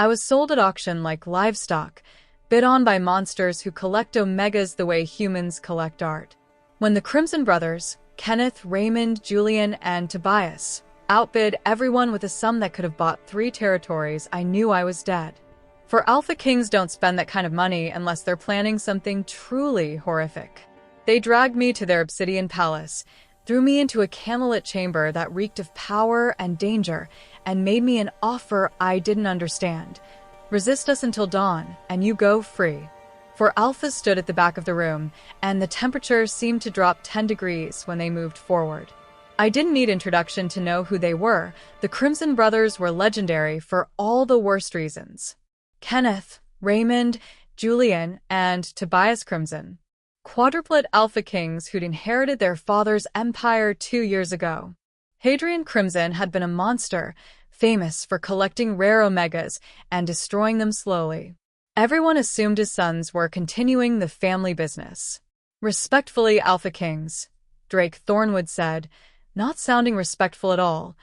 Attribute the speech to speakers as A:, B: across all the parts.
A: I was sold at auction like livestock, bid on by monsters who collect omegas the way humans collect art. When the Crimson Brothers, Kenneth, Raymond, Julian, and Tobias, outbid everyone with a sum that could have bought 3 territories, I knew I was dead. For Alpha Kings don't spend that kind of money unless they're planning something truly horrific. They dragged me to their obsidian palace, threw me into a candlelit chamber that reeked of power and danger, and made me an offer I didn't understand. Resist us until dawn, and you go free. For Alphas stood at the back of the room, and the temperature seemed to drop 10 degrees when they moved forward. I didn't need introduction to know who they were. The Crimson Brothers were legendary for all the worst reasons. Kenneth, Raymond, Julian, and Tobias Crimson. Quadruplet Alpha Kings who'd inherited their father's empire 2 years ago. Hadrian Crimson had been a monster, famous for collecting rare omegas and destroying them slowly. Everyone assumed his sons were continuing the family business. Respectfully, Alpha Kings, Drake Thornwood said, not sounding respectful at all.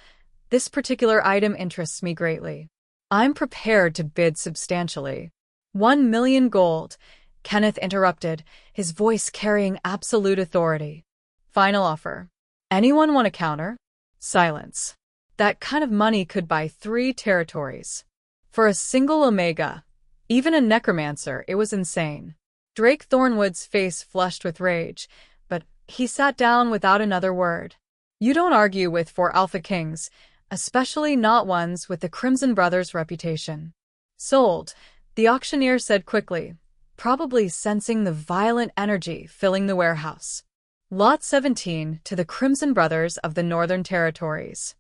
A: This particular item interests me greatly. I'm prepared to bid substantially. 1 million gold, Kenneth interrupted, his voice carrying absolute authority. Final offer. Anyone want a counter? Silence. That kind of money could buy 3 territories. For a single omega, even a necromancer, it was insane. Drake Thornwood's face flushed with rage, but he sat down without another word. You don't argue with 4 Alpha Kings, especially not ones with the Crimson Brothers' reputation. Sold, the auctioneer said quickly, probably sensing the violent energy filling the warehouse. Lot 17 to the Crimson Brothers of the Northern Territories.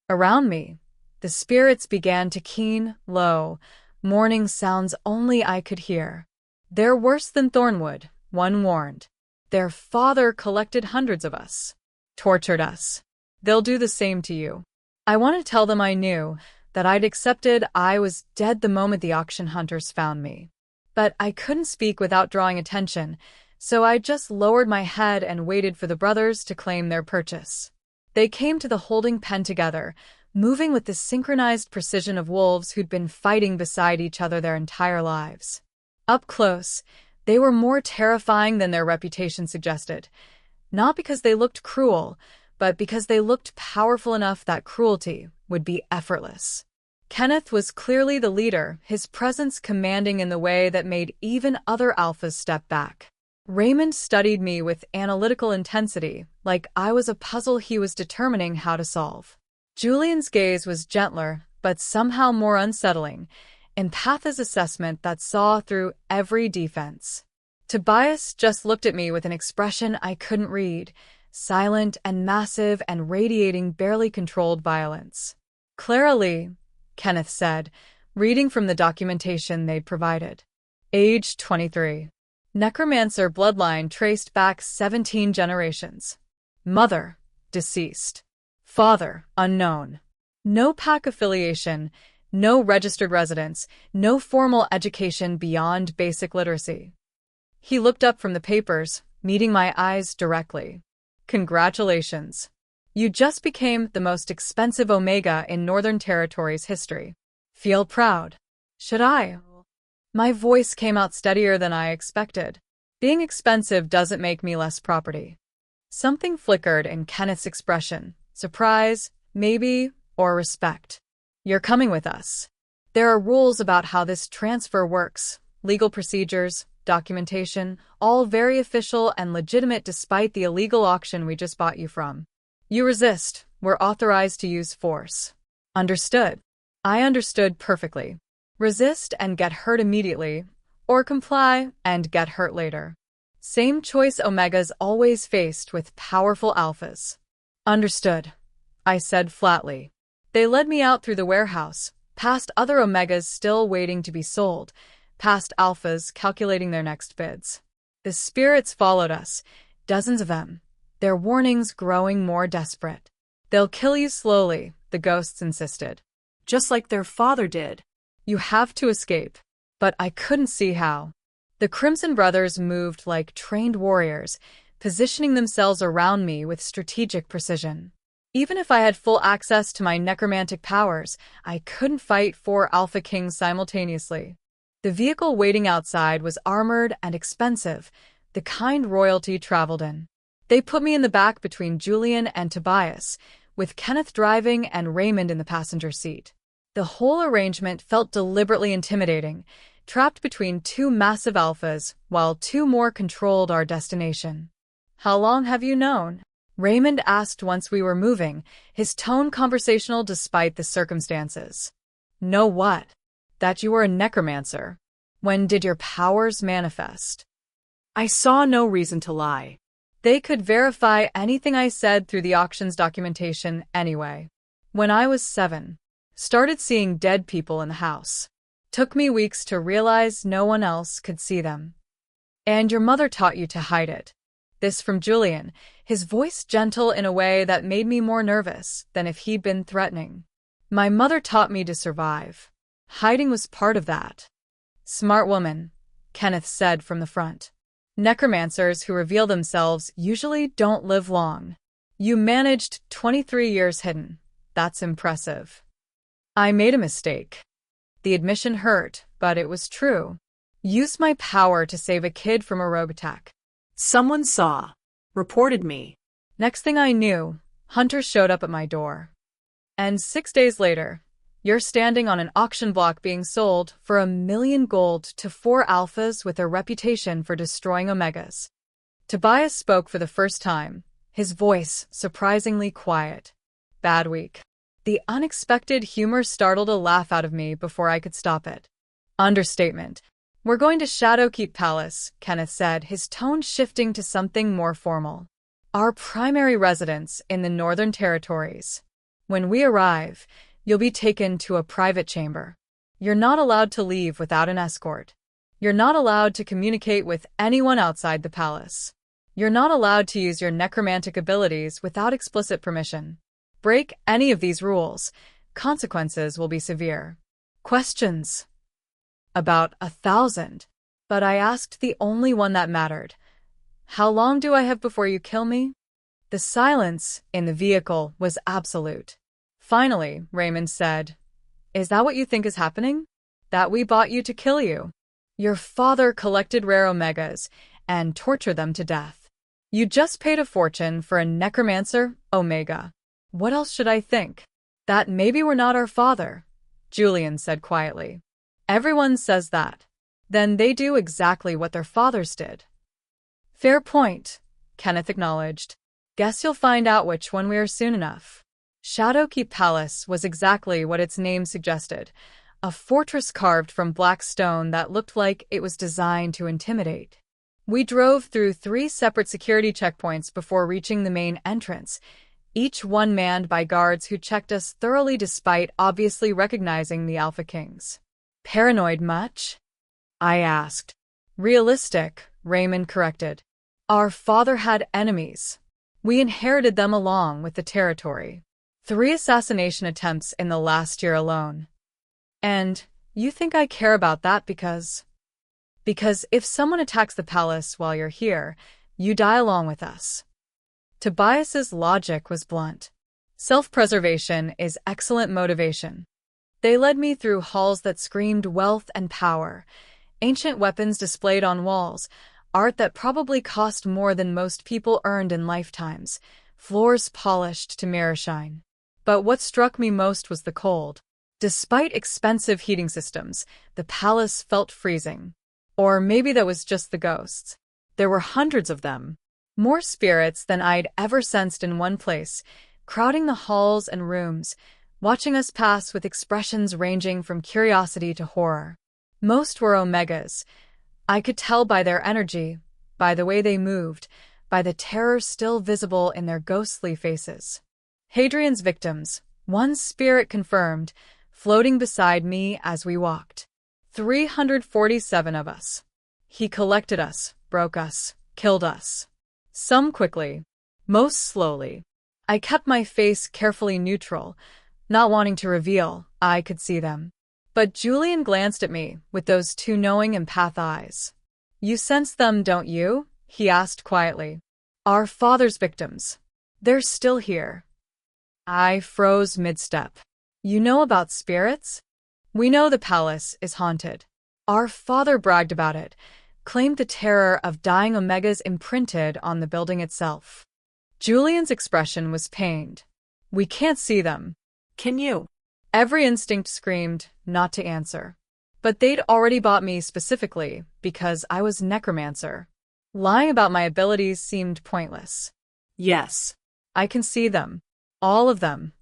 A: Around me, the spirits began to keen, low, mourning sounds only I could hear. They're worse than Thornwood, one warned. Their father collected hundreds of us. Tortured us. They'll do the same to you. I want to tell them I knew, that I'd accepted I was dead the moment the auction hunters found me. But I couldn't speak without drawing attention, so I just lowered my head and waited for the brothers to claim their purchase. They came to the holding pen together, moving with the synchronized precision of wolves who'd been fighting beside each other their entire lives. Up close, they were more terrifying than their reputation suggested. Not because they looked cruel, but because they looked powerful enough that cruelty would be effortless. Kenneth was clearly the leader, his presence commanding in the way that made even other alphas step back. Raymond studied me with analytical intensity, like I was a puzzle he was determining how to solve. Julian's gaze was gentler, but somehow more unsettling, Empatha's assessment that saw through every defense. Tobias just looked at me with an expression I couldn't read, silent and massive and radiating barely controlled violence. Clara Lee, Kenneth said, reading from the documentation they'd provided. Age 23. Necromancer bloodline traced back 17 generations. Mother, deceased. Father, unknown. No pack affiliation, no registered residence, no formal education beyond basic literacy. He looked up from the papers, meeting my eyes directly. Congratulations. You just became the most expensive Omega in Northern Territories history. Feel proud. Should I? My voice came out steadier than I expected. Being expensive doesn't make me less property. Something flickered in Kenneth's expression. Surprise, maybe, or respect. You're coming with us. There are rules about how this transfer works, legal procedures, documentation, all very official and legitimate despite the illegal auction we just bought you from. You resist, we're authorized to use force. Understood. I understood perfectly. Resist and get hurt immediately, or comply and get hurt later. Same choice Omegas always faced with powerful alphas. Understood, I said flatly. They led me out through the warehouse, past other Omegas still waiting to be sold, past alphas calculating their next bids. The spirits followed us, dozens of them, their warnings growing more desperate. They'll kill you slowly, the ghosts insisted. Just like their father did. You have to escape. But I couldn't see how. The Crimson Brothers moved like trained warriors, positioning themselves around me with strategic precision. Even if I had full access to my necromantic powers, I couldn't fight 4 Alpha Kings simultaneously. The vehicle waiting outside was armored and expensive, the kind royalty traveled in. They put me in the back between Julian and Tobias, with Kenneth driving and Raymond in the passenger seat. The whole arrangement felt deliberately intimidating, trapped between 2 massive alphas, while 2 more controlled our destination. "How long have you known?" Raymond asked once we were moving, his tone conversational despite the circumstances. "Know what?" "That you were a necromancer." "When did your powers manifest?" I saw no reason to lie. They could verify anything I said through the auction's documentation anyway. "When I was 7. Started seeing dead people in the house. Took me weeks to realize no one else could see them." "And your mother taught you to hide it." This from Julian, his voice gentle in a way that made me more nervous than if he'd been threatening. "My mother taught me to survive. Hiding was part of that." "Smart woman," Kenneth said from the front. "Necromancers who reveal themselves usually don't live long. You managed 23 years hidden. That's impressive." I made a mistake. The admission hurt, but it was true. Used my power to save a kid from a rogue attack. Someone saw. Reported me. Next thing I knew, hunters showed up at my door. And 6 days later, you're standing on an auction block being sold for $1 million gold to 4 alphas with a reputation for destroying omegas. Tobias spoke for the first time, his voice surprisingly quiet. "Bad week." The unexpected humor startled a laugh out of me before I could stop it. "Understatement." "We're going to Shadowkeep Palace," Kenneth said, his tone shifting to something more formal. "Our primary residence in the Northern Territories. When we arrive, you'll be taken to a private chamber. You're not allowed to leave without an escort. You're not allowed to communicate with anyone outside the palace. You're not allowed to use your necromantic abilities without explicit permission. Break any of these rules, consequences will be severe." Questions? About 1,000. But I asked the only one that mattered. "How long do I have before you kill me?" The silence in the vehicle was absolute. Finally, Raymond said, "Is that what you think is happening? That we bought you to kill you? Your father collected rare omegas and tortured them to death. You just paid a fortune for a necromancer omega. What else should I think? That maybe we're not our father," Julian said quietly. "Everyone says that. Then they do exactly what their fathers did." "Fair point," Kenneth acknowledged. "Guess you'll find out which one we are soon enough." Shadowkeep Palace was exactly what its name suggested, a fortress carved from black stone that looked like it was designed to intimidate. We drove through 3 separate security checkpoints before reaching the main entrance, each one manned by guards who checked us thoroughly despite obviously recognizing the Alpha Kings. "Paranoid much?" I asked. "Realistic," Raymond corrected. "Our father had enemies. We inherited them along with the territory. 3 assassination attempts in the last year alone. And you think I care about that because if someone attacks the palace while you're here, you die along with us." Tobias's logic was blunt. Self-preservation is excellent motivation. They led me through halls that screamed wealth and power, ancient weapons displayed on walls, art that probably cost more than most people earned in lifetimes, floors polished to mirror shine. But what struck me most was the cold. Despite expensive heating systems, the palace felt freezing. Or maybe that was just the ghosts. There were hundreds of them. More spirits than I'd ever sensed in one place, crowding the halls and rooms, watching us pass with expressions ranging from curiosity to horror. Most were omegas. I could tell by their energy, by the way they moved, by the terror still visible in their ghostly faces. Hadrian's victims, one spirit confirmed, floating beside me as we walked. 347 of us. He collected us, broke us, killed us. Some quickly, most slowly. I kept my face carefully neutral, not wanting to reveal I could see them. But Julian glanced at me with those 2 knowing empath eyes. "You sense them, don't you?" he asked quietly. "Our father's victims. They're still here." I froze mid-step. You know about spirits? We know the palace is haunted. Our father bragged about it, claimed the terror of dying Omegas imprinted on the building itself. Julian's expression was pained. We can't see them.
B: Can you?
A: Every instinct screamed not to answer. But they'd already bought me specifically because I was necromancer. Lying about my abilities seemed pointless.
B: Yes.
A: I can see them. All of them.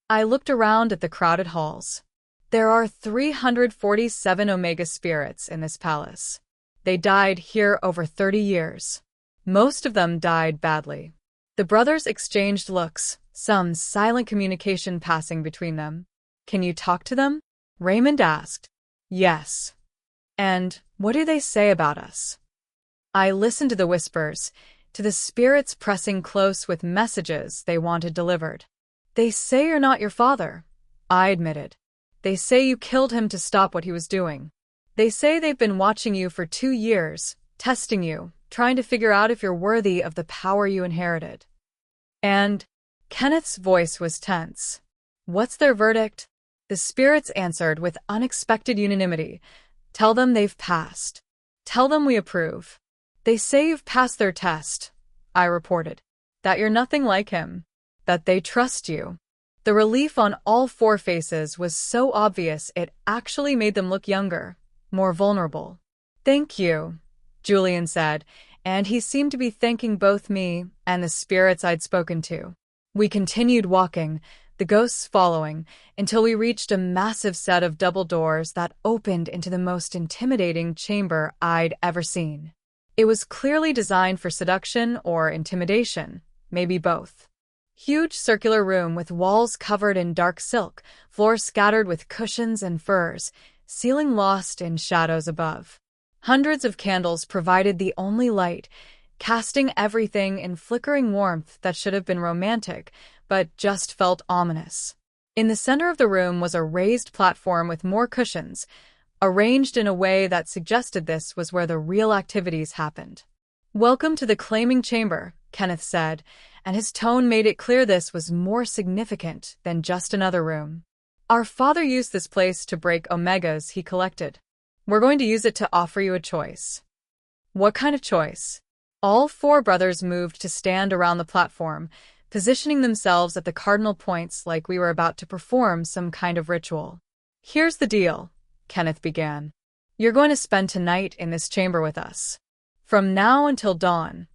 A: I looked around at the crowded halls. There are 347 Omega spirits in this palace. They died here over 30 years. Most of them died badly. The brothers exchanged looks, some silent communication passing between them. Can you talk to them? Raymond asked. Yes. And what do they say about us? I listened to the whispers, to the spirits pressing close with messages they wanted delivered. They say you're not your father, I admitted. They say you killed him to stop what he was doing. They say they've been watching you for 2 years, testing you, trying to figure out if you're worthy of the power you inherited. And Kenneth's voice was tense. What's their verdict? The spirits answered with unexpected unanimity. Tell them they've passed. Tell them we approve. They say you've passed their test, I reported. That you're nothing like him. That they trust you. The relief on all 4 faces was so obvious it actually made them look younger, more vulnerable. Thank you, Julian said, and he seemed to be thanking both me and the spirits I'd spoken to. We continued walking, the ghosts following, until we reached a massive set of double doors that opened into the most intimidating chamber I'd ever seen. It was clearly designed for seduction or intimidation, maybe both. Huge circular room with walls covered in dark silk, floor scattered with cushions and furs, ceiling lost in shadows above. Hundreds of candles provided the only light, casting everything in flickering warmth that should have been romantic, but just felt ominous. In the center of the room was a raised platform with more cushions, arranged in a way that suggested this was where the real activities happened. Welcome to the claiming chamber, Kenneth said, and his tone made it clear this was more significant than just another room. Our father used this place to break Omegas he collected. We're going to use it to offer you a choice. What kind of choice? All 4 brothers moved to stand around the platform, positioning themselves at the cardinal points like we were about to perform some kind of ritual. Here's the deal, Kenneth began. You're going to spend tonight in this chamber with us. From now until dawn,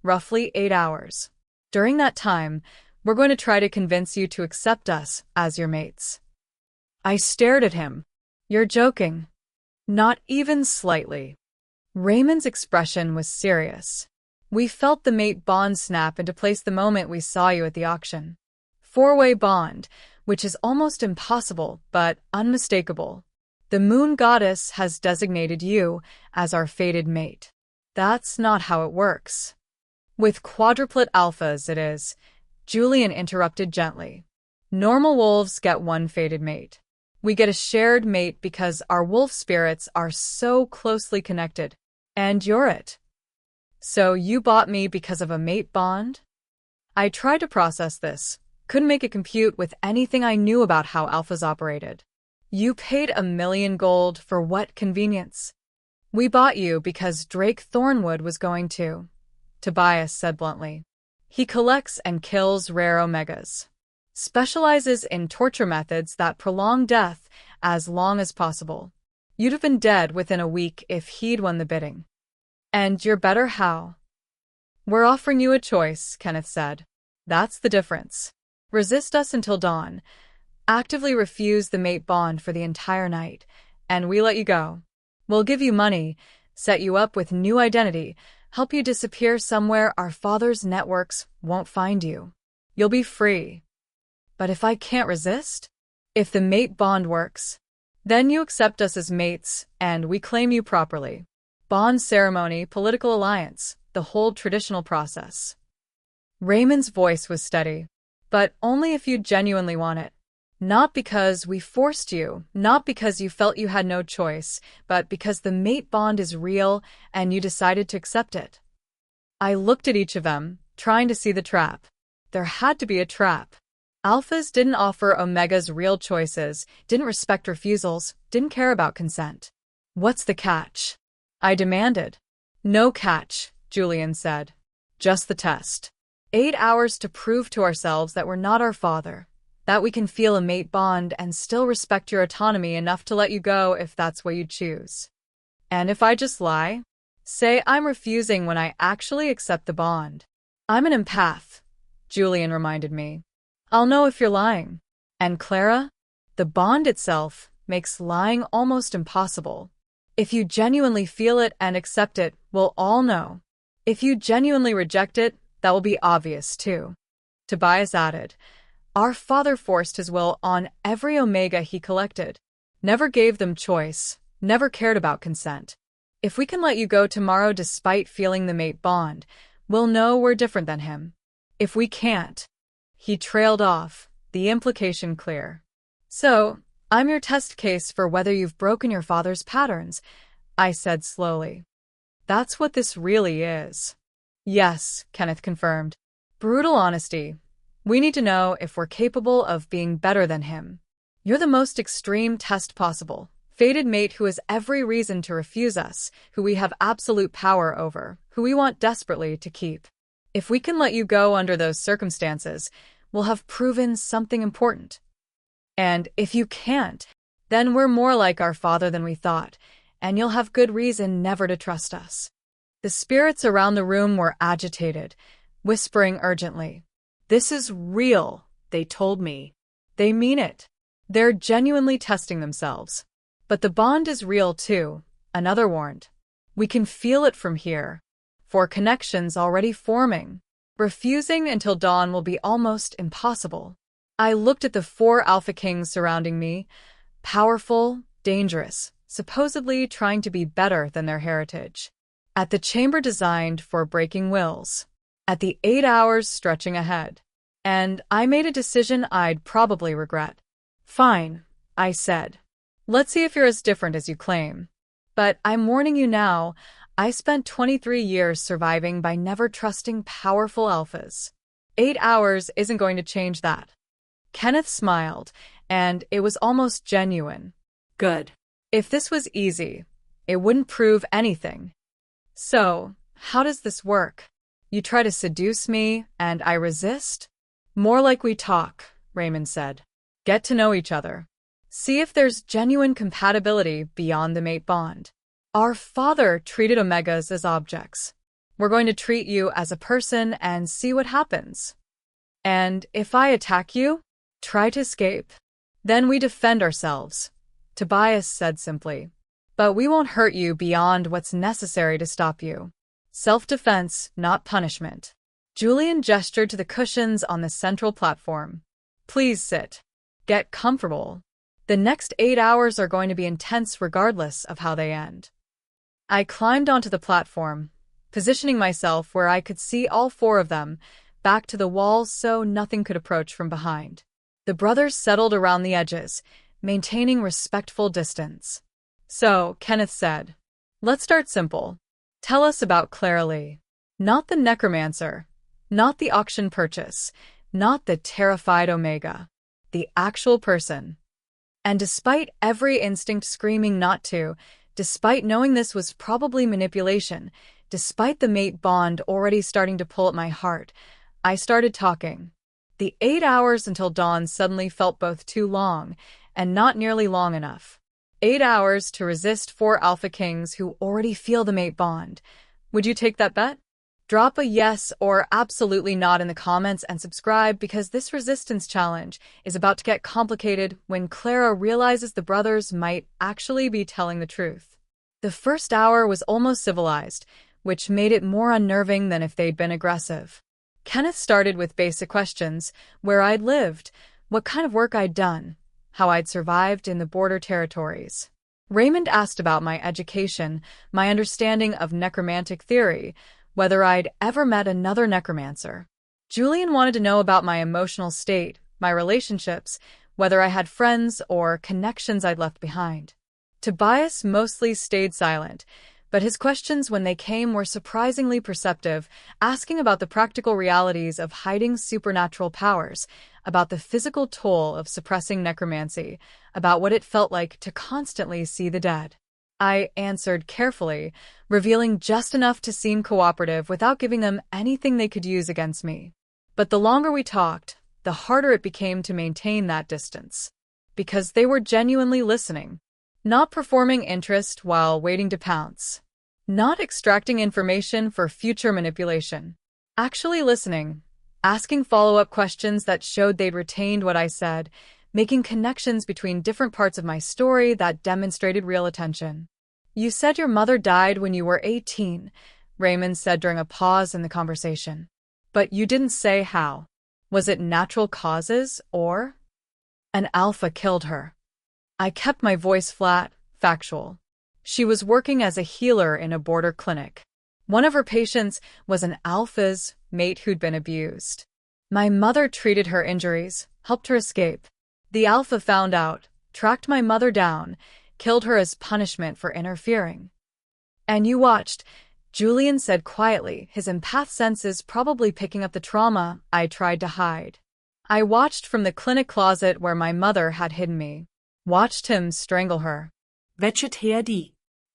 A: roughly 8 hours. During that time, we're going to try to convince you to accept us as your mates. I stared at him. You're joking. Not even slightly. Raymond's expression was serious. We felt the mate bond snap into place the moment we saw you at the auction. 4-way bond, which is almost impossible but unmistakable. The moon goddess has designated you as our fated mate. That's not how it works. With quadruplet alphas it is, Julian interrupted gently. Normal wolves get 1 fated mate. We get a shared mate because our wolf spirits are so closely connected. And you're it. So you bought me because of a mate bond? I tried to process this, couldn't make it compute with anything I knew about how alphas operated. You paid $1 million gold for what convenience? We bought you because Drake Thornwood was going to, Tobias said bluntly. He collects and kills rare Omegas. Specializes in torture methods that prolong death as long as possible. You'd have been dead within a week if he'd won the bidding. And you're better how? We're offering you a choice, Kenneth said. That's the difference. Resist us until dawn. Actively refuse the mate bond for the entire night, and we let you go. We'll give you money, set you up with new identity, help you disappear somewhere our father's networks won't find you. You'll be free. But if I can't resist? If the mate bond works, then you accept us as mates, and we claim you properly. Bond ceremony, political alliance, the whole traditional process. Raymond's voice was steady. But only if you genuinely want it. Not because we forced you, not because you felt you had no choice, but because the mate bond is real and you decided to accept it. I looked at each of them, trying to see the trap. There had to be a trap. Alphas didn't offer Omegas real choices, didn't respect refusals, didn't care about consent. What's the catch? I demanded. No catch, Julian said. Just the test. 8 hours to prove to ourselves that we're not our father, that we can feel a mate bond and still respect your autonomy enough to let you go if that's what you choose. And if I just lie? Say I'm refusing when I actually accept the bond. I'm an empath, Julian reminded me. I'll know if you're lying. And Clara? The bond itself makes lying almost impossible. If you genuinely feel it and accept it, we'll all know. If you genuinely reject it, that will be obvious too. Tobias added, our father forced his will on every Omega he collected. Never gave them choice, never cared about consent. If we can let you go tomorrow despite feeling the mate bond, we'll know we're different than him. If we can't. He trailed off, the implication clear. So, I'm your test case for whether you've broken your father's patterns, I said slowly. That's what this really is. Yes, Kenneth confirmed. Brutal honesty. We need to know if we're capable of being better than him. You're the most extreme test possible. Fated mate who has every reason to refuse us, who we have absolute power over, who we want desperately to keep. If we can let you go under those circumstances, we'll have proven something important. And if you can't, then we're more like our father than we thought, and you'll have good reason never to trust us. The spirits around the room were agitated, whispering urgently. This is real, they told me. They mean it. They're genuinely testing themselves. But the bond is real too, another warned. We can feel it from here. 4 connections already forming. Refusing until dawn will be almost impossible. I looked at the 4 Alpha Kings surrounding me, powerful, dangerous, supposedly trying to be better than their heritage. At the chamber designed for breaking wills. At the 8 hours stretching ahead. And I made a decision I'd probably regret. Fine, I said. Let's see if you're as different as you claim. But I'm warning you now, I spent 23 years surviving by never trusting powerful alphas. 8 hours isn't going to change that. Kenneth smiled, and it was almost genuine.
B: Good.
A: If this was easy, it wouldn't prove anything. So, how does this work? You try to seduce me, and I resist? More like we talk, Raymond said. Get to know each other. See if there's genuine compatibility beyond the mate bond. Our father treated Omegas as objects. We're going to treat you as a person and see what happens. And if I attack you, try to escape. Then we defend ourselves, Tobias said simply. But we won't hurt you beyond what's necessary to stop you. Self-defense, not punishment. Julian gestured to the cushions on the central platform. Please sit. Get comfortable. The next 8 hours are going to be intense regardless of how they end. I climbed onto the platform, positioning myself where I could see all 4 of them, back to the walls so nothing could approach from behind. The brothers settled around the edges, maintaining respectful distance. So, Kenneth said, let's start simple. Tell us about Clara Lee. Not the necromancer, not the auction purchase, not the terrified Omega. The actual person. And despite every instinct screaming not to, despite knowing this was probably manipulation, despite the mate bond already starting to pull at my heart, I started talking. The 8 hours until dawn suddenly felt both too long and not nearly long enough. 8 hours to resist 4 Alpha Kings who already feel the mate bond. Would you take that bet? Drop a yes or absolutely not in the comments and subscribe because this resistance challenge is about to get complicated when Clara realizes the brothers might actually be telling the truth. The first hour was almost civilized, which made it more unnerving than if they'd been aggressive. Kenneth started with basic questions: where I'd lived, what kind of work I'd done, how I'd survived in the border territories. Raymond asked about my education, my understanding of necromantic theory, whether I'd ever met another necromancer. Julian wanted to know about my emotional state, my relationships, whether I had friends or connections I'd left behind. Tobias mostly stayed silent, But his questions when they came were surprisingly perceptive, asking about the practical realities of hiding supernatural powers, about the physical toll of suppressing necromancy, about what it felt like to constantly see the dead. I answered carefully, revealing just enough to seem cooperative without giving them anything they could use against me. But the longer we talked, the harder it became to maintain that distance. Because they were genuinely listening. Not performing interest while waiting to pounce. Not extracting information for future manipulation. Actually listening. Asking follow-up questions that showed they'd retained what I said, making connections between different parts of my story that demonstrated real attention. You said your mother died when you were 18, Raymond said during a pause in the conversation. But you didn't say how. Was it natural causes, or? An alpha killed her. I kept my voice flat, factual. She was working as a healer in a border clinic. One of her patients was an alpha's mate who'd been abused. My mother treated her injuries, helped her escape. The alpha found out, tracked my mother down, killed her as punishment for interfering. And you watched, Julian said quietly, his empath senses probably picking up the trauma I tried to hide. I watched from the clinic closet where my mother had hidden me. Watched him strangle her.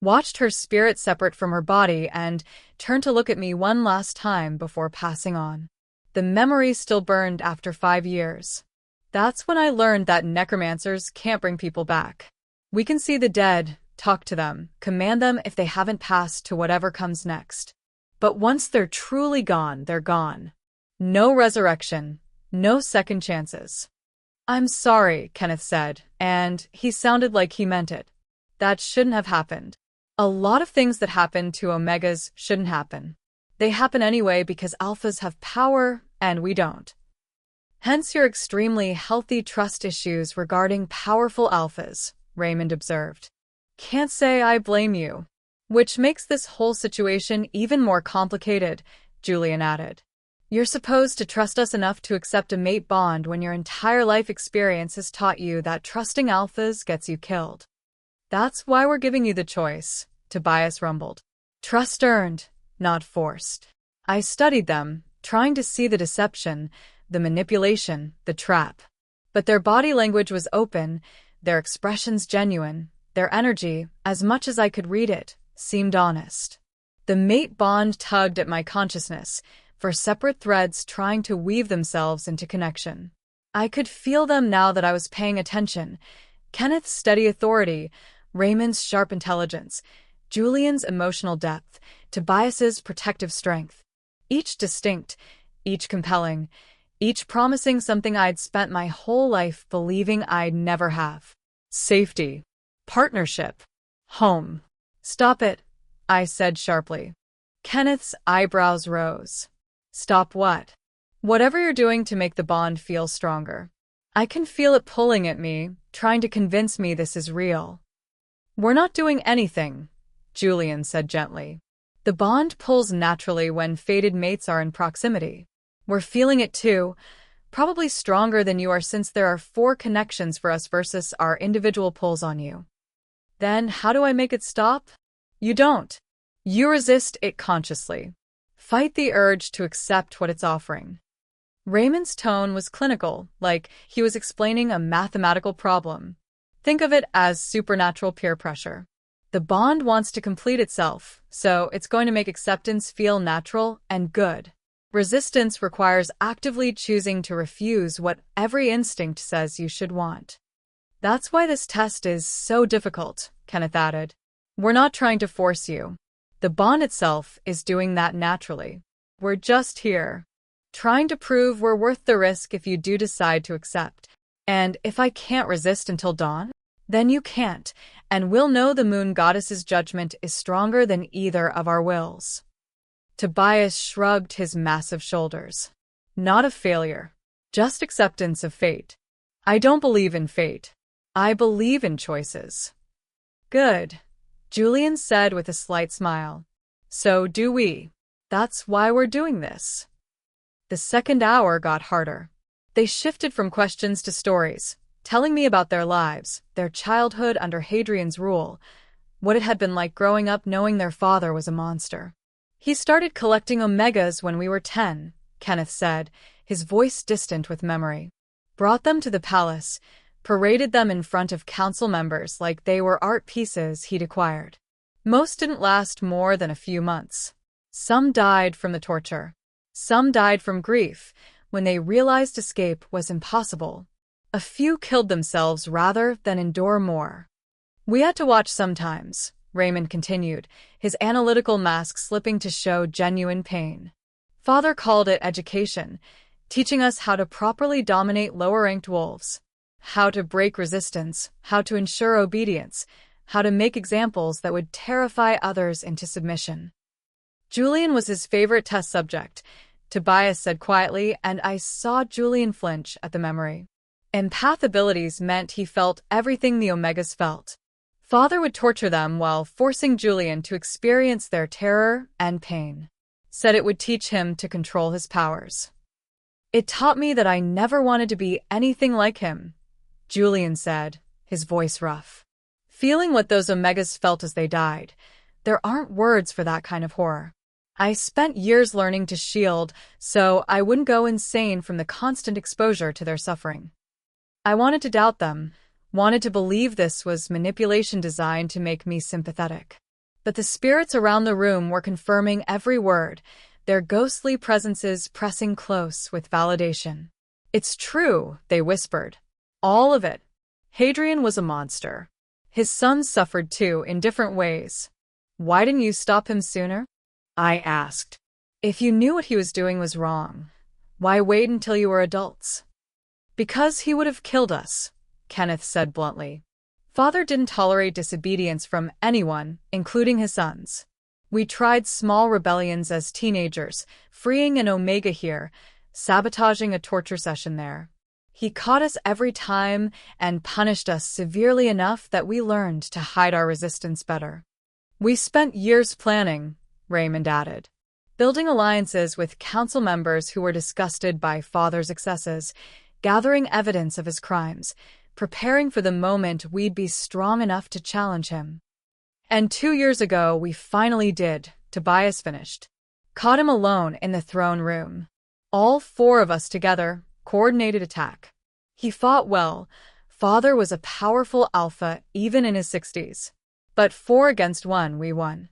A: Watched her spirit separate from her body and turned to look at me one last time before passing on. The memory still burned after 5 years. That's when I learned that necromancers can't bring people back. We can see the dead, talk to them, command them if they haven't passed to whatever comes next. But once they're truly gone, they're gone. No resurrection, no second chances. I'm sorry, Kenneth said, and he sounded like he meant it. That shouldn't have happened. A lot of things that happen to Omegas shouldn't happen. They happen anyway because Alphas have power and we don't. Hence your extremely healthy trust issues regarding powerful Alphas, Raymond observed. Can't say I blame you. Which makes this whole situation even more complicated, Julian added. You're supposed to trust us enough to accept a mate bond when your entire life experience has taught you that trusting Alphas gets you killed. That's why we're giving you the choice, Tobias rumbled. Trust earned, not forced. I studied them, trying to see the deception, the manipulation, the trap. But their body language was open, their expressions genuine, their energy, as much as I could read it, seemed honest. The mate bond tugged at my consciousness, for separate threads trying to weave themselves into connection. I could feel them now that I was paying attention. Kenneth's steady authority, Raymond's sharp intelligence, Julian's emotional depth, Tobias's protective strength. Each distinct, each compelling, each promising something I'd spent my whole life believing I'd never have. Safety. Partnership. Home. Stop it, I said sharply. Kenneth's eyebrows rose. Stop what? Whatever you're doing to make the bond feel stronger. I can feel it pulling at me, trying to convince me this is real. We're not doing anything, Julian said gently. The bond pulls naturally when fated mates are in proximity. We're feeling it too, probably stronger than you are since there are 4 connections for us versus our individual pulls on you. Then how do I make it stop? You don't. You resist it consciously. Fight the urge to accept what it's offering. Raymond's tone was clinical, like he was explaining a mathematical problem. Think of it as supernatural peer pressure. The bond wants to complete itself, so it's going to make acceptance feel natural and good. Resistance requires actively choosing to refuse what every instinct says you should want. That's why this test is so difficult, Kenneth added. We're not trying to force you. The bond itself is doing that naturally. We're just here, trying to prove we're worth the risk if you do decide to accept. And if I can't resist until dawn, then you can't, and we'll know the moon goddess's judgment is stronger than either of our wills. Tobias shrugged his massive shoulders. Not a failure, just acceptance of fate. I don't believe in fate. I believe in choices. Good, Julian said with a slight smile. So do we. That's why we're doing this. The second hour got harder. They shifted from questions to stories, telling me about their lives, their childhood under Hadrian's rule, what it had been like growing up knowing their father was a monster. "He started collecting omegas when we were 10, Kenneth said, his voice distant with memory. "Brought them to the palace, paraded them in front of council members like they were art pieces he'd acquired. Most didn't last more than a few months. Some died from the torture. Some died from grief when they realized escape was impossible. A few killed themselves rather than endure more. We had to watch sometimes," Raymond continued, his analytical mask slipping to show genuine pain. "Father called it education, teaching us how to properly dominate lower-ranked wolves, how to break resistance, how to ensure obedience, how to make examples that would terrify others into submission. Julian was his favorite test subject," Tobias said quietly, and I saw Julian flinch at the memory. Empath abilities meant he felt everything the Omegas felt. Father would torture them while forcing Julian to experience their terror and pain. Said it would teach him to control his powers. "It taught me that I never wanted to be anything like him," Julian said, his voice rough. "Feeling what those Omegas felt as they died, there aren't words for that kind of horror. I spent years learning to shield so I wouldn't go insane from the constant exposure to their suffering. I wanted to doubt them, wanted to believe this was manipulation designed to make me sympathetic. But the spirits around the room were confirming every word, their ghostly presences pressing close with validation. "It's true," they whispered. "All of it. Hadrian was a monster. His sons suffered too, in different ways. Why didn't you stop him sooner?" I asked. "If you knew what he was doing was wrong, why wait until you were adults?" "Because he would have killed us," Kenneth said bluntly. "Father didn't tolerate disobedience from anyone, including his sons. We tried small rebellions as teenagers, freeing an Omega here, sabotaging a torture session there. He caught us every time and punished us severely enough that we learned to hide our resistance better. We spent years planning," Raymond added, "building alliances with council members who were disgusted by Father's excesses, gathering evidence of his crimes, preparing for the moment we'd be strong enough to challenge him. And 2 years ago, we finally did," Tobias finished. "Caught him alone in the throne room. All 4 of us together, coordinated attack. He fought well. Father was a powerful alpha even in his 60s. But 4 against 1, we won.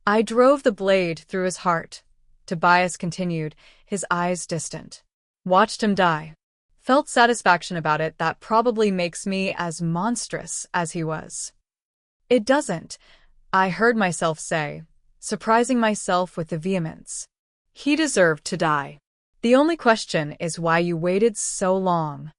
A: I drove the blade through his heart," Tobias continued, his eyes distant. "Watched him die. Felt satisfaction about it that probably makes me as monstrous as he was." "It doesn't," I heard myself say, surprising myself with the vehemence. "He deserved to die. The only question is why you waited so long."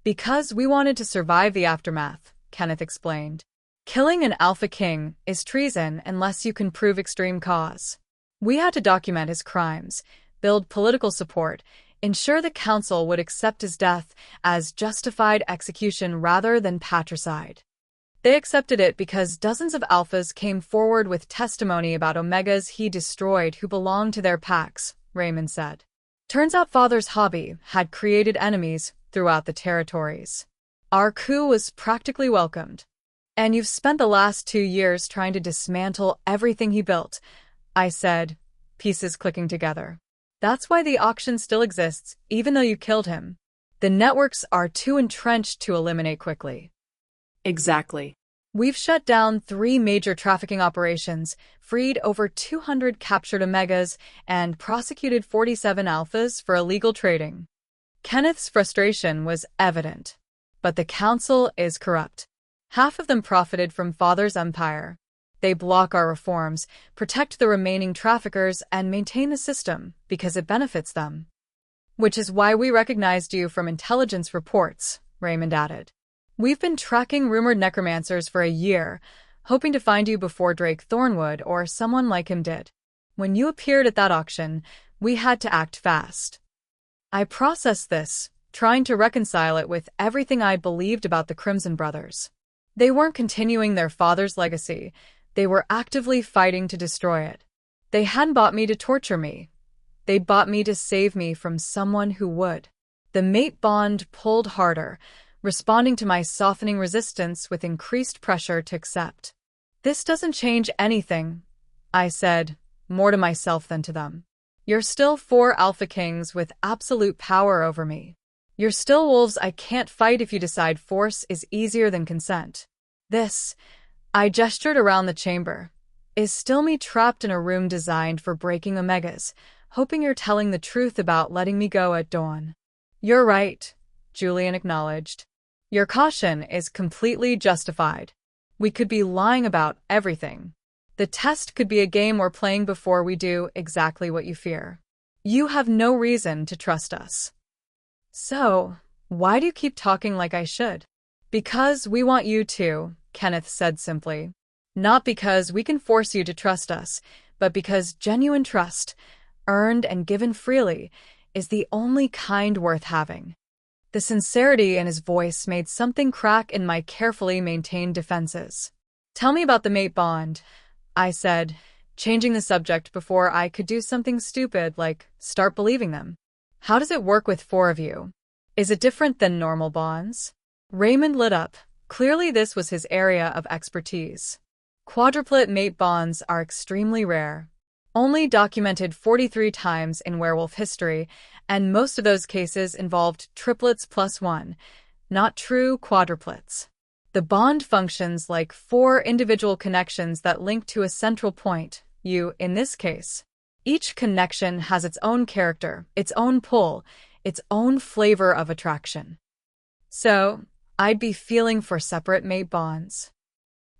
A: "Because we wanted to survive the aftermath," Kenneth explained. "Killing an Alpha King is treason unless you can prove extreme cause. We had to document his crimes, build political support, ensure the council would accept his death as justified execution rather than patricide. They accepted it because dozens of Alphas came forward with testimony about Omegas he destroyed who belonged to their packs," Raymond said. "Turns out Father's hobby had created enemies throughout the territories. Our coup was practically welcomed. And you've spent the last 2 years trying to dismantle everything he built," I said, pieces clicking together. "That's why the auction still exists, even though you killed him. The networks are too entrenched to eliminate quickly."
B: Exactly.
A: "We've shut down 3 major trafficking operations, freed over 200 captured Omegas, and prosecuted 47 Alphas for illegal trading." Kenneth's frustration was evident. "But the council is corrupt. Half of them profited from Father's empire. They block our reforms, protect the remaining traffickers, and maintain the system because it benefits them. Which is why we recognized you from intelligence reports," Raymond added. "We've been tracking rumored necromancers for a year, hoping to find you before Drake Thornwood or someone like him did. When you appeared at that auction, we had to act fast." I processed this, trying to reconcile it with everything I believed about the Crimson Brothers. They weren't continuing their father's legacy. They were actively fighting to destroy it. They hadn't bought me to torture me. They bought me to save me from someone who would. The mate bond pulled harder, responding to my softening resistance with increased pressure to accept. This doesn't change anything, I said, more to myself than to them. You're still 4 alpha kings with absolute power over me. You're still wolves I can't fight if you decide force is easier than consent. This, I gestured around the chamber, is still me trapped in a room designed for breaking omegas, hoping you're telling the truth about letting me go at dawn. You're right, Julian acknowledged. Your caution is completely justified. We could be lying about everything. The test could be a game we're playing before we do exactly what you fear. You have no reason to trust us. So, why do you keep talking like I should? Because we want you to, Kenneth said simply. Not because we can force you to trust us, but because genuine trust, earned and given freely, is the only kind worth having. The sincerity in his voice made something crack in my carefully maintained defenses. Tell me about the mate bond, I said, changing the subject before I could do something stupid like start believing them. How does it work with 4 of you? Is it different than normal bonds? Raymond lit up. Clearly this was his area of expertise. Quadruplet mate bonds are extremely rare. Only documented 43 times in werewolf history, and most of those cases involved triplets plus 1, not true quadruplets. The bond functions like 4 individual connections that link to a central point, you in this case. Each connection has its own character, its own pull, its own flavor of attraction. So, I'd be feeling for separate mate bonds.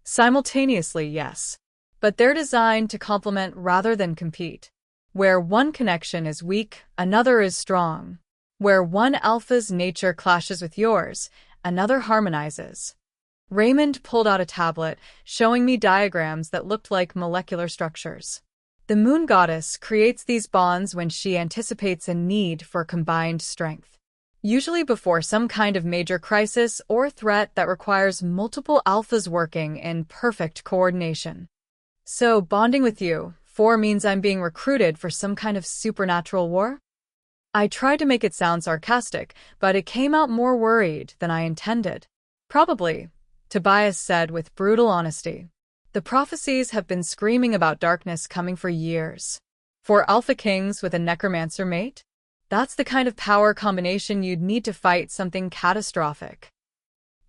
A: Simultaneously, yes. But they're designed to complement rather than compete. Where one connection is weak, another is strong. Where one alpha's nature clashes with yours, another harmonizes. Raymond pulled out a tablet, showing me diagrams that looked like molecular structures. The moon goddess creates these bonds when she anticipates a need for combined strength. Usually before some kind of major crisis or threat that requires multiple alphas working in perfect coordination. So, bonding with you, 4 means I'm being recruited for some kind of supernatural war? I tried to make it sound sarcastic, but it came out more worried than I intended. Probably, Tobias said with brutal honesty. The prophecies have been screaming about darkness coming for years. 4 alpha kings with a necromancer mate? That's the kind of power combination you'd need to fight something catastrophic.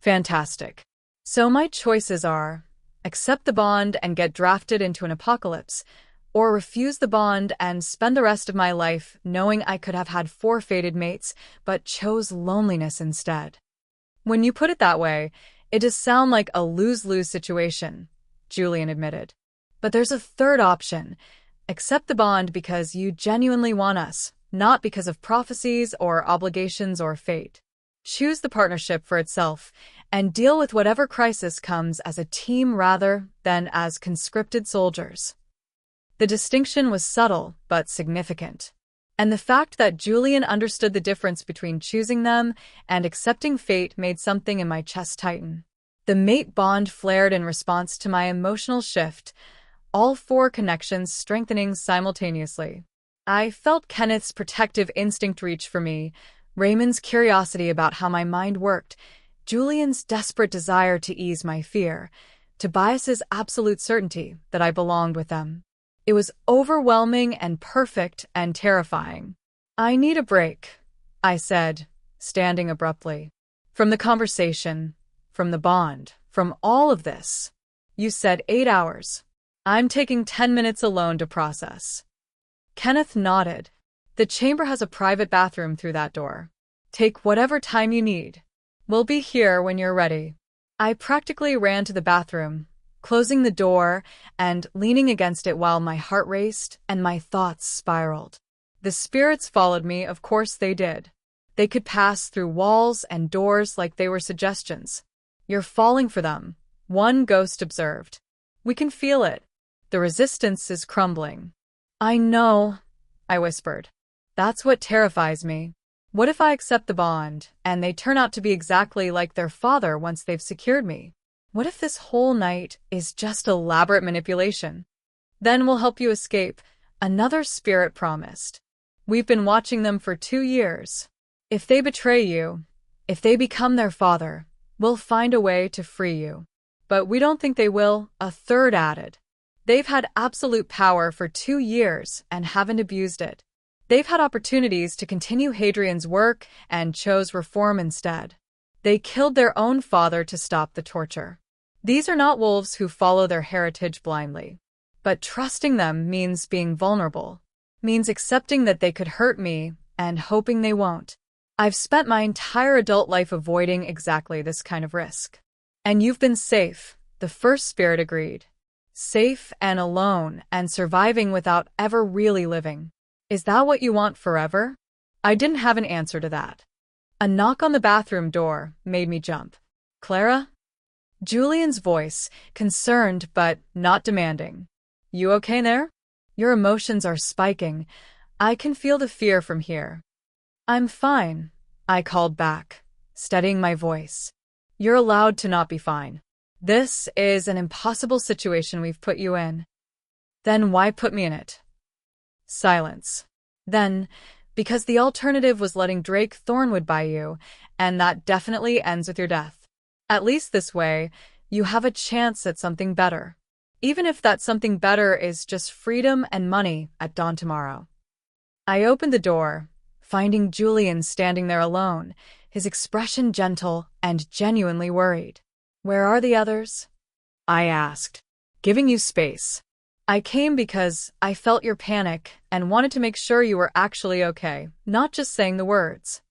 A: Fantastic. So my choices are, accept the bond and get drafted into an apocalypse, or refuse the bond and spend the rest of my life knowing I could have had 4 fated mates, but chose loneliness instead. When you put it that way, it does sound like a lose-lose situation, Julian admitted. But there's a third option. Accept the bond because you genuinely want us, not because of prophecies or obligations or fate. Choose the partnership for itself, and deal with whatever crisis comes as a team rather than as conscripted soldiers. The distinction was subtle but significant. And the fact that Julian understood the difference between choosing them and accepting fate made something in my chest tighten. The mate bond flared in response to my emotional shift, all 4 connections strengthening simultaneously. I felt Kenneth's protective instinct reach for me, Raymond's curiosity about how my mind worked, Julian's desperate desire to ease my fear, Tobias's absolute certainty that I belonged with them. It was overwhelming and perfect and terrifying. I need a break, I said, standing abruptly. From the conversation, from the bond, from all of this. You said 8 hours. I'm taking 10 minutes alone to process. Kenneth nodded. The chamber has a private bathroom through that door. Take whatever time you need. We'll be here when you're ready. I practically ran to the bathroom, closing the door and leaning against it while my heart raced and my thoughts spiraled. The spirits followed me, of course they did. They could pass through walls and doors like they were suggestions. You're falling for them, one ghost observed. We can feel it. The resistance is crumbling. I know, I whispered. That's what terrifies me. What if I accept the bond, and they turn out to be exactly like their father once they've secured me? What if this whole night is just elaborate manipulation? Then we'll help you escape, another spirit promised. We've been watching them for 2 years. If they betray you, if they become their father, we'll find a way to free you. But we don't think they will, a third added. They've had absolute power for 2 years and haven't abused it. They've had opportunities to continue Hadrian's work and chose reform instead. They killed their own father to stop the torture. These are not wolves who follow their heritage blindly. But trusting them means being vulnerable, means accepting that they could hurt me and hoping they won't. I've spent my entire adult life avoiding exactly this kind of risk. And you've been safe, the first spirit agreed. Safe and alone and surviving without ever really living. Is that what you want forever? I didn't have an answer to that. A knock on the bathroom door made me jump. Clara? Julian's voice, concerned but not demanding. You okay there? Your emotions are spiking. I can feel the fear from here. I'm fine, I called back, steadying my voice. You're allowed to not be fine. This is an impossible situation we've put you in. Then why put me in it? Silence. Then, because the alternative was letting Drake Thornwood buy you, and that definitely ends with your death. At least this way, you have a chance at something better. Even if that something better is just freedom and money at dawn tomorrow. I opened the door, finding Julian standing there alone, his expression gentle and genuinely worried. Where are the others? I asked, giving you space. I came because I felt your panic and wanted to make sure you were actually okay, not just saying the words.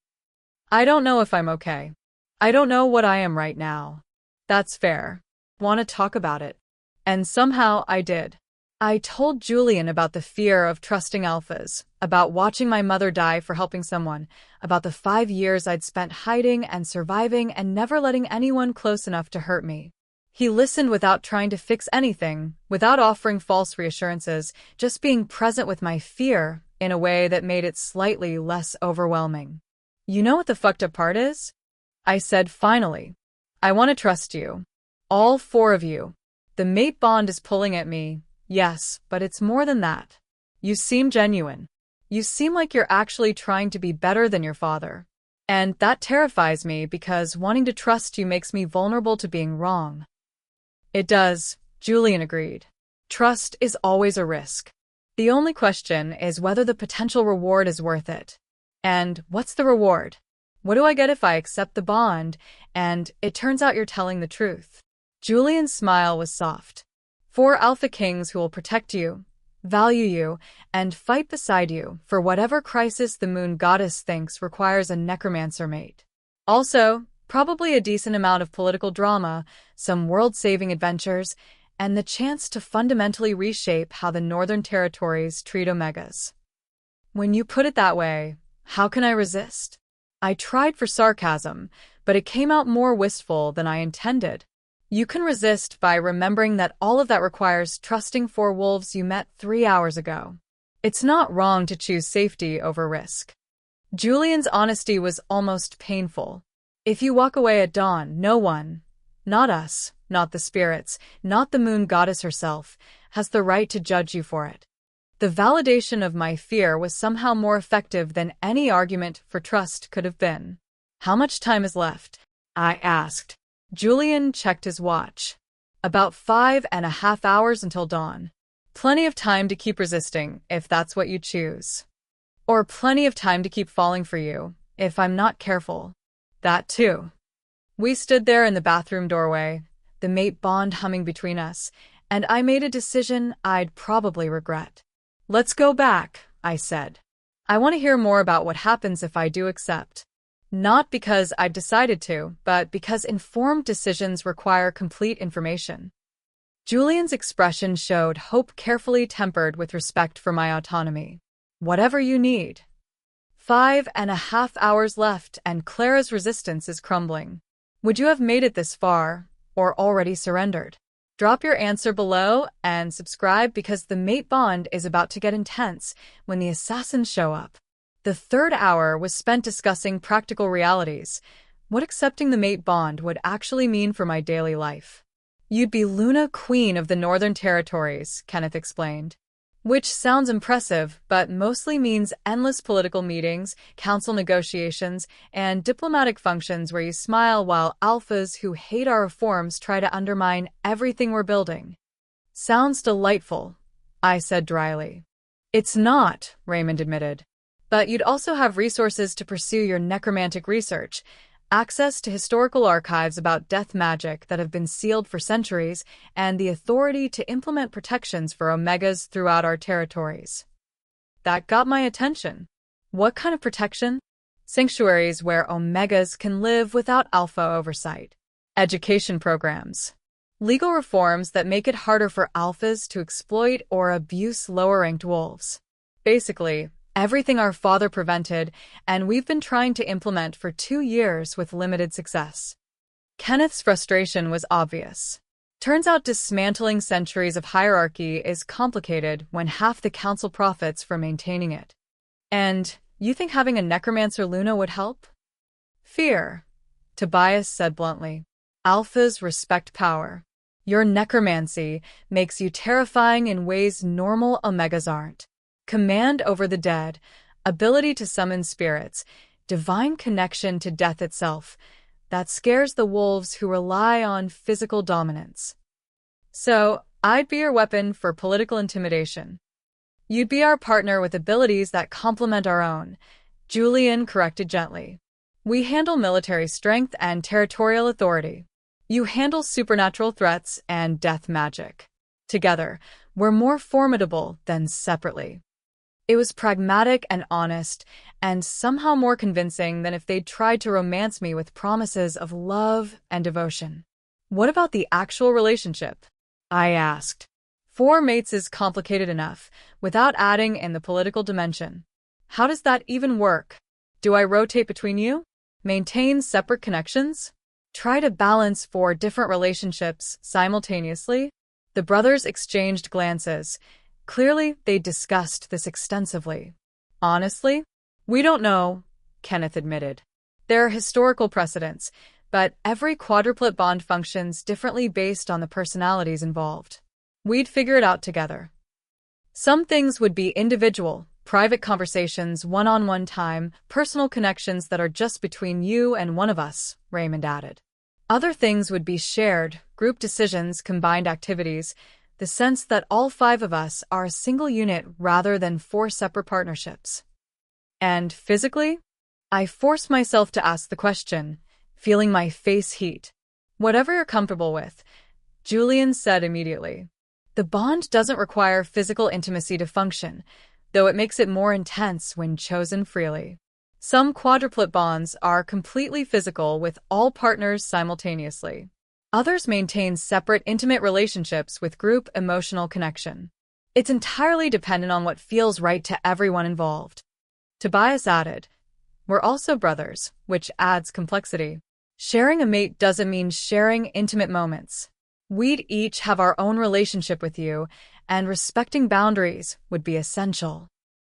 A: I don't know if I'm okay. I don't know what I am right now. That's fair. Want to talk about it? And somehow I did. I told Julian about the fear of trusting alphas, about watching my mother die for helping someone, about the 5 years I'd spent hiding and surviving and never letting anyone close enough to hurt me. He listened without trying to fix anything, without offering false reassurances, just being present with my fear in a way that made it slightly less overwhelming. You know what the fucked up part is? I said finally. I want to trust you. All 4 of you. The mate bond is pulling at me. Yes, but it's more than that. You seem genuine. You seem like you're actually trying to be better than your father. And that terrifies me because wanting to trust you makes me vulnerable to being wrong. It does, Julian agreed. Trust is always a risk. The only question is whether the potential reward is worth it. And what's the reward? What do I get if I accept the bond and it turns out you're telling the truth? Julian's smile was soft. 4 alpha kings who will protect you, value you, and fight beside you for whatever crisis the moon goddess thinks requires a necromancer mate. Also, probably a decent amount of political drama, some world-saving adventures, and the chance to fundamentally reshape how the Northern Territories treat Omegas. When you put it that way, how can I resist? I tried for sarcasm, but it came out more wistful than I intended. You can resist by remembering that all of that requires trusting 4 wolves you met 3 hours ago. It's not wrong to choose safety over risk. Julian's honesty was almost painful. If you walk away at dawn, no one, not us, not the spirits, not the moon goddess herself, has the right to judge you for it. The validation of my fear was somehow more effective than any argument for trust could have been. How much time is left? I asked. Julian checked his watch. About 5.5 hours until dawn. Plenty of time to keep resisting, if that's what you choose. Or plenty of time to keep falling for you, if I'm not careful. That too. We stood there in the bathroom doorway, the mate bond humming between us, and I made a decision I'd probably regret. Let's go back, I said. I want to hear more about what happens if I do accept. Not because I've decided to, but because informed decisions require complete information. Julian's expression showed hope carefully tempered with respect for my autonomy. Whatever you need. 5.5 hours left and Clara's resistance is crumbling. Would you have made it this far, or already surrendered? Drop your answer below and subscribe because the mate bond is about to get intense when the assassins show up. The 3rd hour was spent discussing practical realities, what accepting the mate bond would actually mean for my daily life. You'd be Luna, Queen of the Northern Territories, Kenneth explained. Which sounds impressive, but mostly means endless political meetings, council negotiations, and diplomatic functions where you smile while alphas who hate our reforms try to undermine everything we're building. Sounds delightful, I said dryly. It's not, Raymond admitted. But you'd also have resources to pursue your necromantic research, access to historical archives about death magic that have been sealed for centuries, and the authority to implement protections for omegas throughout our territories. That got my attention. What kind of protection? Sanctuaries where omegas can live without alpha oversight. Education programs. Legal reforms that make it harder for alphas to exploit or abuse lower-ranked wolves. Basically, everything our father prevented, and we've been trying to implement for 2 years with limited success. Kenneth's frustration was obvious. Turns out dismantling centuries of hierarchy is complicated when half the council profits from maintaining it. And you think having a necromancer Luna would help? Fear, Tobias said bluntly. Alphas respect power. Your necromancy makes you terrifying in ways normal omegas aren't. Command over the dead, ability to summon spirits, divine connection to death itself. That scares the wolves who rely on physical dominance. So, I'd be your weapon for political intimidation. You'd be our partner with abilities that complement our own, Julian corrected gently. We handle military strength and territorial authority. You handle supernatural threats and death magic. Together, we're more formidable than separately. It was pragmatic and honest, and somehow more convincing than if they'd tried to romance me with promises of love and devotion. What about the actual relationship? I asked. 4 mates is complicated enough, without adding in the political dimension. How does that even work? Do I rotate between you? Maintain separate connections? Try to balance 4 different relationships simultaneously? The brothers exchanged glances. Clearly, they discussed this extensively. Honestly, we don't know, Kenneth admitted. There are historical precedents, but every quadruplet bond functions differently based on the personalities involved. We'd figure it out together. Some things would be individual, private conversations, one-on-one time, personal connections that are just between you and one of us, Raymond added. Other things would be shared, group decisions, combined activities, the sense that all 5 of us are a single unit rather than 4 separate partnerships. And physically? I forced myself to ask the question, feeling my face heat. Whatever you're comfortable with, Julian said immediately. The bond doesn't require physical intimacy to function, though it makes it more intense when chosen freely. Some quadruplet bonds are completely physical with all partners simultaneously. Others maintain separate, intimate relationships with group emotional connection. It's entirely dependent on what feels right to everyone involved. Tobias added, we're also brothers, which adds complexity. Sharing a mate doesn't mean sharing intimate moments. We'd each have our own relationship with you, and respecting boundaries would be essential.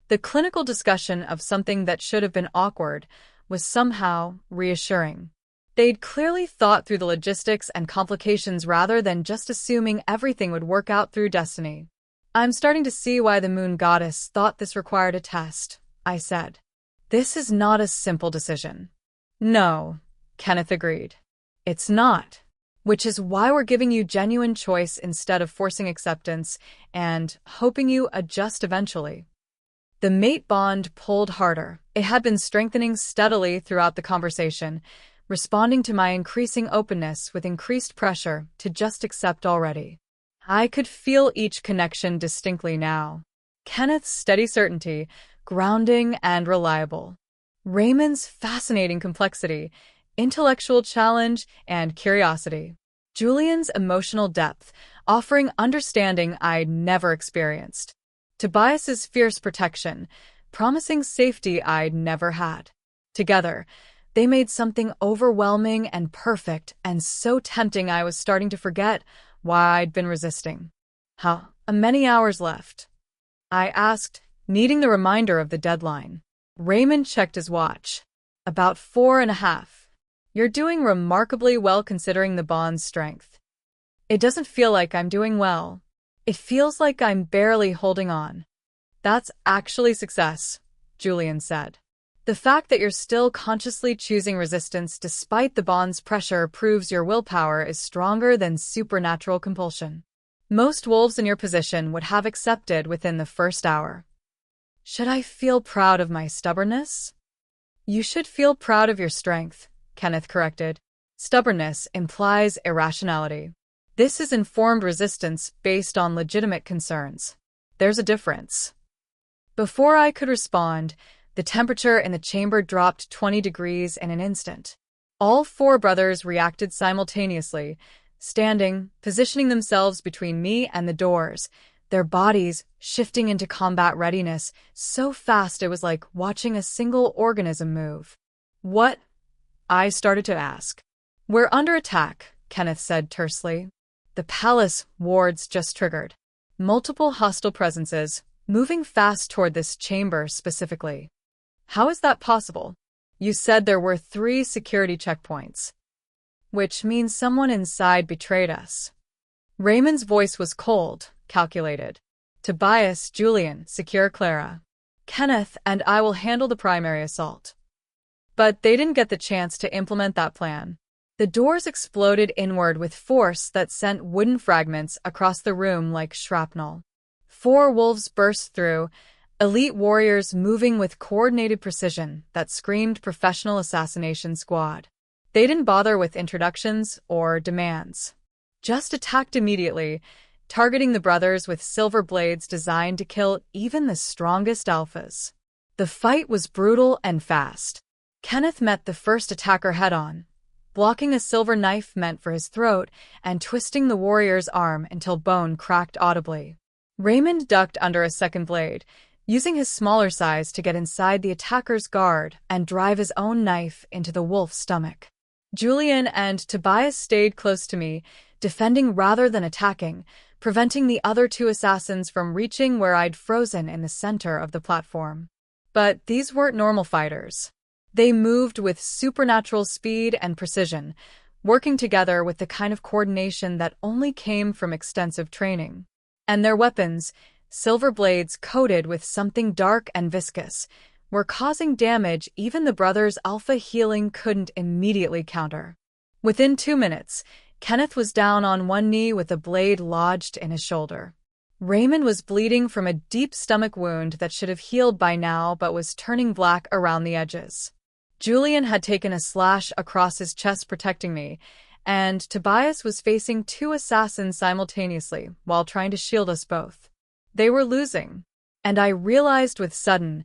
A: The clinical discussion of something that should have been awkward was somehow reassuring. They'd clearly thought through the logistics and complications rather than just assuming everything would work out through destiny. I'm starting to see why the moon goddess thought this required a test, I said. This is not a simple decision. No, Kenneth agreed. It's not. Which is why we're giving you genuine choice instead of forcing acceptance and hoping you adjust eventually. The mate bond pulled harder. It had been strengthening steadily throughout the conversation, responding to my increasing openness with increased pressure to just accept already. I could feel each connection distinctly now. Kenneth's steady certainty, grounding and reliable. Raymond's fascinating complexity, intellectual challenge, and curiosity. Julian's emotional depth, offering understanding I'd never experienced. Tobias's fierce protection, promising safety I'd never had. Together, they made something overwhelming and perfect and so tempting I was starting to forget why I'd been resisting. How many hours left? I asked, needing the reminder of the deadline. Raymond checked his watch. About 4.5. You're doing remarkably well considering the bond's strength. It doesn't feel like I'm doing well. It feels like I'm barely holding on. That's actually success, Julian said. The fact that you're still consciously choosing resistance despite the bond's pressure proves your willpower is stronger than supernatural compulsion. Most wolves in your position would have accepted within the first hour. Should I feel proud of my stubbornness? You should feel proud of your strength, Kenneth corrected. Stubbornness implies irrationality. This is informed resistance based on legitimate concerns. There's a difference. Before I could respond, the temperature in the chamber dropped 20 degrees in an instant. All four brothers reacted simultaneously, standing, positioning themselves between me and the doors, their bodies shifting into combat readiness so fast it was like watching a single organism move. What? I started to ask. We're under attack, Kenneth said tersely. The palace wards just triggered. Multiple hostile presences, moving fast toward this chamber specifically. How is that possible? You said there were 3 security checkpoints. Which means someone inside betrayed us. Raymond's voice was cold, calculated. Tobias, Julian, secure Clara. Kenneth and I will handle the primary assault. But they didn't get the chance to implement that plan. The doors exploded inward with force that sent wooden fragments across the room like shrapnel. 4 wolves burst through, elite warriors moving with coordinated precision that screamed professional assassination squad. They didn't bother with introductions or demands. Just attacked immediately, targeting the brothers with silver blades designed to kill even the strongest alphas. The fight was brutal and fast. Kenneth met the first attacker head-on, blocking a silver knife meant for his throat and twisting the warrior's arm until bone cracked audibly. Raymond ducked under a second blade, using his smaller size to get inside the attacker's guard and drive his own knife into the wolf's stomach. Julian and Tobias stayed close to me, defending rather than attacking, preventing the other 2 assassins from reaching where I'd frozen in the center of the platform. But these weren't normal fighters. They moved with supernatural speed and precision, working together with the kind of coordination that only came from extensive training. And their weapons, silver blades coated with something dark and viscous, were causing damage even the brothers' alpha healing couldn't immediately counter. Within 2 minutes, Kenneth was down on one knee with a blade lodged in his shoulder. Raymond was bleeding from a deep stomach wound that should have healed by now but was turning black around the edges. Julian had taken a slash across his chest protecting me, and Tobias was facing 2 assassins simultaneously while trying to shield us both. They were losing, and I realized with sudden,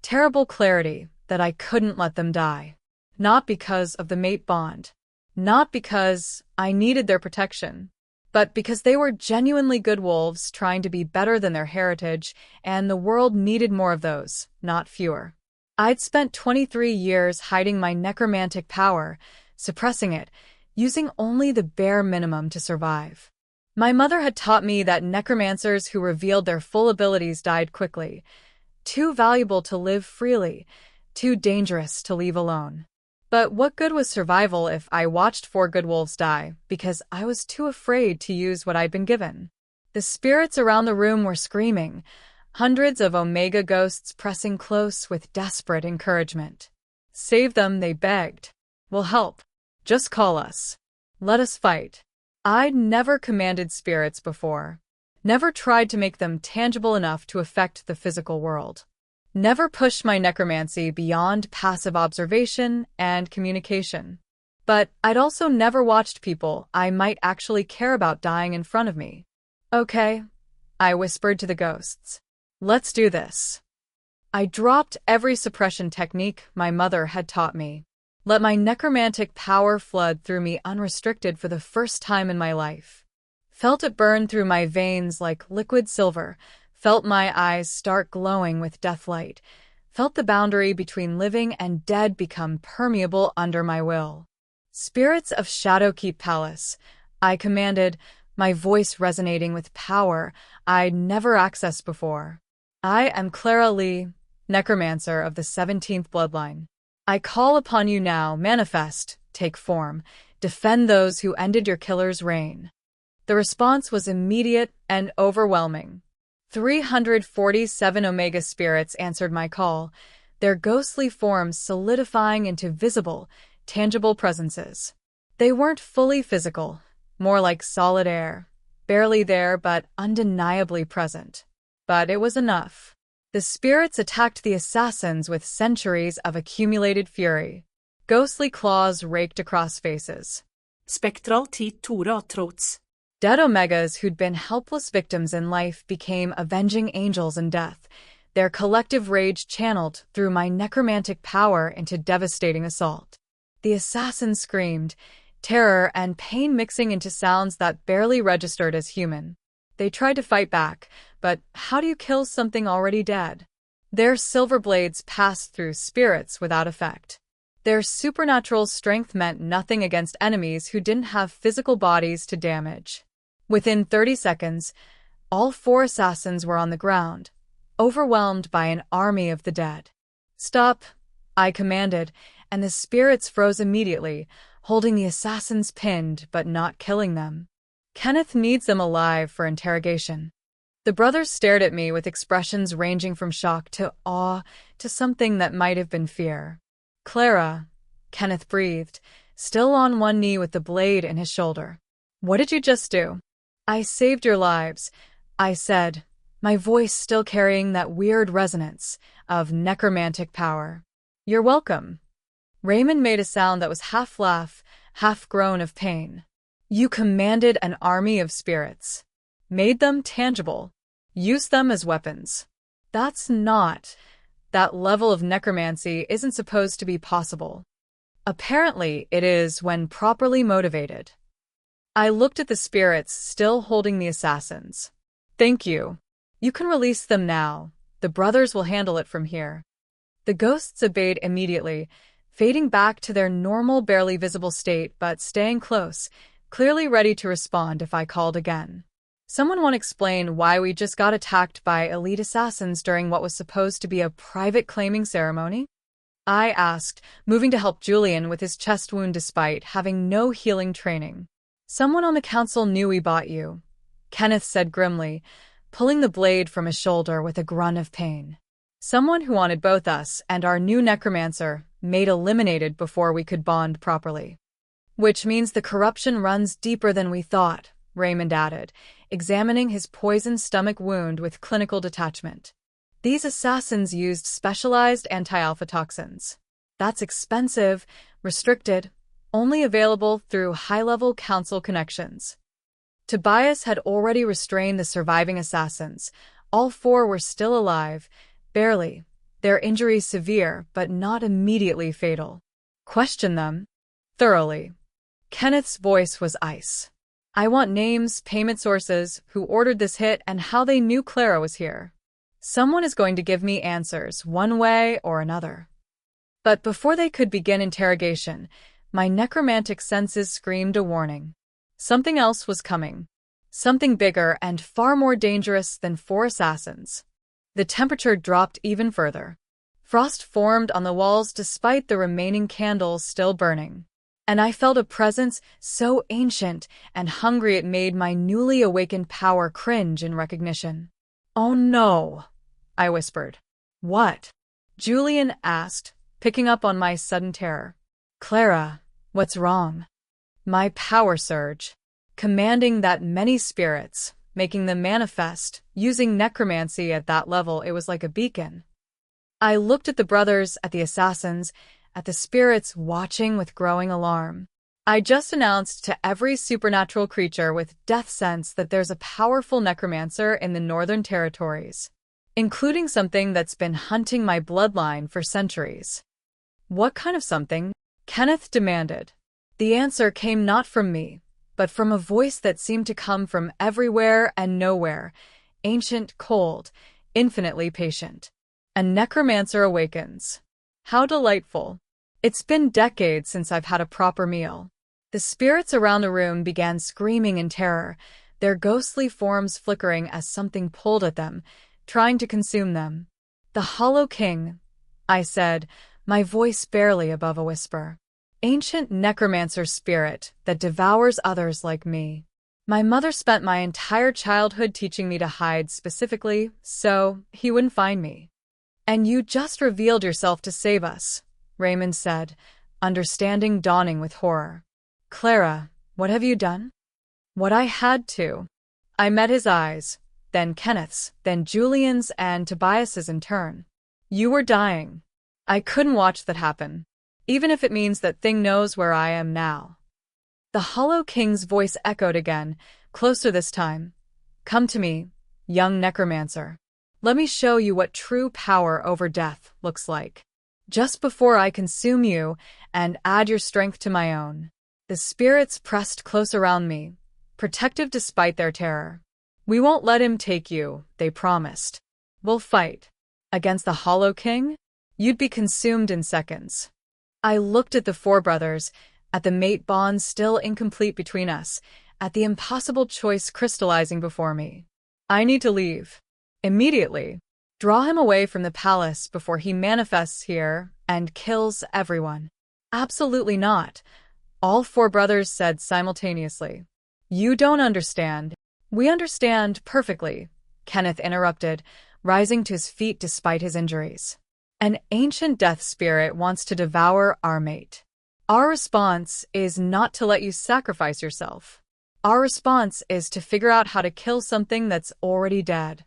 A: terrible clarity that I couldn't let them die. Not because of the mate bond. Not because I needed their protection, but because they were genuinely good wolves trying to be better than their heritage, and the world needed more of those, not fewer. I'd spent 23 years hiding my necromantic power, suppressing it, using only the bare minimum to survive. My mother had taught me that necromancers who revealed their full abilities died quickly, too valuable to live freely, too dangerous to leave alone. But what good was survival if I watched 4 good wolves die because I was too afraid to use what I'd been given? The spirits around the room were screaming, hundreds of Omega ghosts pressing close with desperate encouragement. Save them, they begged. We'll help. Just call us. Let us fight. I'd never commanded spirits before. Never tried to make them tangible enough to affect the physical world. Never pushed my necromancy beyond passive observation and communication. But I'd also never watched people I might actually care about dying in front of me. Okay, I whispered to the ghosts. Let's do this. I dropped every suppression technique my mother had taught me. Let my necromantic power flood through me unrestricted for the first time in my life. Felt it burn through my veins like liquid silver, felt my eyes start glowing with deathlight, felt the boundary between living and dead become permeable under my will. Spirits of Shadowkeep Palace, I commanded, my voice resonating with power I'd never accessed before. I am Clara Lee, necromancer of the 17th bloodline. I call upon you now, manifest, take form, defend those who ended your killer's reign. The response was immediate and overwhelming. 347 Omega spirits answered my call, their ghostly forms solidifying into visible, tangible presences. They weren't fully physical, more like solid air, barely there but undeniably present. But it was enough. The spirits attacked the assassins with centuries of accumulated fury. Ghostly claws raked across faces.
B: Spektral tid Tora trots.
A: Dead Omegas who'd been helpless victims in life became avenging angels in death, their collective rage channeled through my necromantic power into devastating assault. The assassins screamed, terror and pain mixing into sounds that barely registered as human. They tried to fight back, but how do you kill something already dead? Their silver blades passed through spirits without effect. Their supernatural strength meant nothing against enemies who didn't have physical bodies to damage. Within 30 seconds, all 4 assassins were on the ground, overwhelmed by an army of the dead. "Stop," I commanded, and the spirits froze immediately, holding the assassins pinned but not killing them. "Kenneth needs them alive for interrogation." The brothers stared at me with expressions ranging from shock to awe to something that might have been fear. "Clara," Kenneth breathed, still on one knee with the blade in his shoulder. "What did you just do?" "I saved your lives," I said, my voice still carrying that weird resonance of necromantic power. "You're welcome." Raymond made a sound that was half laugh, half groan of pain. "You commanded an army of spirits. Made them tangible. Used them as weapons. That level of necromancy isn't supposed to be possible. Apparently, it is when properly motivated." I looked at the spirits still holding the assassins. "Thank you. You can release them now. The brothers will handle it from here." The ghosts obeyed immediately, fading back to their normal, barely visible state but staying close, clearly ready to respond if I called again. "Someone want to explain why we just got attacked by elite assassins during what was supposed to be a private claiming ceremony?" I asked, moving to help Julian with his chest wound despite having no healing training. "Someone on the council knew we bought you," Kenneth said grimly, pulling the blade from his shoulder with a grunt of pain. "Someone who wanted both us and our new necromancer made eliminated before we could bond properly." "Which means the corruption runs deeper than we thought," Raymond added, examining his poisoned stomach wound with clinical detachment. "These assassins used specialized anti-alpha toxins. That's expensive, restricted, only available through high-level council connections." Tobias had already restrained the surviving assassins. All 4 were still alive, barely, their injuries severe but not immediately fatal. "Question them." "Thoroughly." Kenneth's voice was ice. "I want names, payment sources, who ordered this hit, and how they knew Clara was here. Someone is going to give me answers, one way or another." But before they could begin interrogation, my necromantic senses screamed a warning. Something else was coming. Something bigger and far more dangerous than 4 assassins. The temperature dropped even further. Frost formed on the walls despite the remaining candles still burning. And I felt a presence so ancient and hungry it made my newly awakened power cringe in recognition. "Oh no," I whispered. "What?" Julian asked, picking up on my sudden terror. "Clara, what's wrong?" My power surge, commanding that many spirits, making them manifest, using necromancy at that level, it was like a beacon. I looked at the brothers, at the assassins, at the spirits watching with growing alarm. I just announced to every supernatural creature with death sense that there's a powerful necromancer in the Northern Territories, including something that's been hunting my bloodline for centuries. "What kind of something?" Kenneth demanded. The answer came not from me, but from a voice that seemed to come from everywhere and nowhere, ancient, cold, infinitely patient. "A necromancer awakens." How delightful. It's been decades since I've had a proper meal. The spirits around the room began screaming in terror, their ghostly forms flickering as something pulled at them, trying to consume them. "The Hollow King," I said, my voice barely above a whisper. "Ancient necromancer spirit that devours others like me." My mother spent my entire childhood teaching me to hide specifically, so he wouldn't find me. And you just revealed yourself to save us, Raymond said, understanding dawning with horror. Clara, what have you done? What I had to. I met his eyes, then Kenneth's, then Julian's and Tobias's in turn. You were dying. I couldn't watch that happen, even if it means that thing knows where I am now. The Hollow King's voice echoed again, closer this time. Come to me, young necromancer. Let me show you what true power over death looks like. Just before I consume you and add your strength to my own. The spirits pressed close around me, protective despite their terror. We won't let him take you, they promised. We'll fight. Against the Hollow King? You'd be consumed in seconds. I looked at the four brothers, at the mate bond still incomplete between us, at the impossible choice crystallizing before me. I need to leave. Immediately. Draw him away from the palace before he manifests here and kills everyone. Absolutely not, all four brothers said simultaneously. You don't understand. We understand perfectly, Kenneth interrupted, rising to his feet despite his injuries. An ancient death spirit wants to devour our mate. Our response is not to let you sacrifice yourself. Our response is to figure out how to kill something that's already dead.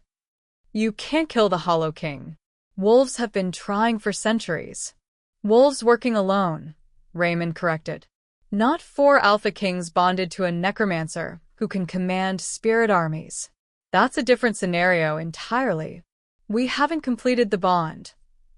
A: You can't kill the Hollow King. Wolves have been trying for centuries. Wolves working alone, Raymond corrected. Not four Alpha Kings bonded to a necromancer who can command spirit armies. That's a different scenario entirely. We haven't completed the bond,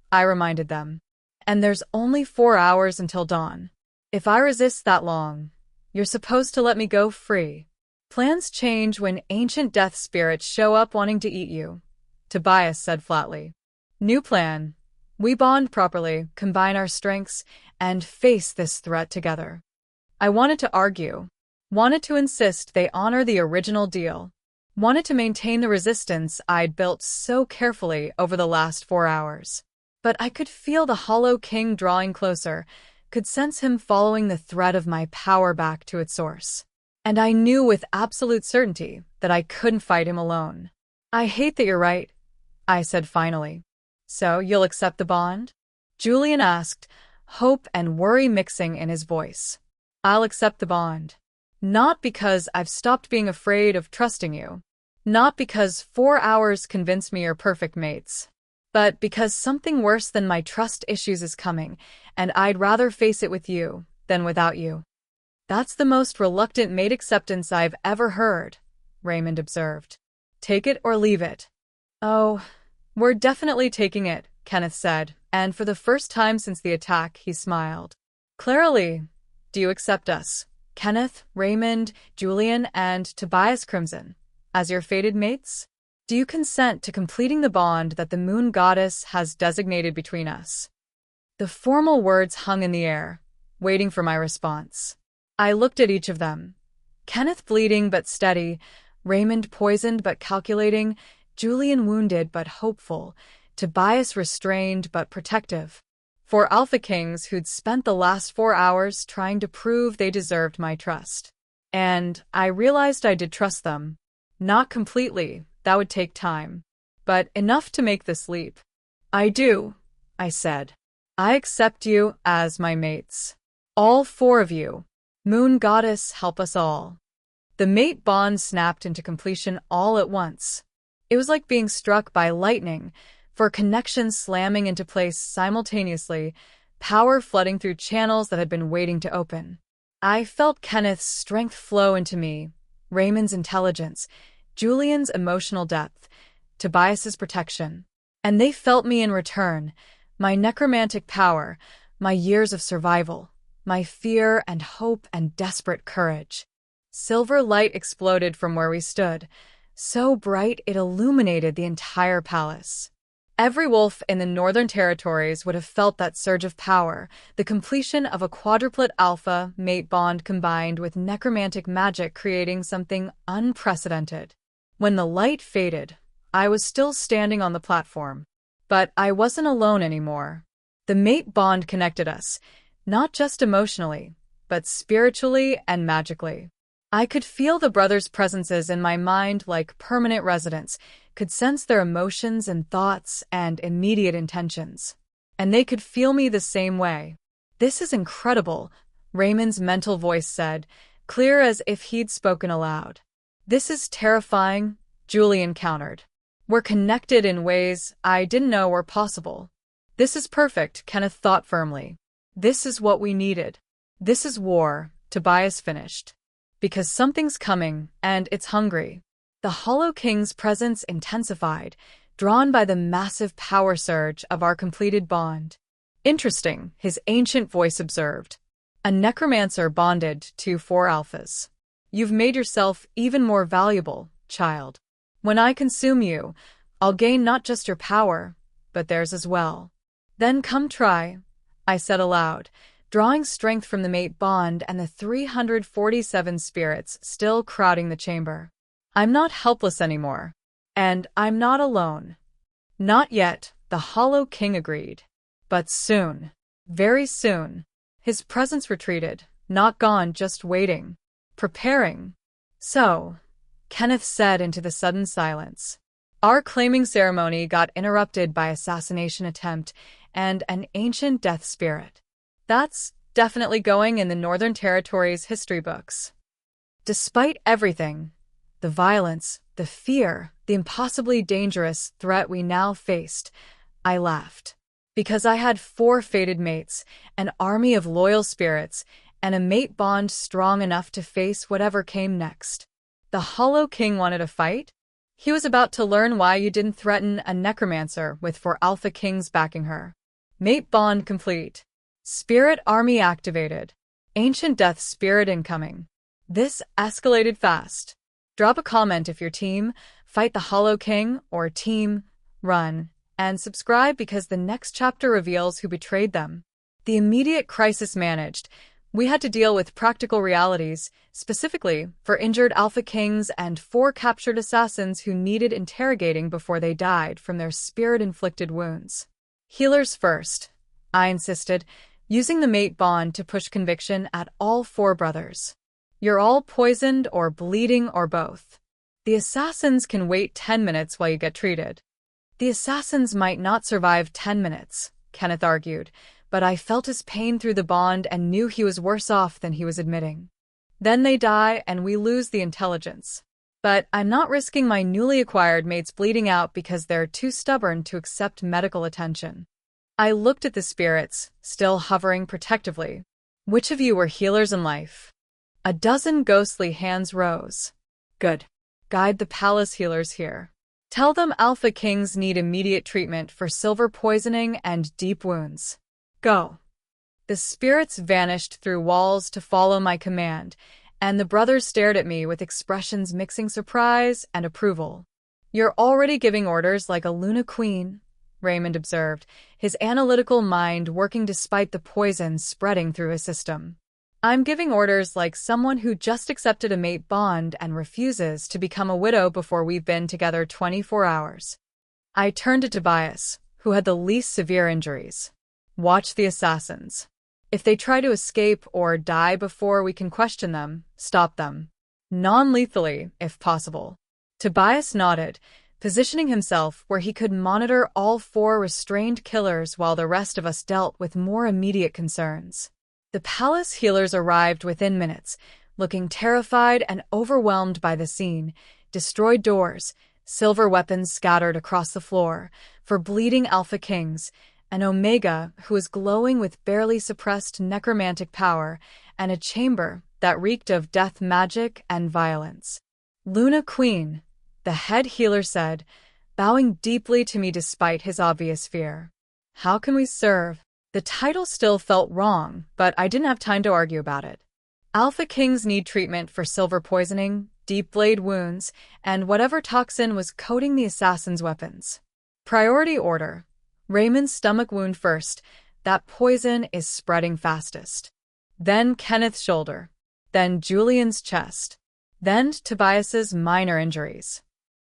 A: I reminded them. And there's only 4 hours until dawn. If I resist that long, you're supposed to let me go free. Plans change when ancient death spirits show up wanting to eat you, Tobias said flatly. New plan. We bond properly, combine our strengths, and face this threat together. I wanted to argue. Wanted to insist they honor the original deal. Wanted to maintain the resistance I'd built so carefully over the last 4 hours. But I could feel the Hollow King drawing closer, could sense him following the thread of my power back to its source. And I knew with absolute certainty that I couldn't fight him alone. I hate that you're right, I said finally. So you'll accept the bond? Julian asked, hope and worry mixing in his voice. I'll accept the bond. Not because I've stopped being afraid of trusting you. Not because 4 hours convinced me you're perfect mates. But because something worse than my trust issues is coming, and I'd rather face it with you than without you. That's the most reluctant mate acceptance I've ever heard, Raymond observed. Take it or leave it. Oh, we're definitely taking it, Kenneth said, and for the first time since the attack, he smiled. Clarily, do you accept us, Kenneth, Raymond, Julian, and Tobias Crimson, as your fated mates? Do you consent to completing the bond that the moon goddess has designated between us? The formal words hung in the air, waiting for my response. I looked at each of them. Kenneth bleeding but steady, Raymond poisoned but calculating, Julian wounded but hopeful, Tobias restrained but protective. 4 Alpha Kings who'd spent the last 4 hours trying to prove they deserved my trust. And I realized I did trust them. Not completely, that would take time. But enough to make this leap. I do, I said. I accept you as my mates. All 4 of you. Moon Goddess, help us all. The mate bond snapped into completion all at once. It was like being struck by lightning, for connections slamming into place simultaneously, power flooding through channels that had been waiting to open. I felt Kenneth's strength flow into me, Raymond's intelligence, Julian's emotional depth, Tobias's protection. And they felt me in return, my necromantic power, my years of survival, my fear and hope and desperate courage. Silver light exploded from where we stood, so bright it illuminated the entire palace. Every wolf in the Northern Territories would have felt that surge of power, the completion of a quadruplet alpha mate bond combined with necromantic magic creating something unprecedented. When the light faded, I was still standing on the platform. But I wasn't alone anymore. The mate bond connected us, not just emotionally, but spiritually and magically. I could feel the brothers' presences in my mind like permanent residents, could sense their emotions and thoughts and immediate intentions. And they could feel me the same way. "This is incredible," Raymond's mental voice said, clear as if he'd spoken aloud. "This is terrifying," Julian countered. "We're connected in ways I didn't know were possible." "This is perfect," Kenneth thought firmly. "This is what we needed." "This is war," Tobias finished. "Because something's coming, and it's hungry." The Hollow King's presence intensified, drawn by the massive power surge of our completed bond. "Interesting," his ancient voice observed. "A necromancer bonded to 4 alphas. You've made yourself even more valuable, child. When I consume you, I'll gain not just your power, but theirs as well." "Then come try," I said aloud, drawing strength from the mate bond and the 347 spirits still crowding the chamber. "I'm not helpless anymore. And I'm not alone." "Not yet," the Hollow King agreed. "But soon. Very soon." His presence retreated, not gone, just waiting. Preparing. "So," Kenneth said into the sudden silence. Our claiming ceremony got interrupted by assassination attempt and an ancient death spirit. That's definitely going in the Northern Territory's history books. Despite everything, the violence, the fear, the impossibly dangerous threat we now faced, I laughed. Because I had 4 fated mates, an army of loyal spirits, and a mate bond strong enough to face whatever came next. The Hollow King wanted a fight? He was about to learn why you didn't threaten a necromancer with 4 alpha kings backing her. Mate bond complete. Spirit army activated. Ancient death spirit incoming. This escalated fast. Drop a comment if your team fight the Hollow King or team run, and subscribe because the next chapter reveals who betrayed them. The immediate crisis managed. We had to deal with practical realities, specifically for injured Alpha Kings and 4 captured assassins who needed interrogating before they died from their spirit-inflicted wounds. "Healers first," I insisted, using the mate bond to push conviction at all 4 brothers. "You're all poisoned or bleeding or both. The assassins can wait 10 minutes while you get treated." "The assassins might not survive 10 minutes, Kenneth argued, but I felt his pain through the bond and knew he was worse off than he was admitting. "Then they die and we lose the intelligence. But I'm not risking my newly acquired mates bleeding out because they're too stubborn to accept medical attention." I looked at the spirits, still hovering protectively. "Which of you were healers in life?" A dozen ghostly hands rose. "Good. Guide the palace healers here. Tell them Alpha Kings need immediate treatment for silver poisoning and deep wounds. Go." The spirits vanished through walls to follow my command, and the brothers stared at me with expressions mixing surprise and approval. "You're already giving orders like a Luna Queen," Raymond observed, his analytical mind working despite the poison spreading through his system. "I'm giving orders like someone who just accepted a mate bond and refuses to become a widow before we've been together 24 hours. I turned to Tobias, who had the least severe injuries. "Watch the assassins. If they try to escape or die before we can question them, stop them. Non-lethally, if possible." Tobias nodded, positioning himself where he could monitor all 4 restrained killers while the rest of us dealt with more immediate concerns. The palace healers arrived within minutes, looking terrified and overwhelmed by the scene. Destroyed doors, silver weapons scattered across the floor, for bleeding Alpha Kings, an Omega who was glowing with barely suppressed necromantic power, and a chamber that reeked of death magic and violence. "Luna Queen," the head healer said, bowing deeply to me despite his obvious fear. "How can we serve?" The title still felt wrong, but I didn't have time to argue about it. Alpha Kings need treatment for silver poisoning, deep blade wounds, and whatever toxin was coating the assassin's weapons. Priority order. Raymond's stomach wound first. That poison is spreading fastest. Then Kenneth's shoulder. Then Julian's chest. Then Tobias's minor injuries.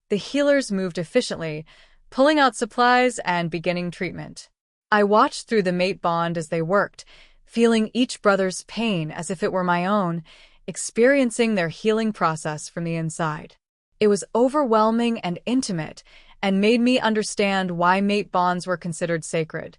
A: The healers moved efficiently, pulling out supplies and beginning treatment. I watched through the mate bond as they worked, feeling each brother's pain as if it were my own, experiencing their healing process from the inside. It was overwhelming and intimate, and made me understand why mate bonds were considered sacred.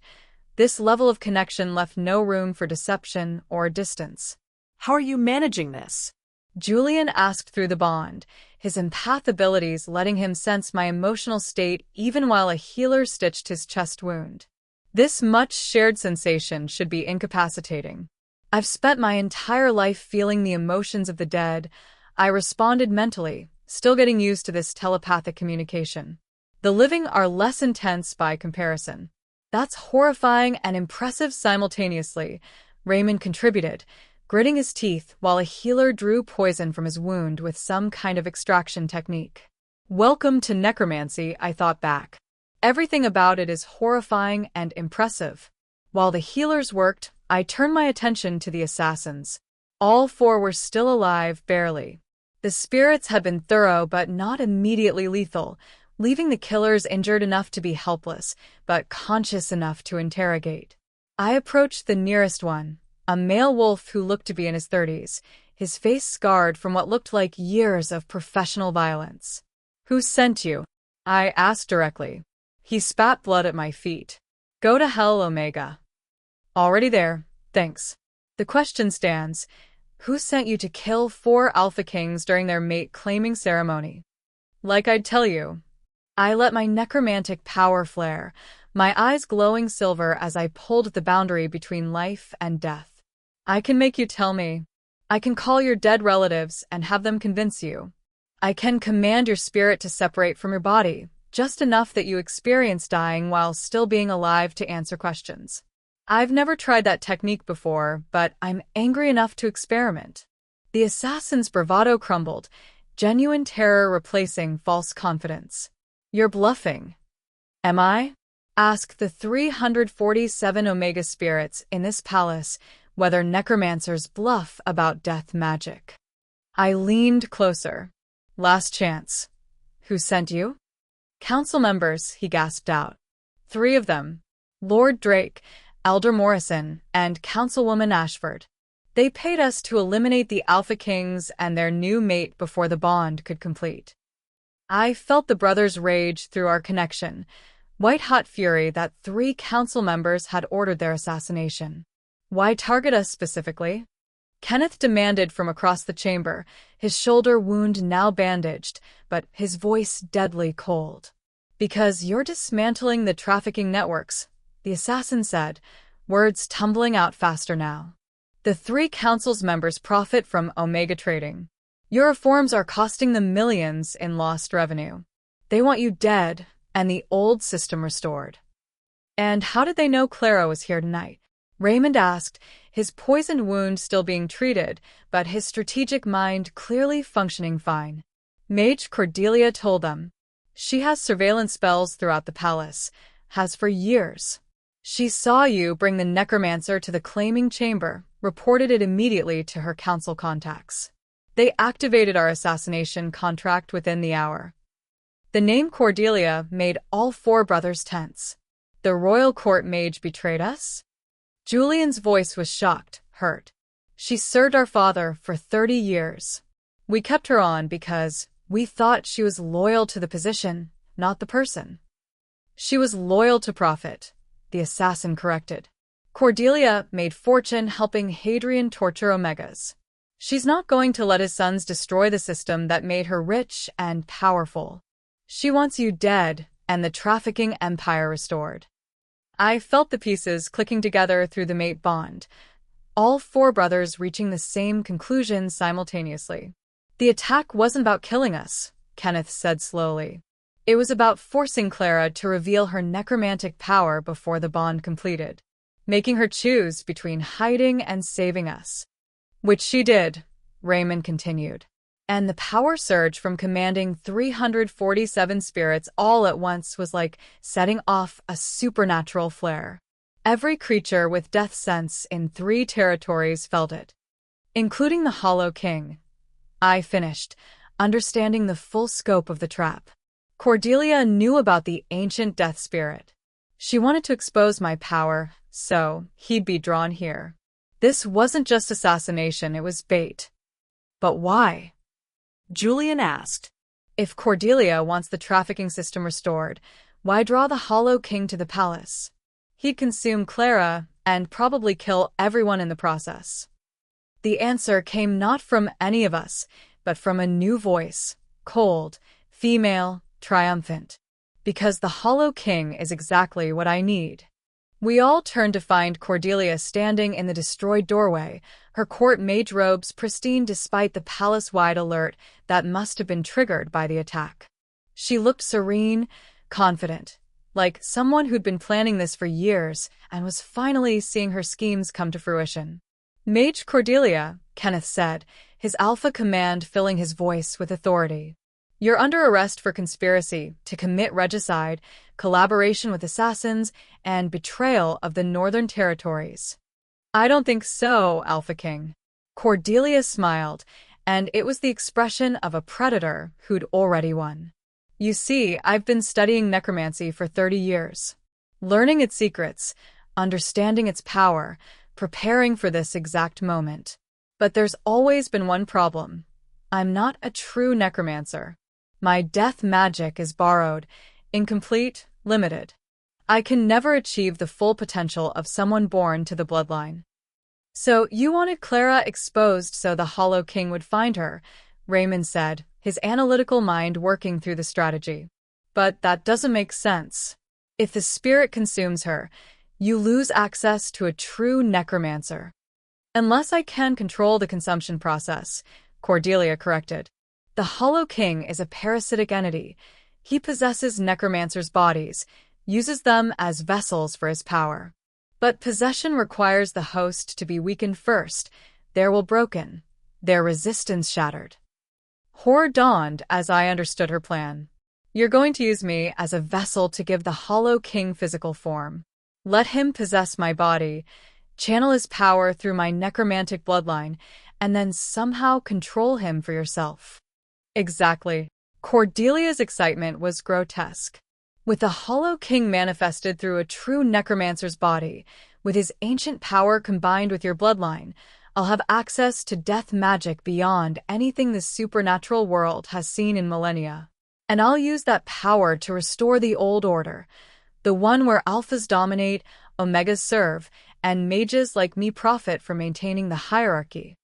A: This level of connection left no room for deception or distance.
B: How are you managing this?
A: Julian asked through the bond, his empath abilities letting him sense my emotional state even while a healer stitched his chest wound. This much shared sensation should be incapacitating. I've spent my entire life feeling the emotions of the dead. I responded mentally, still getting used to this telepathic communication. The living are less intense by comparison. That's horrifying and impressive simultaneously, Raymond contributed, gritting his teeth while a healer drew poison from his wound with some kind of extraction technique. Welcome to necromancy, I thought back. Everything about it is horrifying and impressive. While the healers worked, I turned my attention to the assassins. All four were still alive, barely. The spirits had been thorough but not immediately lethal, leaving the killers injured enough to be helpless, but conscious enough to interrogate. I approached the nearest one, a male wolf who looked to be in his 30s, his face scarred from what looked like years of professional violence. "Who sent you?" I asked directly. He spat blood at my feet. "Go to hell, Omega." "Already there, thanks." The question stands, who sent you to kill 4 Alpha Kings during their mate-claiming ceremony? Like I'd tell you. I let my necromantic power flare, my eyes glowing silver as I pulled the boundary between life and death. I can make you tell me. I can call your dead relatives and have them convince you. I can command your spirit to separate from your body, just enough that you experience dying while still being alive to answer questions. I've never tried that technique before, but I'm angry enough to experiment. The assassin's bravado crumbled, genuine terror replacing false confidence. "You're bluffing." "Am I?" Ask the 347 Omega spirits in this palace whether necromancers bluff about death magic. I leaned closer. "Last chance. Who sent you?" "Council members," he gasped out. 3 of them. Lord Drake, Elder Morrison, and Councilwoman Ashford. They paid us to eliminate the Alpha Kings and their new mate before the bond could complete. I felt the brothers' rage through our connection, white-hot fury that 3 council members had ordered their assassination. Why target us specifically? Kenneth demanded from across the chamber, his shoulder wound now bandaged, but his voice deadly cold. "Because you're dismantling the trafficking networks," the assassin said, words tumbling out faster now. "The 3 council's members profit from Omega trading. Your reforms are costing them millions in lost revenue. They want you dead and the old system restored." "And how did they know Clara was here tonight?" Raymond asked, his poisoned wound still being treated, but his strategic mind clearly functioning fine. "Mage Cordelia told them. She has surveillance spells throughout the palace, has for years. She saw you bring the necromancer to the claiming chamber, reported it immediately to her council contacts. They activated our assassination contract within the hour." The name Cordelia made all 4 brothers tense. "The royal court mage betrayed us?" Julian's voice was shocked, hurt. "She served our father for 30 years. We kept her on because we thought she was loyal to the position, not the person." "She was loyal to profit," the assassin corrected. "Cordelia made fortune helping Hadrian torture Omegas. She's not going to let his sons destroy the system that made her rich and powerful. She wants you dead and the trafficking empire restored." I felt the pieces clicking together through the mate bond, all 4 brothers reaching the same conclusion simultaneously. "The attack wasn't about killing us," Kenneth said slowly. "It was about forcing Clara to reveal her necromantic power before the bond completed, making her choose between hiding and saving us." "Which she did," Raymond continued. And the power surge from commanding 347 spirits all at once was like setting off a supernatural flare. Every creature with death sense in 3 territories felt it, including the Hollow King. I finished, understanding the full scope of the trap. Cordelia knew about the ancient death spirit. She wanted to expose my power, so he'd be drawn here. This wasn't just assassination, it was bait. But why?
B: Julian asked.
A: If Cordelia wants the trafficking system restored, why draw the Hollow King to the palace? He'd consume Clara and probably kill everyone in the process. The answer came not from any of us, but from a new voice, cold, female, triumphant. Because the Hollow King is exactly what I need. We all turned to find Cordelia standing in the destroyed doorway, her court mage robes pristine despite the palace-wide alert that must have been triggered by the attack. She looked serene, confident, like someone who'd been planning this for years and was finally seeing her schemes come to fruition. "Mage Cordelia," Kenneth said, his alpha command filling his voice with authority. "You're under arrest for conspiracy to commit regicide, collaboration with assassins, and betrayal of the Northern Territories." "I don't think so, Alpha King." Cordelia smiled, and it was the expression of a predator who'd already won. "You see, I've been studying necromancy for 30 years. Learning its secrets, understanding its power, preparing for this exact moment. But there's always been one problem. I'm not a true necromancer. My death magic is borrowed, incomplete, limited. I can never achieve the full potential of someone born to the bloodline." "So you wanted Clara exposed so the Hollow King would find her," Raymond said, his analytical mind working through the strategy. "But that doesn't make sense. If the spirit consumes her, you lose access to a true necromancer." "Unless I can control the consumption process," Cordelia corrected. "The Hollow King is a parasitic entity. He possesses necromancers' bodies, uses them as vessels for his power. But possession requires the host to be weakened first, their will broken, their resistance shattered." Horror dawned as I understood her plan. "You're going to use me as a vessel to give the Hollow King physical form. Let him possess my body, channel his power through my necromantic bloodline, and then somehow control him for yourself." Exactly. Cordelia's excitement was grotesque. With the Hollow King manifested through a true necromancer's body, with his ancient power combined with your bloodline, I'll have access to death magic beyond anything the supernatural world has seen in millennia. And I'll use that power to restore the old order, the one where alphas dominate, omegas serve, and mages like me profit from maintaining the hierarchy.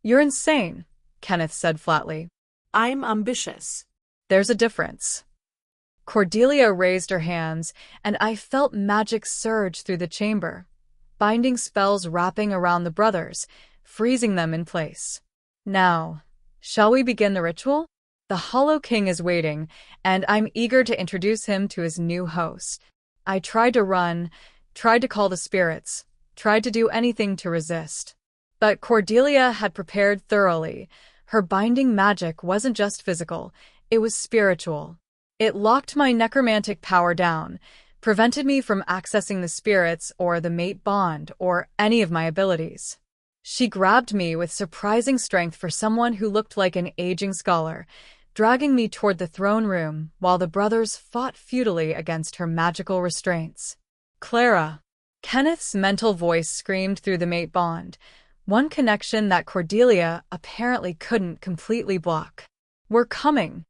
A: "You're insane," Kenneth said flatly.
B: "I'm ambitious."
A: "There's a difference." Cordelia raised her hands, and I felt magic surge through the chamber, binding spells wrapping around the brothers, freezing them in place. "Now, shall we begin the ritual? The Hollow King is waiting, and I'm eager to introduce him to his new host." I tried to run, tried to call the spirits, tried to do anything to resist. But Cordelia had prepared thoroughly. Her binding magic wasn't just physical, it was spiritual. It locked my necromantic power down, prevented me from accessing the spirits or the mate bond or any of my abilities. She grabbed me with surprising strength for someone who looked like an aging scholar, dragging me toward the throne room while the brothers fought futilely against her magical restraints. "Clara!" Kenneth's mental voice screamed through the mate bond, one connection that Cordelia apparently couldn't completely block. "We're coming."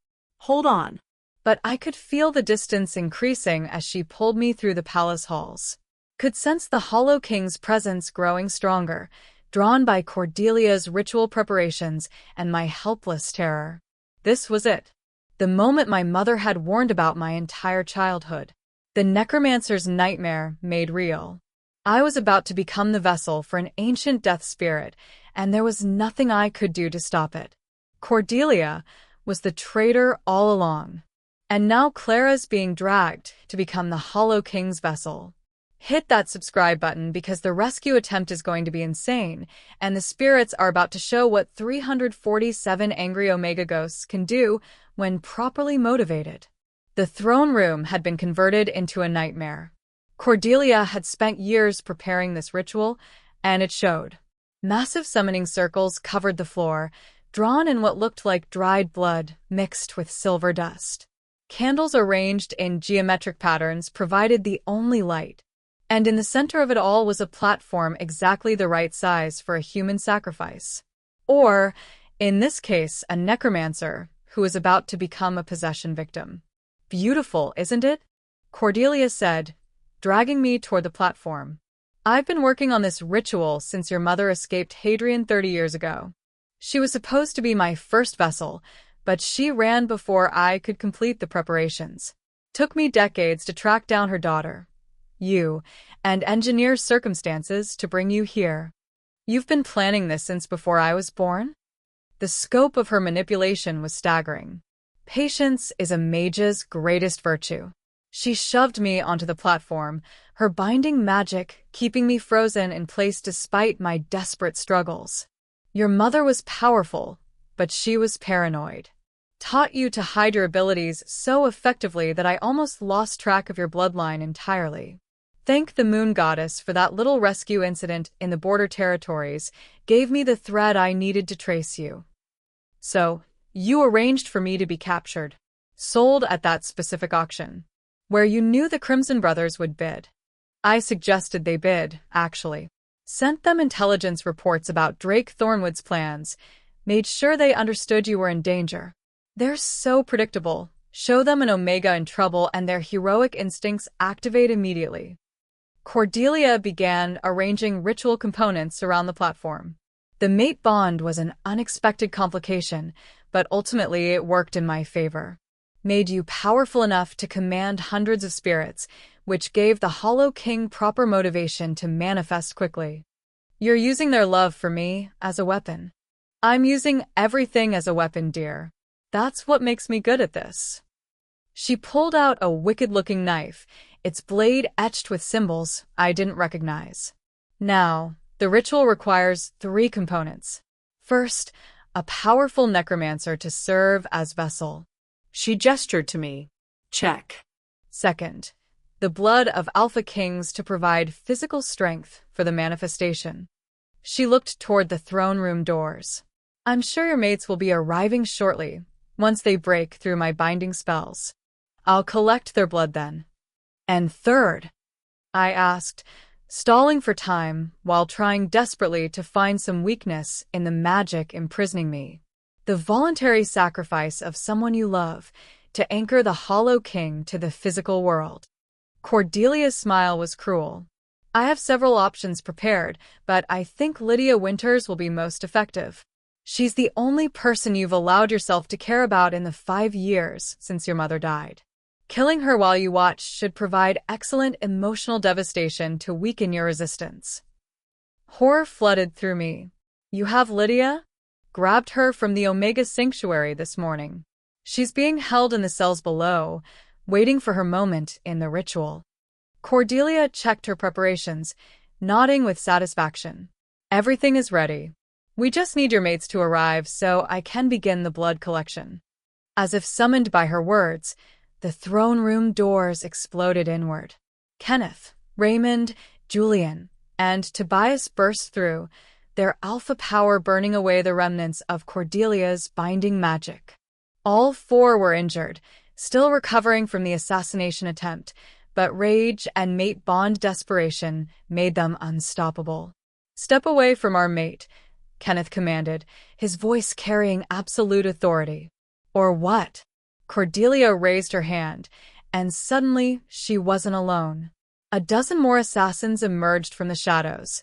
B: "Hold on."
A: But I could feel the distance increasing as she pulled me through the palace halls. Could sense the Hollow King's presence growing stronger, drawn by Cordelia's ritual preparations and my helpless terror. This was it. The moment my mother had warned about my entire childhood. The necromancer's nightmare made real. I was about to become the vessel for an ancient death spirit, and there was nothing I could do to stop it. Cordelia was the traitor all along. And now Clara's being dragged to become the Hollow King's vessel. Hit that subscribe button because the rescue attempt is going to be insane, and the spirits are about to show what 347 angry Omega ghosts can do when properly motivated. The throne room had been converted into a nightmare. Cordelia had spent years preparing this ritual, and it showed. Massive summoning circles covered the floor, drawn in what looked like dried blood mixed with silver dust. Candles arranged in geometric patterns provided the only light. And in the center of it all was a platform exactly the right size for a human sacrifice. Or, In this case, a necromancer who is about to become a possession victim. Beautiful, isn't it? Cordelia said, dragging me toward the platform. I've been working on this ritual since your mother escaped Hadrian 30 years ago. She was supposed to be my first vessel, but she ran before I could complete the preparations. Took me decades to track down her daughter, you, and engineer circumstances to bring you here. You've been planning this since before I was born? The scope of her manipulation was staggering. Patience is a mage's greatest virtue. She shoved me onto the platform, her binding magic keeping me frozen in place despite my desperate struggles. Your mother was powerful, but she was paranoid. Taught you to hide your abilities so effectively that I almost lost track of your bloodline entirely. Thank the moon goddess for that little rescue incident in the border territories, gave me the thread I needed to trace you. So, you arranged for me to be captured, sold at that specific auction, where you knew the Crimson Brothers would bid. I suggested they bid, actually. Sent them intelligence reports about Drake Thornwood's plans, made sure they understood you were in danger. They're so predictable. Show them an Omega in trouble and their heroic instincts activate immediately. Cordelia began arranging ritual components around the platform. The mate bond was an unexpected complication, but ultimately it worked in my favor. Made you powerful enough to command hundreds of spirits, which gave the Hollow King proper motivation to manifest quickly. You're using their love for me as a weapon. I'm using everything as a weapon, dear. That's what makes me good at this. She pulled out a wicked-looking knife, its blade etched with symbols I didn't recognize. Now, the ritual requires 3 components. First, a powerful necromancer to serve as vessel.
B: She gestured to me. Check.
A: Second, the blood of Alpha Kings to provide physical strength for the manifestation. She looked toward the throne room doors. I'm sure your mates will be arriving shortly, once they break through my binding spells. I'll collect their blood then. And third, I asked, stalling for time while trying desperately to find some weakness in the magic imprisoning me. The voluntary sacrifice of someone you love to anchor the Hollow King to the physical world. Cordelia's smile was cruel. I have several options prepared, but I think Lydia Winters will be most effective. She's the only person you've allowed yourself to care about in the 5 years since your mother died. Killing her while you watch should provide excellent emotional devastation to weaken your resistance. Horror flooded through me. You have Lydia? Grabbed her from the Omega Sanctuary this morning. She's being held in the cells below, waiting for her moment in the ritual. Cordelia checked her preparations, nodding with satisfaction. Everything is ready. We just need your mates to arrive so I can begin the blood collection. As if summoned by her words, the throne room doors exploded inward. Kenneth, Raymond, Julian, and Tobias burst through, their alpha power burning away the remnants of Cordelia's binding magic. All 4 were injured, still recovering from the assassination attempt, but rage and mate bond desperation made them unstoppable. Step away from our mate, Kenneth commanded, his voice carrying absolute authority. Or what? Cordelia raised her hand, and suddenly she wasn't alone. A dozen more assassins emerged from the shadows,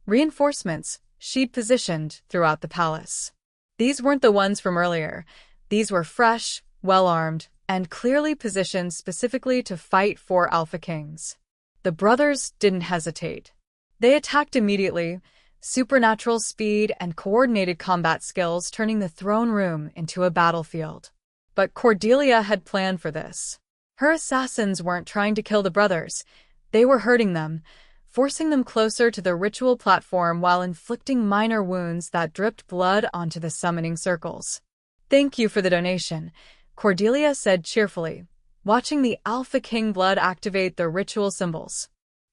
A: reinforcements she'd positioned throughout the palace. These weren't the ones from earlier. These were fresh, well-armed, and clearly positioned specifically to fight for Alpha Kings. The brothers didn't hesitate. They attacked immediately, supernatural speed and coordinated combat skills turning the throne room into a battlefield. But Cordelia had planned for this. Her assassins weren't trying to kill the brothers. They were hurting them, forcing them closer to the ritual platform while inflicting minor wounds that dripped blood onto the summoning circles. Thank you for the donation, Cordelia said cheerfully, watching the Alpha King blood activate the ritual symbols.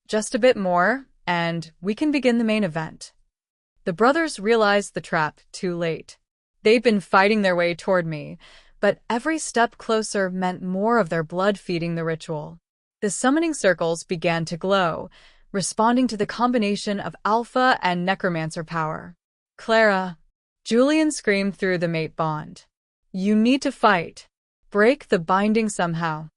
A: Just a bit more, and we can begin the main event. The brothers realized the trap too late. They'd been fighting their way toward me, but every step closer meant more of their blood feeding the ritual. The summoning circles began to glow, responding to the combination of alpha and necromancer power. Clara, Julian screamed through the mate bond. You need to fight. Break the binding somehow.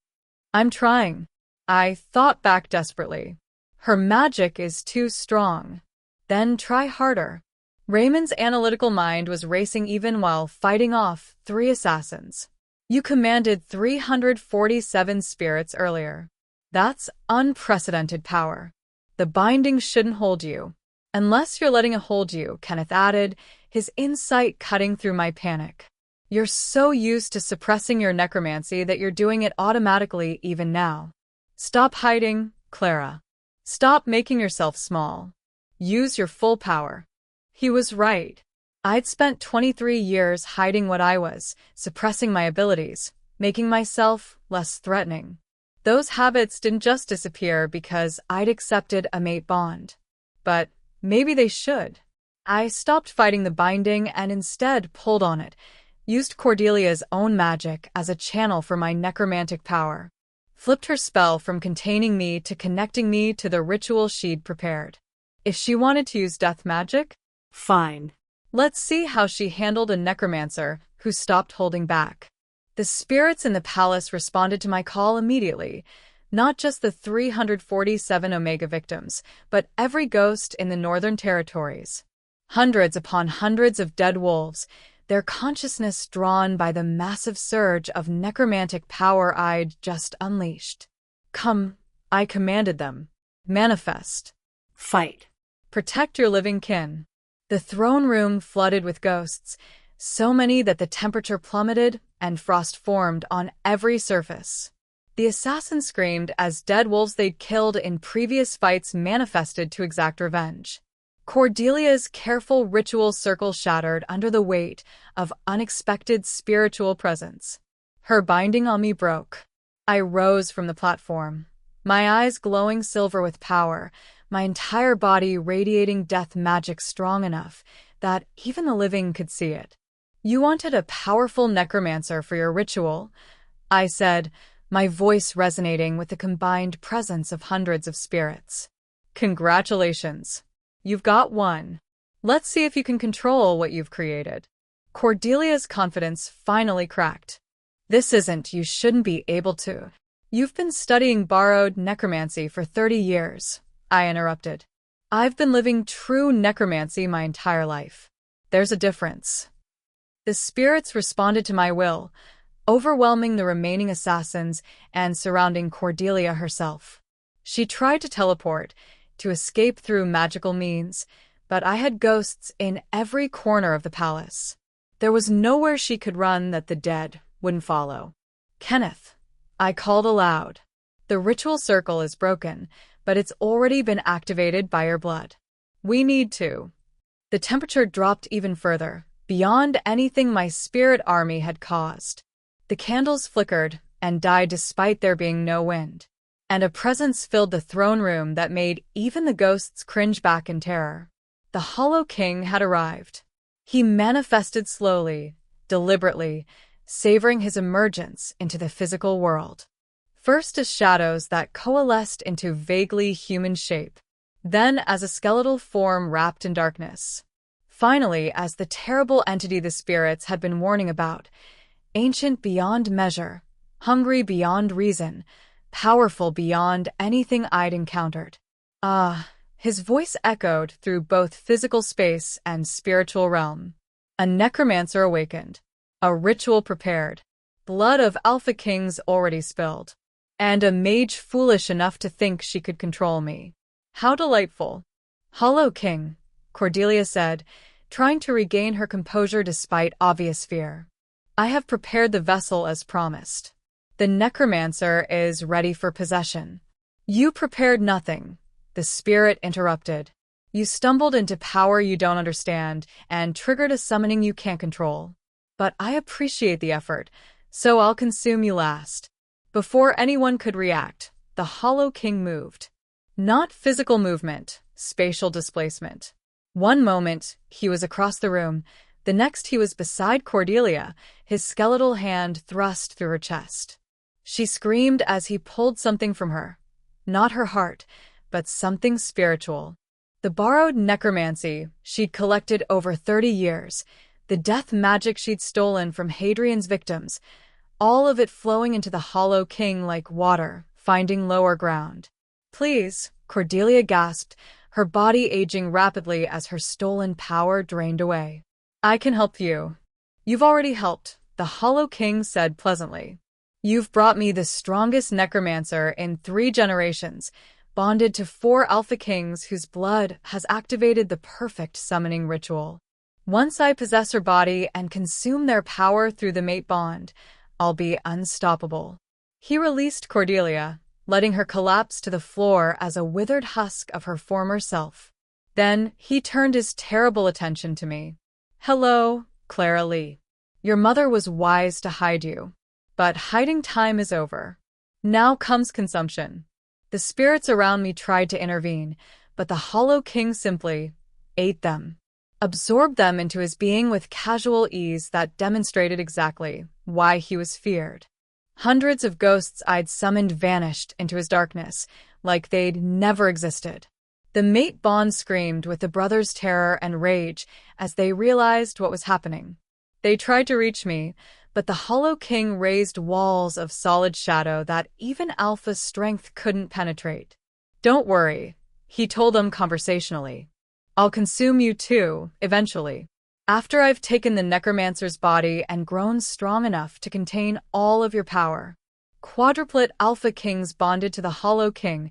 A: I'm trying. I thought back desperately. Her magic is too strong. Then try harder. Raymond's analytical mind was racing even while fighting off 3 assassins. You commanded 347 spirits earlier. That's unprecedented power. The binding shouldn't hold you. Unless you're letting it hold you, Kenneth added, his insight cutting through my panic. You're so used to suppressing your necromancy that you're doing it automatically even now. Stop hiding, Clara. Stop making yourself small. Use your full power. He was right. I'd spent 23 years hiding what I was, suppressing my abilities, making myself less threatening. Those habits didn't just disappear because I'd accepted a mate bond. But maybe they should. I stopped fighting the binding and instead pulled on it, used Cordelia's own magic as a channel for my necromantic power, flipped her spell from containing me to connecting me to the ritual she'd prepared. If she wanted to use death magic,
B: Fine.
A: let's see how she handled a necromancer who stopped holding back. The spirits in the palace responded to my call immediately, not just the 347 Omega victims, but every ghost in the Northern Territories. Hundreds upon hundreds of dead wolves, their consciousness drawn by the massive surge of necromantic power I'd just unleashed. Come, I commanded them. Manifest.
B: Fight.
A: Protect your living kin. The throne room flooded with ghosts, so many that the temperature plummeted and frost formed on every surface. The assassins screamed as dead wolves they'd killed in previous fights manifested to exact revenge. Cordelia's careful ritual circle shattered under the weight of unexpected spiritual presence. Her binding on me broke. I rose from the platform, my eyes glowing silver with power, my entire body radiating death magic strong enough that even the living could see it. You wanted a powerful necromancer for your ritual, I said, my voice resonating with the combined presence of hundreds of spirits. Congratulations. You've got one. Let's see if you can control what you've created. Cordelia's confidence finally cracked. This isn't, you shouldn't be able to. You've been studying borrowed necromancy for 30 years, I interrupted. I've been living true necromancy my entire life. There's a difference. The spirits responded to my will, overwhelming the remaining assassins and surrounding Cordelia herself. She tried to teleport, to escape through magical means, but I had ghosts in every corner of the palace. There was nowhere she could run that the dead wouldn't follow. Kenneth, I called aloud. The ritual circle is broken, but it's already been activated by your blood. We need to. The temperature dropped even further, beyond anything my spirit army had caused. The candles flickered and died despite there being no wind, and a presence filled the throne room that made even the ghosts cringe back in terror. The Hollow King had arrived. He manifested slowly, deliberately, savoring his emergence into the physical world. First as shadows that coalesced into vaguely human shape, then as a skeletal form wrapped in darkness. Finally, as the terrible entity the spirits had been warning about, ancient beyond measure, hungry beyond reason, powerful beyond anything I'd encountered. His voice echoed through both physical space and spiritual realm. A necromancer awakened, a ritual prepared, blood of Alpha Kings already spilled, and a mage foolish enough to think she could control me. How delightful. Hollow King, Cordelia said, trying to regain her composure despite obvious fear. I have prepared the vessel as promised. The necromancer is ready for possession. You prepared nothing, the spirit interrupted. You stumbled into power you don't understand and triggered a summoning you can't control. But I appreciate the effort, so I'll consume you last. Before anyone could react, the Hollow King moved. Not physical movement, spatial displacement. One moment, he was across the room. The next, he was beside Cordelia, his skeletal hand thrust through her chest. She screamed as he pulled something from her. Not her heart, but something spiritual. The borrowed necromancy she'd collected over 30 years, the death magic she'd stolen from Hadrian's victims, all of it flowing into the Hollow King like water, finding lower ground. "Please," Cordelia gasped, her body aging rapidly as her stolen power drained away. "I can help you." "You've already helped," the Hollow King said pleasantly. "You've brought me the strongest necromancer in 3 generations, bonded to 4 Alpha Kings whose blood has activated the perfect summoning ritual. Once I possess her body and consume their power through the mate bond, I'll be unstoppable." He released Cordelia, letting her collapse to the floor as a withered husk of her former self. Then he turned his terrible attention to me. "Hello, Clara Lee. Your mother was wise to hide you. But hiding time is over. Now comes consumption." The spirits around me tried to intervene, but the Hollow King simply ate them, absorbed them into his being with casual ease that demonstrated exactly why he was feared. Hundreds of ghosts I'd summoned vanished into his darkness, like they'd never existed. The mate bond screamed with the brothers' terror and rage as they realized what was happening. They tried to reach me, but the Hollow King raised walls of solid shadow that even Alpha's strength couldn't penetrate. "Don't worry," he told them conversationally. "I'll consume you too, eventually. After I've taken the necromancer's body and grown strong enough to contain all of your power. Quadruplet Alpha Kings bonded to the Hollow King,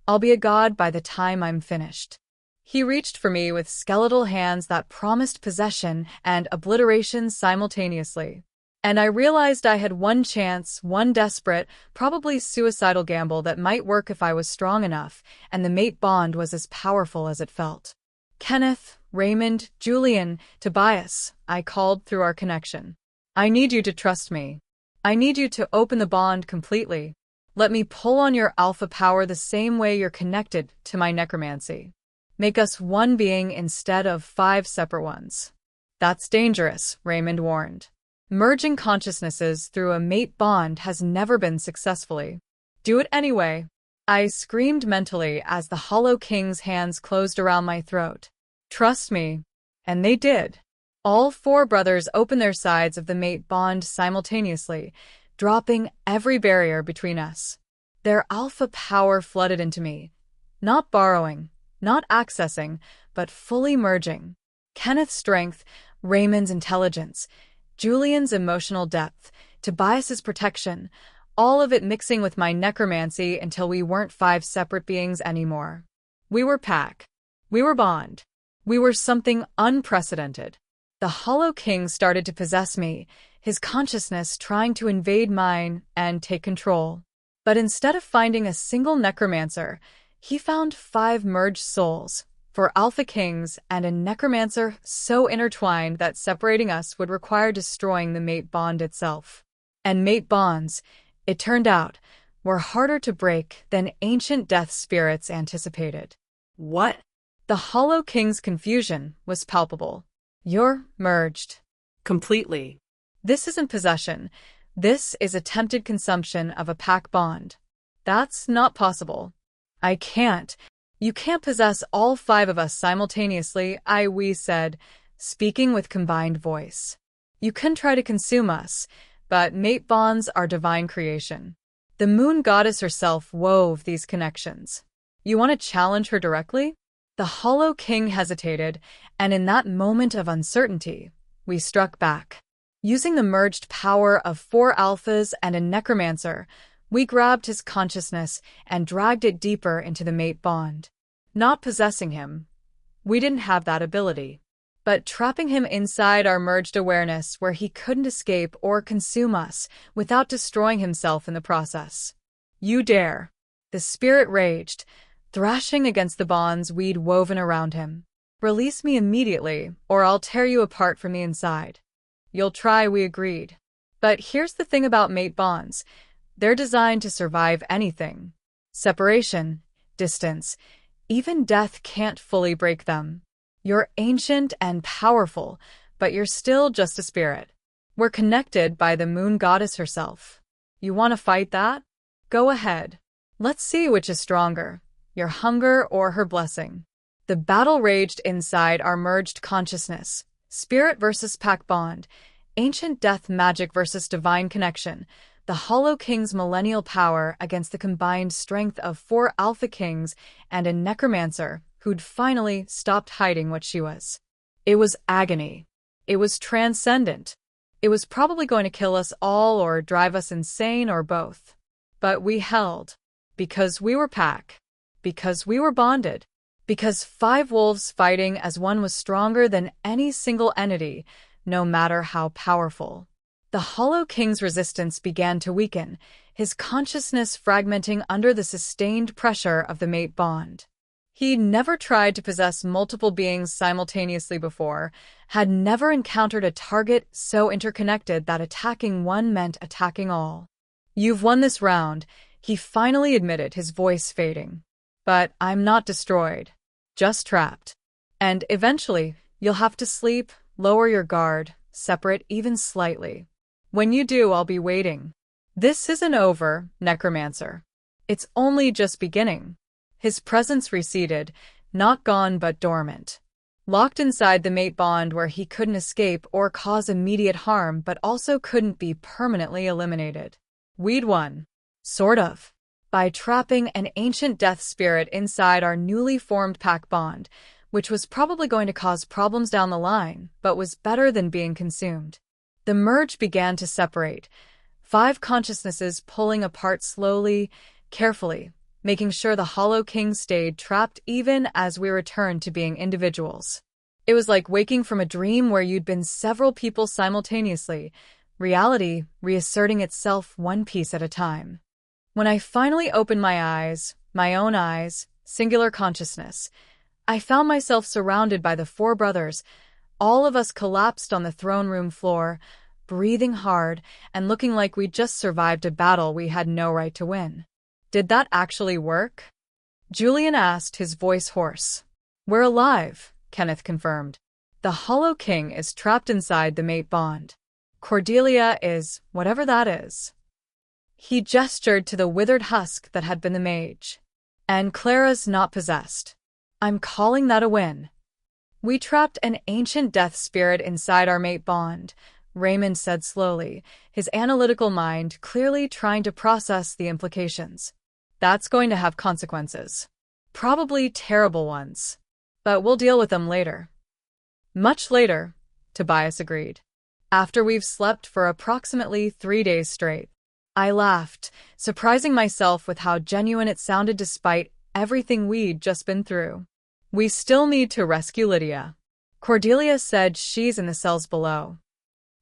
A: I'll be a god by the time I'm finished." He reached for me with skeletal hands that promised possession and obliteration simultaneously. And I realized I had one chance, one desperate, probably suicidal gamble that might work if I was strong enough, and the mate bond was as powerful as it felt. "Kenneth, Raymond, Julian, Tobias," I called through our connection. "I need you to trust me. I need you to open the bond completely. Let me pull on your alpha power the same way you're connected to my necromancy. Make us one being instead of 5 separate ones." "That's dangerous," Raymond warned. "Merging consciousnesses through a mate bond has never been successfully." "Do it anyway," I screamed mentally as the Hollow King's hands closed around my throat. "Trust me." And they did. All 4 brothers opened their sides of the mate bond simultaneously, dropping every barrier between us. Their alpha power flooded into me, not borrowing, not accessing, but fully merging. Kenneth's strength, Raymond's intelligence, Julian's emotional depth, Tobias's protection, all of it mixing with my necromancy until we weren't 5 separate beings anymore. We were pack. We were bond. We were something unprecedented. The Hollow King started to possess me, his consciousness trying to invade mine and take control. But instead of finding a single necromancer, he found 5 merged souls, 4 Alpha Kings, and a necromancer so intertwined that separating us would require destroying the mate bond itself. And mate bonds, it turned out, were harder to break than ancient death spirits anticipated.
B: What?
A: The Hollow King's confusion was palpable. "You're merged."
B: Completely.
A: "This isn't possession. This is attempted consumption of a pack bond." "That's not possible." "I can't. You can't possess all 5 of us simultaneously," we said, speaking with combined voice. "You can try to consume us, but mate bonds are divine creation. The moon goddess herself wove these connections. You want to challenge her directly?" The Hollow King hesitated, and in that moment of uncertainty, we struck back. Using the merged power of 4 alphas and a necromancer, we grabbed his consciousness and dragged it deeper into the mate bond. Not possessing him. We didn't have that ability. But trapping him inside our merged awareness where he couldn't escape or consume us without destroying himself in the process. "You dare." The spirit raged, thrashing against the bonds we'd woven around him. "Release me immediately, or I'll tear you apart from the inside." "You'll try," we agreed. But here's the thing about mate bonds. They're designed to survive anything. Separation, distance, even death can't fully break them. You're ancient and powerful, but you're still just a spirit. We're connected by the moon goddess herself. You want to fight that? Go ahead. Let's see which is stronger, your hunger or her blessing. The battle raged inside our merged consciousness, Spirit versus pack bond. Ancient death magic versus divine connection. The Hollow King's millennial power against the combined strength of 4 Alpha Kings and a necromancer who'd finally stopped hiding what she was. It was agony. It was transcendent. It was probably going to kill us all or drive us insane or both. But we held. Because we were pack. Because we were bonded. Because 5 wolves fighting as one was stronger than any single entity, no matter how powerful. The Hollow King's resistance began to weaken, his consciousness fragmenting under the sustained pressure of the mate bond. He'd never tried to possess multiple beings simultaneously before, had never encountered a target so interconnected that attacking one meant attacking all. "You've won this round," he finally admitted, his voice fading. "But I'm not destroyed. Just trapped. And eventually, you'll have to sleep, lower your guard, separate even slightly. When you do, I'll be waiting. This isn't over, Necromancer. It's only just beginning." His presence receded, not gone but dormant. Locked inside the mate bond where he couldn't escape or cause immediate harm but also couldn't be permanently eliminated. We'd won. Sort of. By trapping an ancient death spirit inside our newly formed pack bond, which was probably going to cause problems down the line, but was better than being consumed. The merge began to separate, 5 consciousnesses pulling apart slowly, carefully, making sure the Hollow King stayed trapped even as we returned to being individuals. It was like waking from a dream where you'd been several people simultaneously, reality reasserting itself one piece at a time. When I finally opened my eyes, my own eyes, singular consciousness, I found myself surrounded by the 4 brothers, all of us collapsed on the throne room floor, breathing hard and looking like we'd just survived a battle we had no right to win. "Did that actually work?" Julian asked, his voice hoarse. "We're alive," Kenneth confirmed. "The Hollow King is trapped inside the mate bond. Cordelia is, whatever that is." He gestured to the withered husk that had been the mage. "And Clara's not possessed. I'm calling that a win." "We trapped an ancient death spirit inside our mate bond," Raymond said slowly, his analytical mind clearly trying to process the implications. "That's going to have consequences. Probably terrible ones. But we'll deal with them later." "Much later," Tobias agreed. "After we've slept for approximately 3 days straight." I laughed, surprising myself with how genuine it sounded despite everything we'd just been through. "We still need to rescue Lydia. Cordelia said she's in the cells below.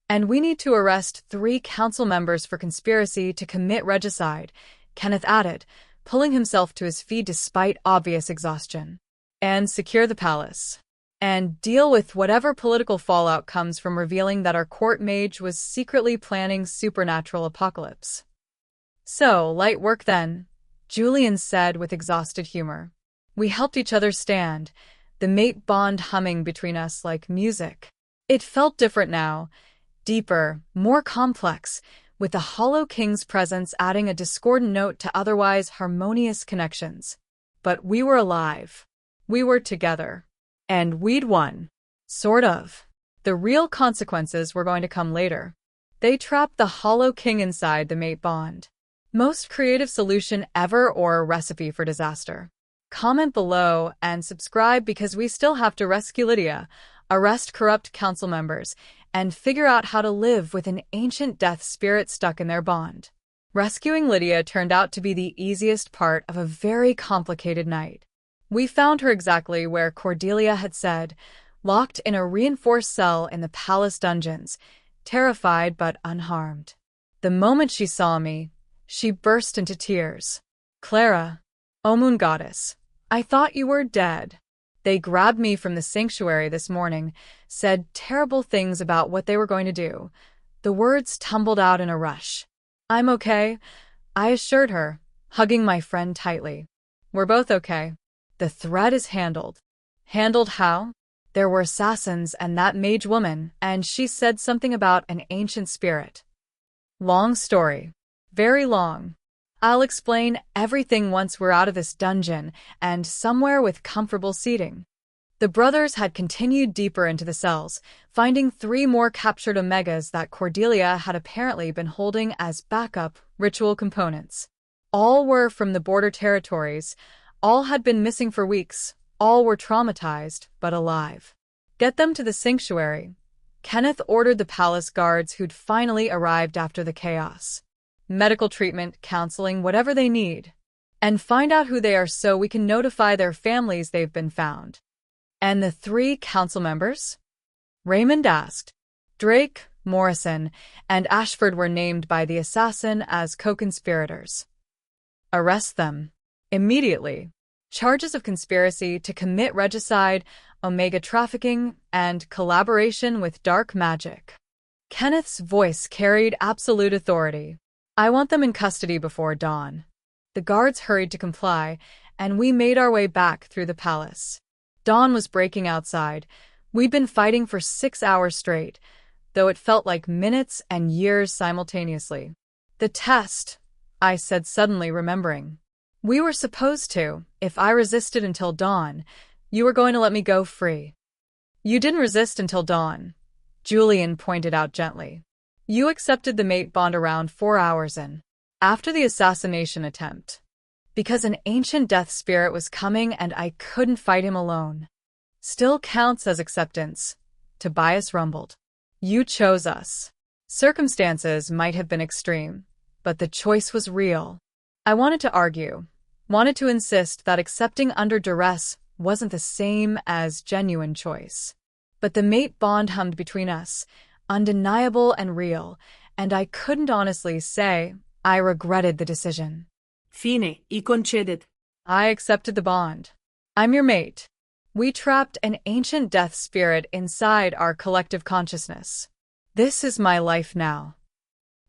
A: And we need to arrest 3 council members for conspiracy to commit regicide," Kenneth added, pulling himself to his feet despite obvious exhaustion. "And secure the palace. And deal with whatever political fallout comes from revealing that our court mage was secretly planning supernatural apocalypse." "So, light work then," Julian said with exhausted humor. We helped each other stand, the mate bond humming between us like music. It felt different now, deeper, more complex, with the Hollow King's presence adding a discordant note to otherwise harmonious connections. But we were alive. We were together. And we'd won. Sort of. The real consequences were going to come later. They trapped the Hollow King inside the mate bond. Most creative solution ever or a recipe for disaster? Comment below and subscribe because we still have to rescue Lydia, arrest corrupt council members, and figure out how to live with an ancient death spirit stuck in their bond. Rescuing Lydia turned out to be the easiest part of a very complicated night. We found her exactly where Cordelia had said, locked in a reinforced cell in the palace dungeons, terrified but unharmed. The moment she saw me, she burst into tears. "Clara, O moon goddess, I thought you were dead." They grabbed me from the sanctuary this morning, said terrible things about what they were going to do. The words tumbled out in a rush. "I'm okay," I assured her, hugging my friend tightly. "We're both okay. The threat is handled." Handled how? There were assassins and that mage woman, and she said something about an ancient spirit. Long story. Very long. I'll explain everything once we're out of this dungeon and somewhere with comfortable seating. The brothers had continued deeper into the cells, finding 3 more captured Omegas that Cordelia had apparently been holding as backup ritual components. All were from the border territories, all had been missing for weeks, all were traumatized, but alive. Get them to the sanctuary. Kenneth ordered the palace guards who'd finally arrived after the chaos. Medical treatment, counseling, whatever they need. And find out who they are so we can notify their families they've been found. And the 3 council members? Raymond asked. Drake, Morrison, and Ashford were named by the assassin as co-conspirators. Arrest them. Immediately. Charges of conspiracy to commit regicide, Omega trafficking, and collaboration with dark magic. Kenneth's voice carried absolute authority. I want them in custody before dawn. The guards hurried to comply, and we made our way back through the palace. Dawn was breaking outside. We'd been fighting for 6 hours straight, though it felt like minutes and years simultaneously. The test, I said, suddenly remembering. We were supposed to. If I resisted until dawn, you were going to let me go free. You didn't resist until dawn, Julian pointed out gently. You accepted the mate bond around 4 hours in, after the assassination attempt. Because an ancient death spirit was coming and I couldn't fight him alone. Still counts as acceptance, Tobias rumbled. You chose us. Circumstances might have been extreme, but the choice was real. I wanted to argue, wanted to insist that accepting under duress wasn't the same as genuine choice. But the mate bond hummed between us, undeniable and real, and I couldn't honestly say I regretted the decision.
B: Fine, I conceded.
A: I accepted the bond. I'm your mate. We trapped an ancient death spirit inside our collective consciousness. This is my life now.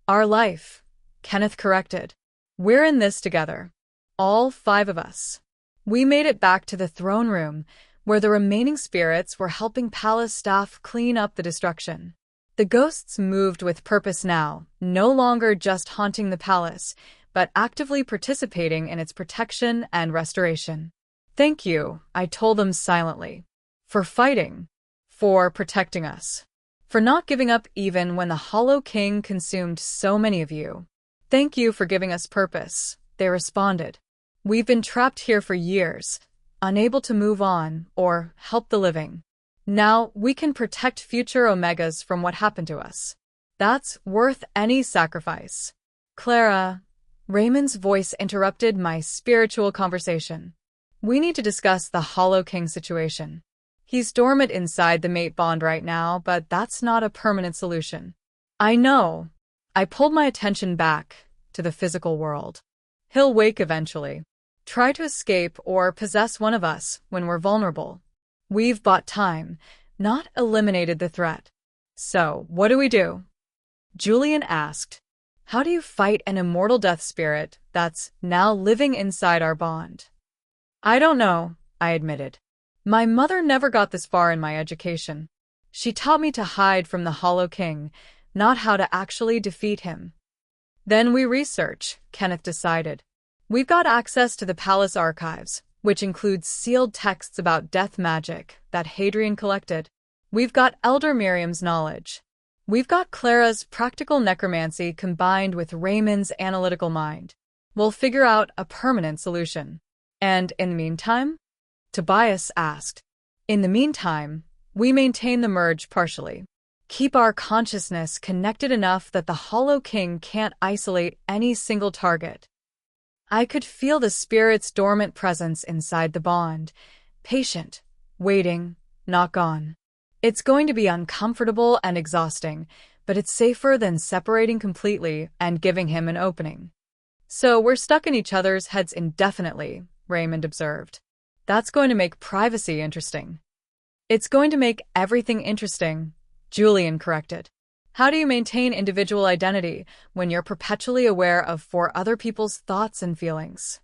A: Our life, Kenneth corrected. We're in this together. All 5 of us. We made it back to the throne room, where the remaining spirits were helping palace staff clean up the destruction. The ghosts moved with purpose now, no longer just haunting the palace, but actively participating in its protection and restoration. Thank you, I told them silently. For fighting. For protecting us. For not giving up even when the Hollow King consumed so many of you. Thank you for giving us purpose, they responded. We've been trapped here for years, unable to move on or help the living. Now we can protect future Omegas from what happened to us. That's worth any sacrifice. Clara, Raymond's voice interrupted my spiritual conversation. We need to discuss the Hollow King situation. He's dormant inside the mate bond right now, but that's not a permanent solution. I know. I pulled my attention back to the physical world. He'll wake eventually. Try to escape or possess one of us when we're vulnerable. We've bought time, not eliminated the threat. So, what do we do? Julian asked. How do you fight an immortal death spirit that's now living inside our bond? I don't know, I admitted. My mother never got this far in my education. She taught me to hide from the Hollow King, not how to actually defeat him. Then we research, Kenneth decided. We've got access to the palace archives, which includes sealed texts about death magic that Hadrian collected. We've got Elder Miriam's knowledge. We've got Clara's practical necromancy combined with Raymond's analytical mind. We'll figure out a permanent solution. And in the meantime? Tobias asked. In the meantime, we maintain the merge partially. Keep our consciousness connected enough that the Hollow King can't isolate any single target. I could feel the spirit's dormant presence inside the bond, patient, waiting, not gone. It's going to be uncomfortable and exhausting, but it's safer than separating completely and giving him an opening. So we're stuck in each other's heads indefinitely, Raymond observed. That's going to make privacy interesting. It's going to make everything interesting, Julian corrected. How do you maintain individual identity when you're perpetually aware of 4 other people's thoughts and feelings?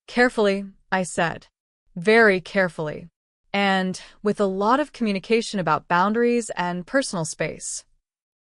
A: Carefully, I said. Very carefully. And with a lot of communication about boundaries and personal space.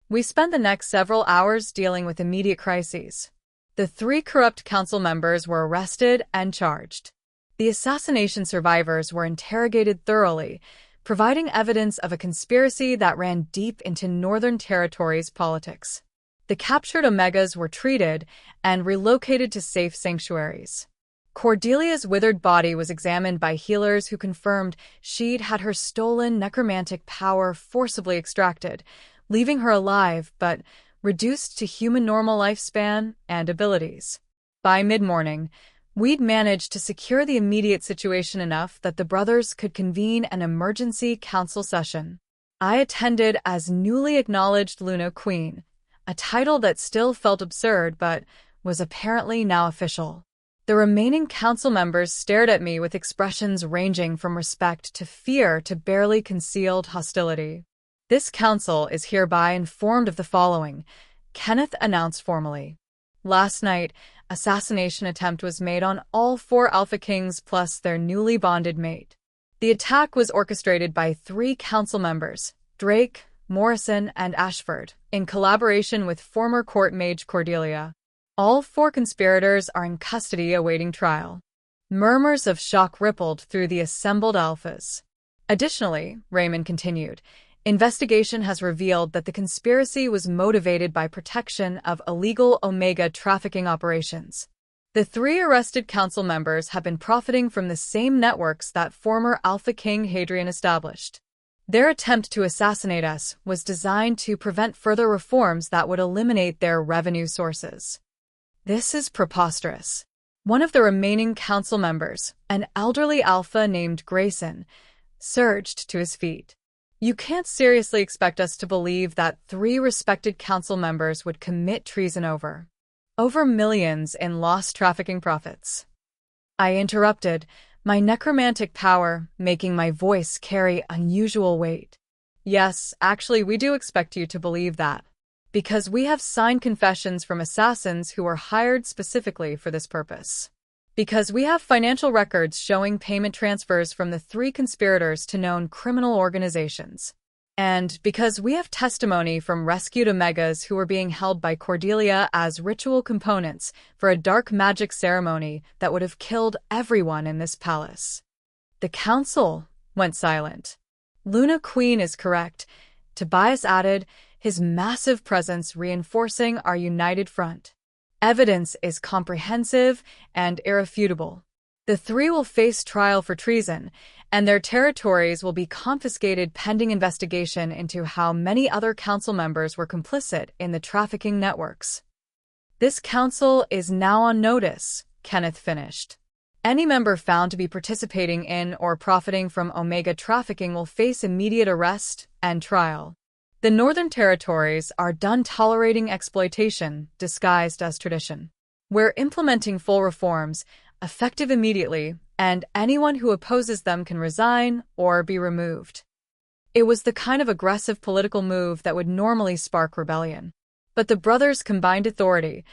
A: We spent the next several hours dealing with immediate crises. The 3 corrupt council members were arrested and charged. The assassination survivors were interrogated thoroughly, providing evidence of a conspiracy that ran deep into Northern Territory's politics. The captured Omegas were treated and relocated to safe sanctuaries. Cordelia's withered body was examined by healers who confirmed she'd had her stolen necromantic power forcibly extracted, leaving her alive but reduced to human normal lifespan and abilities. By mid-morning, we'd managed to secure the immediate situation enough that the brothers could convene an emergency council session. I attended as newly acknowledged Luna Queen, a title that still felt absurd but was apparently now official. The remaining council members stared at me with expressions ranging from respect to fear to barely concealed hostility. This council is hereby informed of the following, Kenneth announced formally. Last night, assassination attempt was made on all 4 Alpha Kings plus their newly bonded mate. The attack was orchestrated by 3 council members, Drake, Morrison, and Ashford, in collaboration with former court mage Cordelia. All 4 conspirators are in custody awaiting trial. Murmurs of shock rippled through the assembled alphas. Additionally, Raymond continued, investigation has revealed that the conspiracy was motivated by protection of illegal Omega trafficking operations. The 3 arrested council members have been profiting from the same networks that former Alpha King Hadrian established. Their attempt to assassinate us was designed to prevent further reforms that would eliminate their revenue sources. This is preposterous. One of the remaining council members, an elderly alpha named Grayson, surged to his feet. You can't seriously expect us to believe that 3 respected council members would commit treason over millions in lost trafficking profits. I interrupted, my necromantic power making my voice carry unusual weight. Yes, actually, we do expect you to believe that. Because we have signed confessions from assassins who were hired specifically for this purpose. Because we have financial records showing payment transfers from the 3 conspirators to known criminal organizations. And because we have testimony from rescued Omegas who were being held by Cordelia as ritual components for a dark magic ceremony that would have killed everyone in this palace. The council went silent. Luna Queen is correct, Tobias added, his massive presence reinforcing our united front. Evidence is comprehensive and irrefutable. The 3 will face trial for treason, and their territories will be confiscated pending investigation into how many other council members were complicit in the trafficking networks. This council is now on notice, Kenneth finished. Any member found to be participating in or profiting from Omega trafficking will face immediate arrest and trial. The Northern Territories are done tolerating exploitation disguised as tradition. We're implementing full reforms, effective immediately, and anyone who opposes them can resign or be removed. It was the kind of aggressive political move that would normally spark rebellion. But the brothers' combined authority,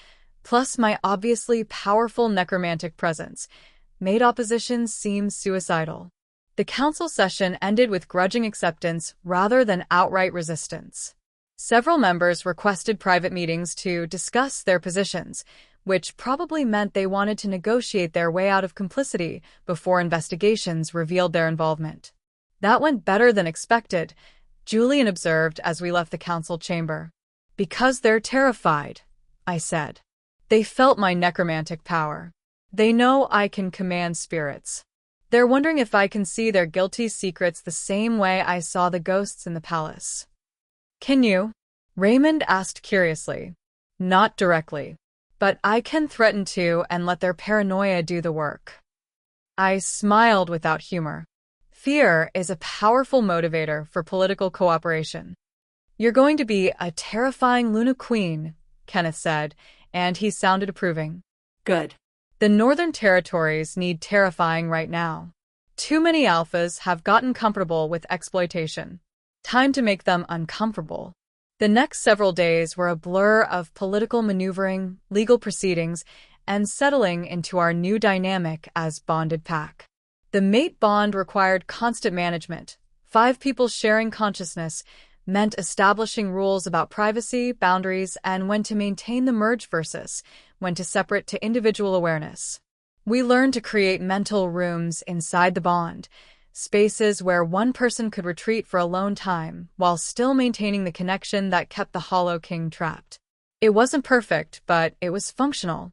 A: plus my obviously powerful necromantic presence, made opposition seem suicidal. The council session ended with grudging acceptance rather than outright resistance. Several members requested private meetings to discuss their positions, which probably meant they wanted to negotiate their way out of complicity before investigations revealed their involvement. That went better than expected, Julian observed as we left the council chamber. Because they're terrified, I said. They felt my necromantic power. They know I can command spirits. They're wondering if I can see their guilty secrets the same way I saw the ghosts in the palace. Can you? Raymond asked curiously. Not directly. But I can threaten to and let their paranoia do the work. I smiled without humor. Fear is a powerful motivator for political cooperation. You're going to be a terrifying Luna Queen, Kenneth said, and he sounded approving.
B: Good.
A: The Northern Territories need terrifying right now. Too many alphas have gotten comfortable with exploitation. Time to make them uncomfortable. The next several days were a blur of political maneuvering, legal proceedings, and settling into our new dynamic as bonded pack. The mate bond required constant management. 5 people sharing consciousness meant establishing rules about privacy, boundaries, and when to maintain the merge versus when to separate to individual awareness. We learned to create mental rooms inside the bond, spaces where one person could retreat for alone time while still maintaining the connection that kept the Hollow King trapped. It wasn't perfect, but it was functional.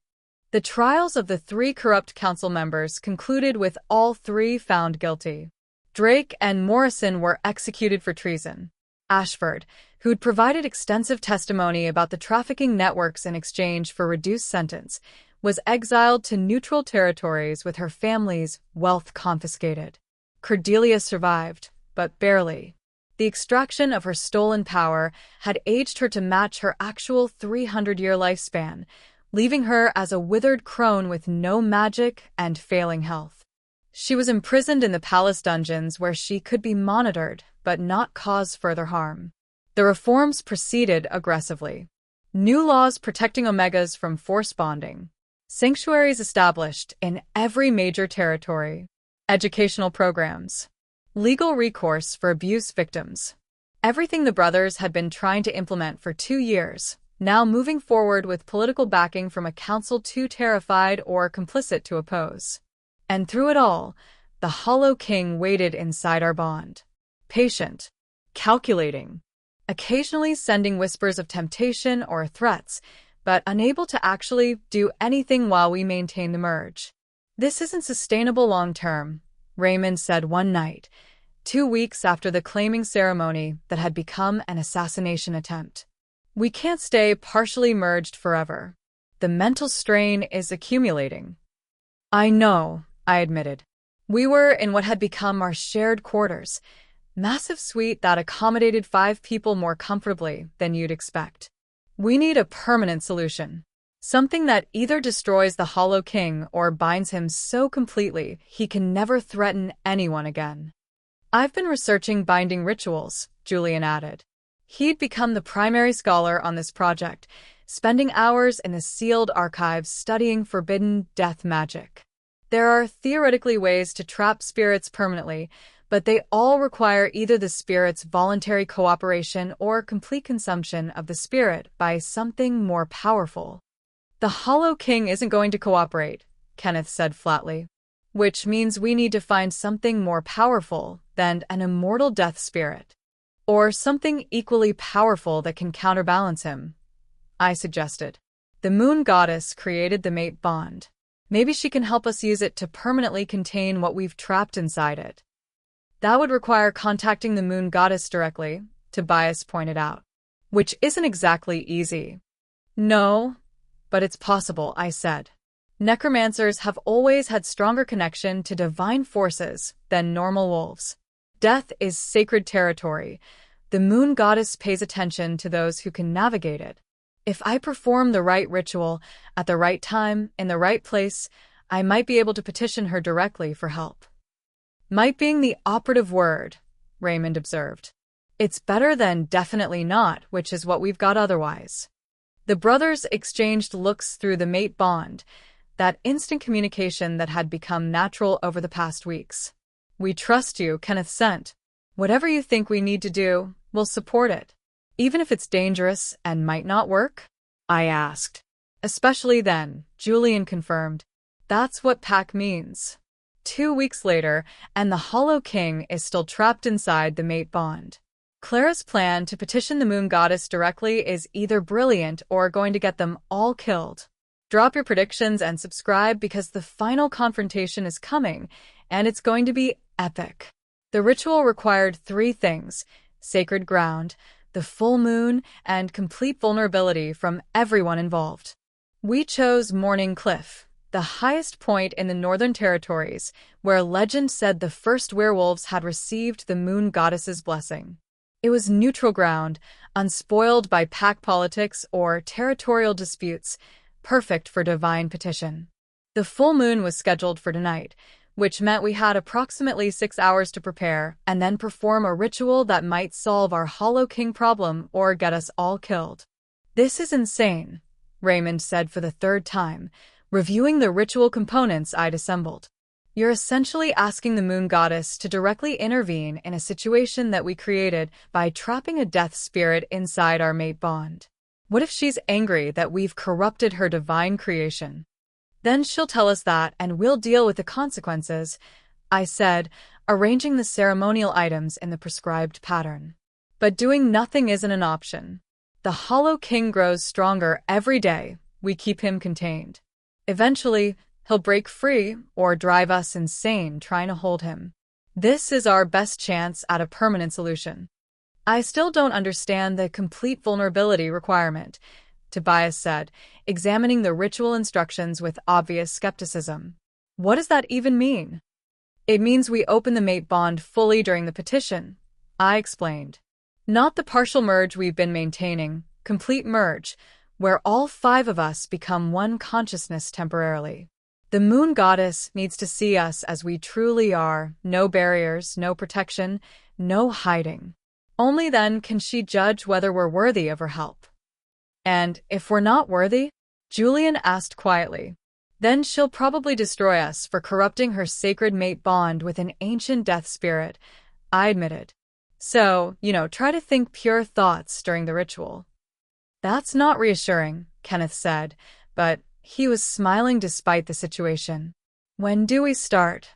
A: The trials of the 3 corrupt council members concluded with all 3 found guilty. Drake and Morrison were executed for treason. Ashford, who'd provided extensive testimony about the trafficking networks in exchange for reduced sentence, was exiled to neutral territories with her family's wealth confiscated. Cordelia survived, but barely. The extraction of her stolen power had aged her to match her actual 300-year lifespan, leaving her as a withered crone with no magic and failing health. She was imprisoned in the palace dungeons where she could be monitored but not cause further harm. The reforms proceeded aggressively. New laws protecting Omegas from forced bonding. Sanctuaries established in every major territory. Educational programs. Legal recourse for abuse victims. Everything the brothers had been trying to implement for 2 years, now moving forward with political backing from a council too terrified or complicit to oppose. And through it all, the Hollow King waited inside our bond. Patient. Calculating. Occasionally sending whispers of temptation or threats, but unable to actually do anything while we maintain the merge. This isn't sustainable long-term, Raymond said one night, 2 weeks after the claiming ceremony that had become an assassination attempt. We can't stay partially merged forever. The mental strain is accumulating. I know, I admitted. We were in what had become our shared quarters, massive suite that accommodated 5 people more comfortably than you'd expect. We need a permanent solution. Something that either destroys the Hollow King or binds him so completely he can never threaten anyone again. I've been researching binding rituals, Julian added. He'd become the primary scholar on this project, spending hours in the sealed archives studying forbidden death magic. There are theoretically ways to trap spirits permanently, but they all require either the spirit's voluntary cooperation or complete consumption of the spirit by something more powerful. The Hollow King isn't going to cooperate, Kenneth said flatly, which means we need to find something more powerful than an immortal death spirit. Or something equally powerful that can counterbalance him, I suggested. The moon goddess created the mate bond. Maybe she can help us use it to permanently contain what we've trapped inside it. That would require contacting the moon goddess directly, Tobias pointed out. Which isn't exactly easy. No, but it's possible, I said. Necromancers have always had stronger connection to divine forces than normal wolves. Death is sacred territory. The moon goddess pays attention to those who can navigate it. If I perform the right ritual, at the right time, in the right place, I might be able to petition her directly for help. Might being the operative word, Raymond observed. It's better than definitely not, which is what we've got otherwise. The brothers exchanged looks through the mate bond, that instant communication that had become natural over the past weeks. We trust you, Kenneth sent. Whatever you think we need to do, we'll support it. Even if it's dangerous and might not work? I asked. Especially then, Julian confirmed. That's what pack means. 2 weeks later, and the Hollow King is still trapped inside the mate bond. Clara's plan to petition the moon goddess directly is either brilliant or going to get them all killed. Drop your predictions and subscribe because the final confrontation is coming, and it's going to be epic. The ritual required 3 things: sacred ground, the full moon, and complete vulnerability from everyone involved. We chose Morning Cliff, the highest point in the Northern Territories, where legend said the first werewolves had received the moon goddess's blessing. It was neutral ground, unspoiled by pack politics or territorial disputes, perfect for divine petition. The full moon was scheduled for tonight, which meant we had approximately 6 hours to prepare and then perform a ritual that might solve our Hollow King problem or get us all killed. This is insane, Raymond said for the 3rd time, reviewing the ritual components I'd assembled. You're essentially asking the moon goddess to directly intervene in a situation that we created by trapping a death spirit inside our mate bond. What if she's angry that we've corrupted her divine creation? Then she'll tell us that, and we'll deal with the consequences, I said, arranging the ceremonial items in the prescribed pattern. But doing nothing isn't an option. The Hollow King grows stronger every day. We keep him contained. Eventually, he'll break free or drive us insane trying to hold him. This is our best chance at a permanent solution. I still don't understand the complete vulnerability requirement, Tobias said, examining the ritual instructions with obvious skepticism. What does that even mean? It means we open the mate bond fully during the petition, I explained. Not the partial merge we've been maintaining, complete merge, where all 5 of us become one consciousness temporarily. The moon goddess needs to see us as we truly are, no barriers, no protection, no hiding. Only then can she judge whether we're worthy of her help. And if we're not worthy? Julian asked quietly. Then she'll probably destroy us for corrupting her sacred mate bond with an ancient death spirit, I admitted. So, try to think pure thoughts during the ritual. That's not reassuring, Kenneth said, but he was smiling despite the situation. When do we start?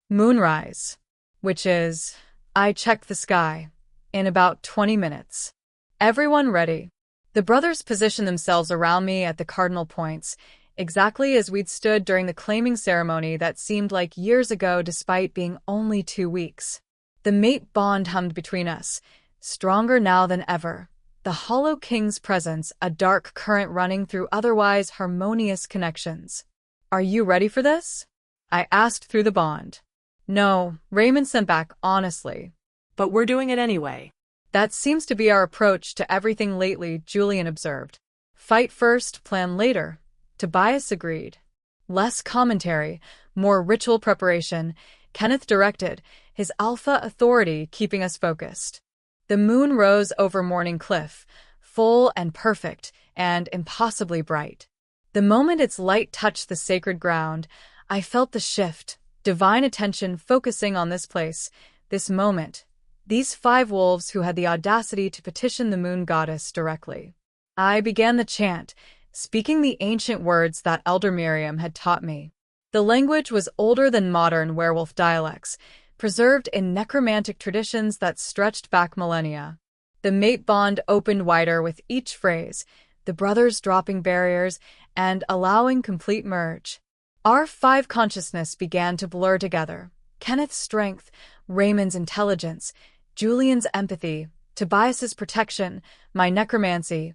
A: Moonrise, which is, I checked the sky, in about 20 minutes. Everyone ready. The brothers positioned themselves around me at the cardinal points, exactly as we'd stood during the claiming ceremony that seemed like years ago despite being only 2 weeks. The mate bond hummed between us, stronger now than ever. The Hollow King's presence, a dark current running through otherwise harmonious connections. Are you ready for this? I asked through the bond. No, Raymond sent back honestly.
B: But we're doing it anyway.
A: That seems to be our approach to everything lately, Julian observed. Fight first, plan later. Tobias agreed. Less commentary, more ritual preparation, Kenneth directed, his alpha authority keeping us focused. The moon rose over Morning Cliff, full and perfect, and impossibly bright. The moment its light touched the sacred ground, I felt the shift, divine attention focusing on this place, this moment, these 5 wolves who had the audacity to petition the moon goddess directly. I began the chant, speaking the ancient words that Elder Miriam had taught me. The language was older than modern werewolf dialects, preserved in necromantic traditions that stretched back millennia. The mate bond opened wider with each phrase, the brothers dropping barriers and allowing complete merge. Our 5 consciousness began to blur together. Kenneth's strength, Raymond's intelligence, Julian's empathy, Tobias's protection, my necromancy,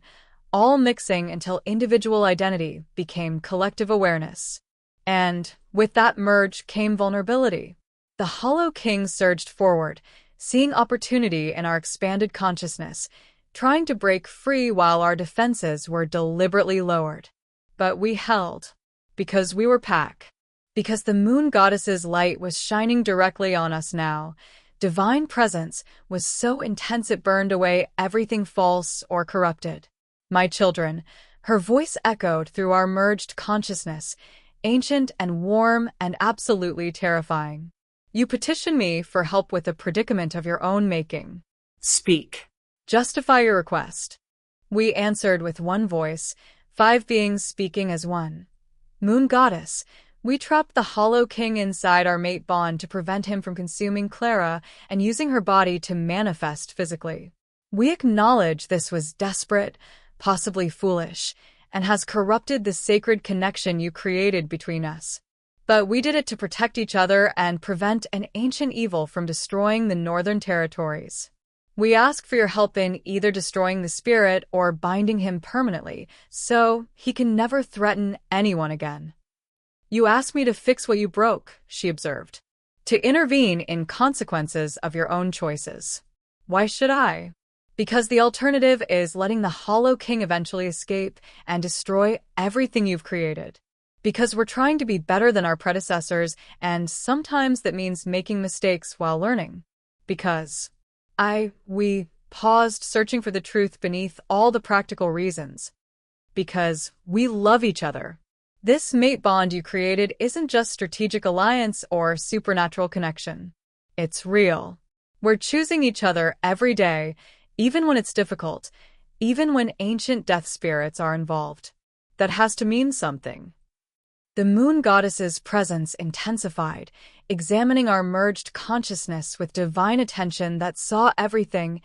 A: all mixing until individual identity became collective awareness. And with that merge came vulnerability. The Hollow King surged forward, seeing opportunity in our expanded consciousness, trying to break free while our defenses were deliberately lowered. But we held, because we were pack. Because the moon goddess's light was shining directly on us now. Divine presence was so intense it burned away everything false or corrupted. My children, her voice echoed through our merged consciousness, ancient and warm and absolutely terrifying. You petition me for help with a predicament of your own making.
B: Speak.
A: Justify your request. We answered with one voice, 5 beings speaking as one. Moon Goddess, we trapped the Hollow King inside our mate bond to prevent him from consuming Clara and using her body to manifest physically. We acknowledge this was desperate, possibly foolish, and has corrupted the sacred connection you created between us. But we did it to protect each other and prevent an ancient evil from destroying the northern territories. We ask for your help in either destroying the spirit or binding him permanently, so he can never threaten anyone again. You asked me to fix what you broke, she observed. To intervene in consequences of your own choices. Why should I? Because the alternative is letting the Hollow King eventually escape and destroy everything you've created. Because we're trying to be better than our predecessors, and sometimes that means making mistakes while learning. Because we paused searching for the truth beneath all the practical reasons. Because we love each other. This mate bond you created isn't just strategic alliance or supernatural connection. It's real. We're choosing each other every day, even when it's difficult, even when ancient death spirits are involved. That has to mean something. The moon goddess's presence intensified, examining our merged consciousness with divine attention that saw everything,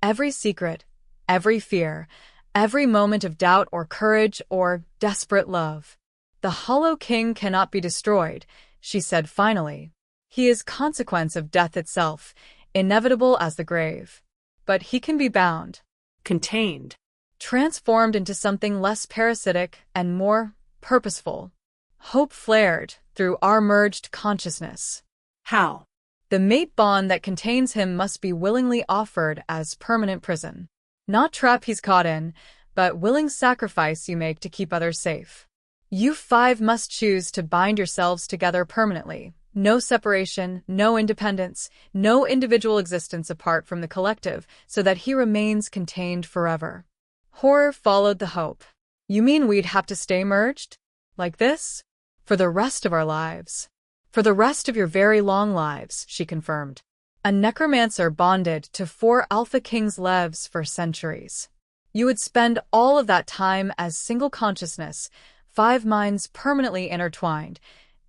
A: every secret, every fear, every moment of doubt or courage or desperate love. The Hollow King cannot be destroyed, she said finally. He is consequence of death itself, inevitable as the grave. But he can be bound,
B: Contained.
A: transformed into something less parasitic and more purposeful. Hope flared through our merged consciousness.
B: How?
A: The mate bond that contains him must be willingly offered as permanent prison. Not trap he's caught in, but willing sacrifice you make to keep others safe. You five must choose to bind yourselves together permanently. No separation, no independence, no individual existence apart from the collective, so that he remains contained forever. Horror followed the hope. You mean we'd have to stay merged? Like this? For the rest of our lives. For the rest of your very long lives, she confirmed. A necromancer bonded to 4 Alpha Kings' levs for centuries. You would spend all of that time as single consciousness, 5 minds permanently intertwined,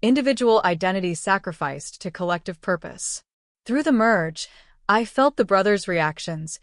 A: individual identity sacrificed to collective purpose. Through the merge, I felt the brothers' reactions,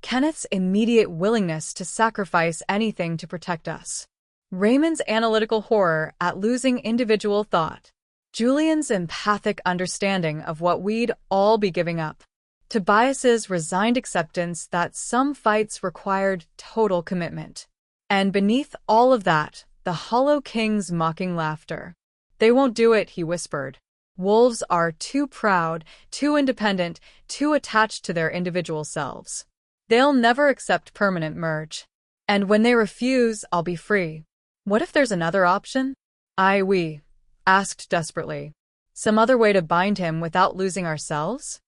A: Kenneth's immediate willingness to sacrifice anything to protect us, Raymond's analytical horror at losing individual thought, Julian's empathic understanding of what we'd all be giving up, Tobias's resigned acceptance that some fights required total commitment. And beneath all of that, the Hollow King's mocking laughter. They won't do it, he whispered. Wolves are too proud, too independent, too attached to their individual selves. They'll never accept permanent merge. And when they refuse, I'll be free. What if there's another option? We asked desperately. Some other way to bind him without losing ourselves?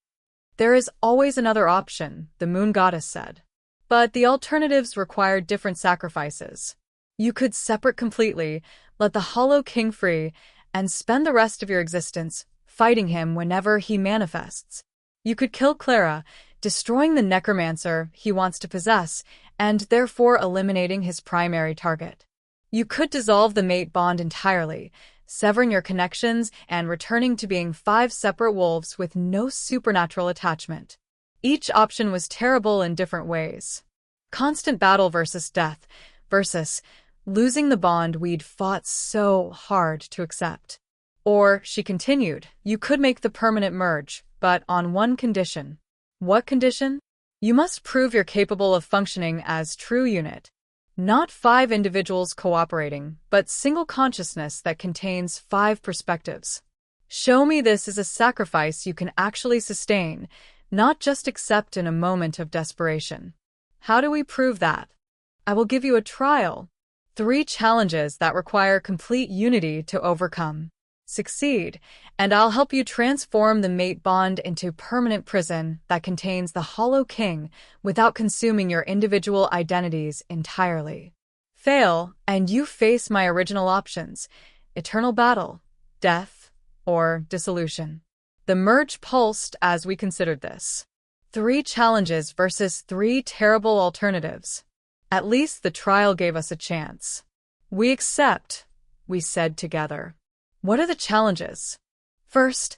A: There is always another option, the moon goddess said. But the alternatives require different sacrifices. You could separate completely, let the Hollow King free, and spend the rest of your existence fighting him whenever he manifests. You could kill Clara, destroying the necromancer he wants to possess, and therefore eliminating his primary target. You could dissolve the mate bond entirely, severing your connections and returning to being 5 separate wolves with no supernatural attachment. Each option was terrible in different ways. Constant battle versus death, versus losing the bond we'd fought so hard to accept. Or, she continued, you could make the permanent merge, but on one condition. What condition? You must prove you're capable of functioning as true unit. Not 5 individuals cooperating, but single consciousness that contains 5 perspectives. Show me this is a sacrifice you can actually sustain, not just accept in a moment of desperation. How do we prove that? I will give you a trial. 3 challenges that require complete unity to overcome. Succeed, and I'll help you transform the mate bond into permanent prison that contains the Hollow King without consuming your individual identities entirely. Fail, and you face my original options: eternal battle, death, or dissolution. The merge pulsed as we considered this. 3 challenges versus 3 terrible alternatives. At least the trial gave us a chance. We accept, we said together. What are the challenges? First,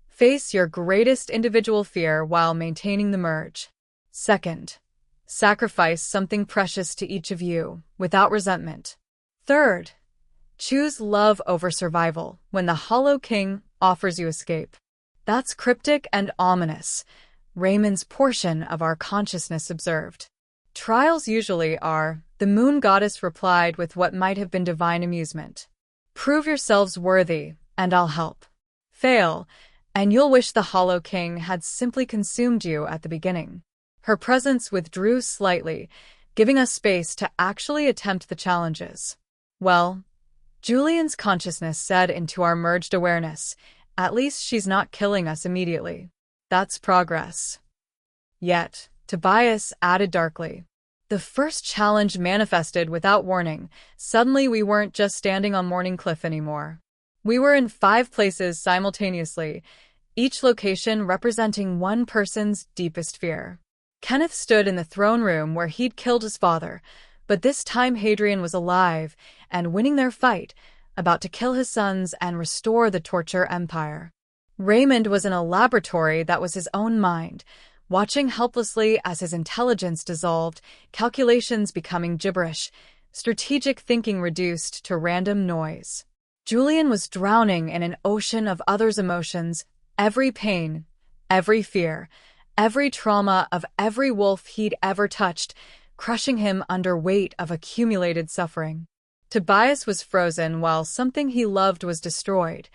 A: face your greatest individual fear while maintaining the merge. Second, sacrifice something precious to each of you, without resentment. Third, choose love over survival when the Hollow King offers you escape. That's cryptic and ominous, Raymond's portion of our consciousness observed. Trials usually are, the moon goddess replied with what might have been divine amusement. Prove yourselves worthy, and I'll help. Fail, and you'll wish the Hollow King had simply consumed you at the beginning. Her presence withdrew slightly, giving us space to actually attempt the challenges. Well, Julian's consciousness said into our merged awareness, at least she's not killing us immediately. That's progress. Yet, Tobias added darkly. The first challenge manifested without warning. Suddenly we weren't just standing on Morning Cliff anymore. We were in 5 places simultaneously, each location representing one person's deepest fear. Kenneth stood in the throne room where he'd killed his father, but this time Hadrian was alive and winning their fight, about to kill his sons and restore the torture empire. Raymond was in a laboratory that was his own mind, watching helplessly as his intelligence dissolved, calculations becoming gibberish, strategic thinking reduced to random noise. Julian was drowning in an ocean of others' emotions, every pain, every fear, every trauma of every wolf he'd ever touched, crushing him under weight of accumulated suffering. Tobias was frozen while something he loved was destroyed,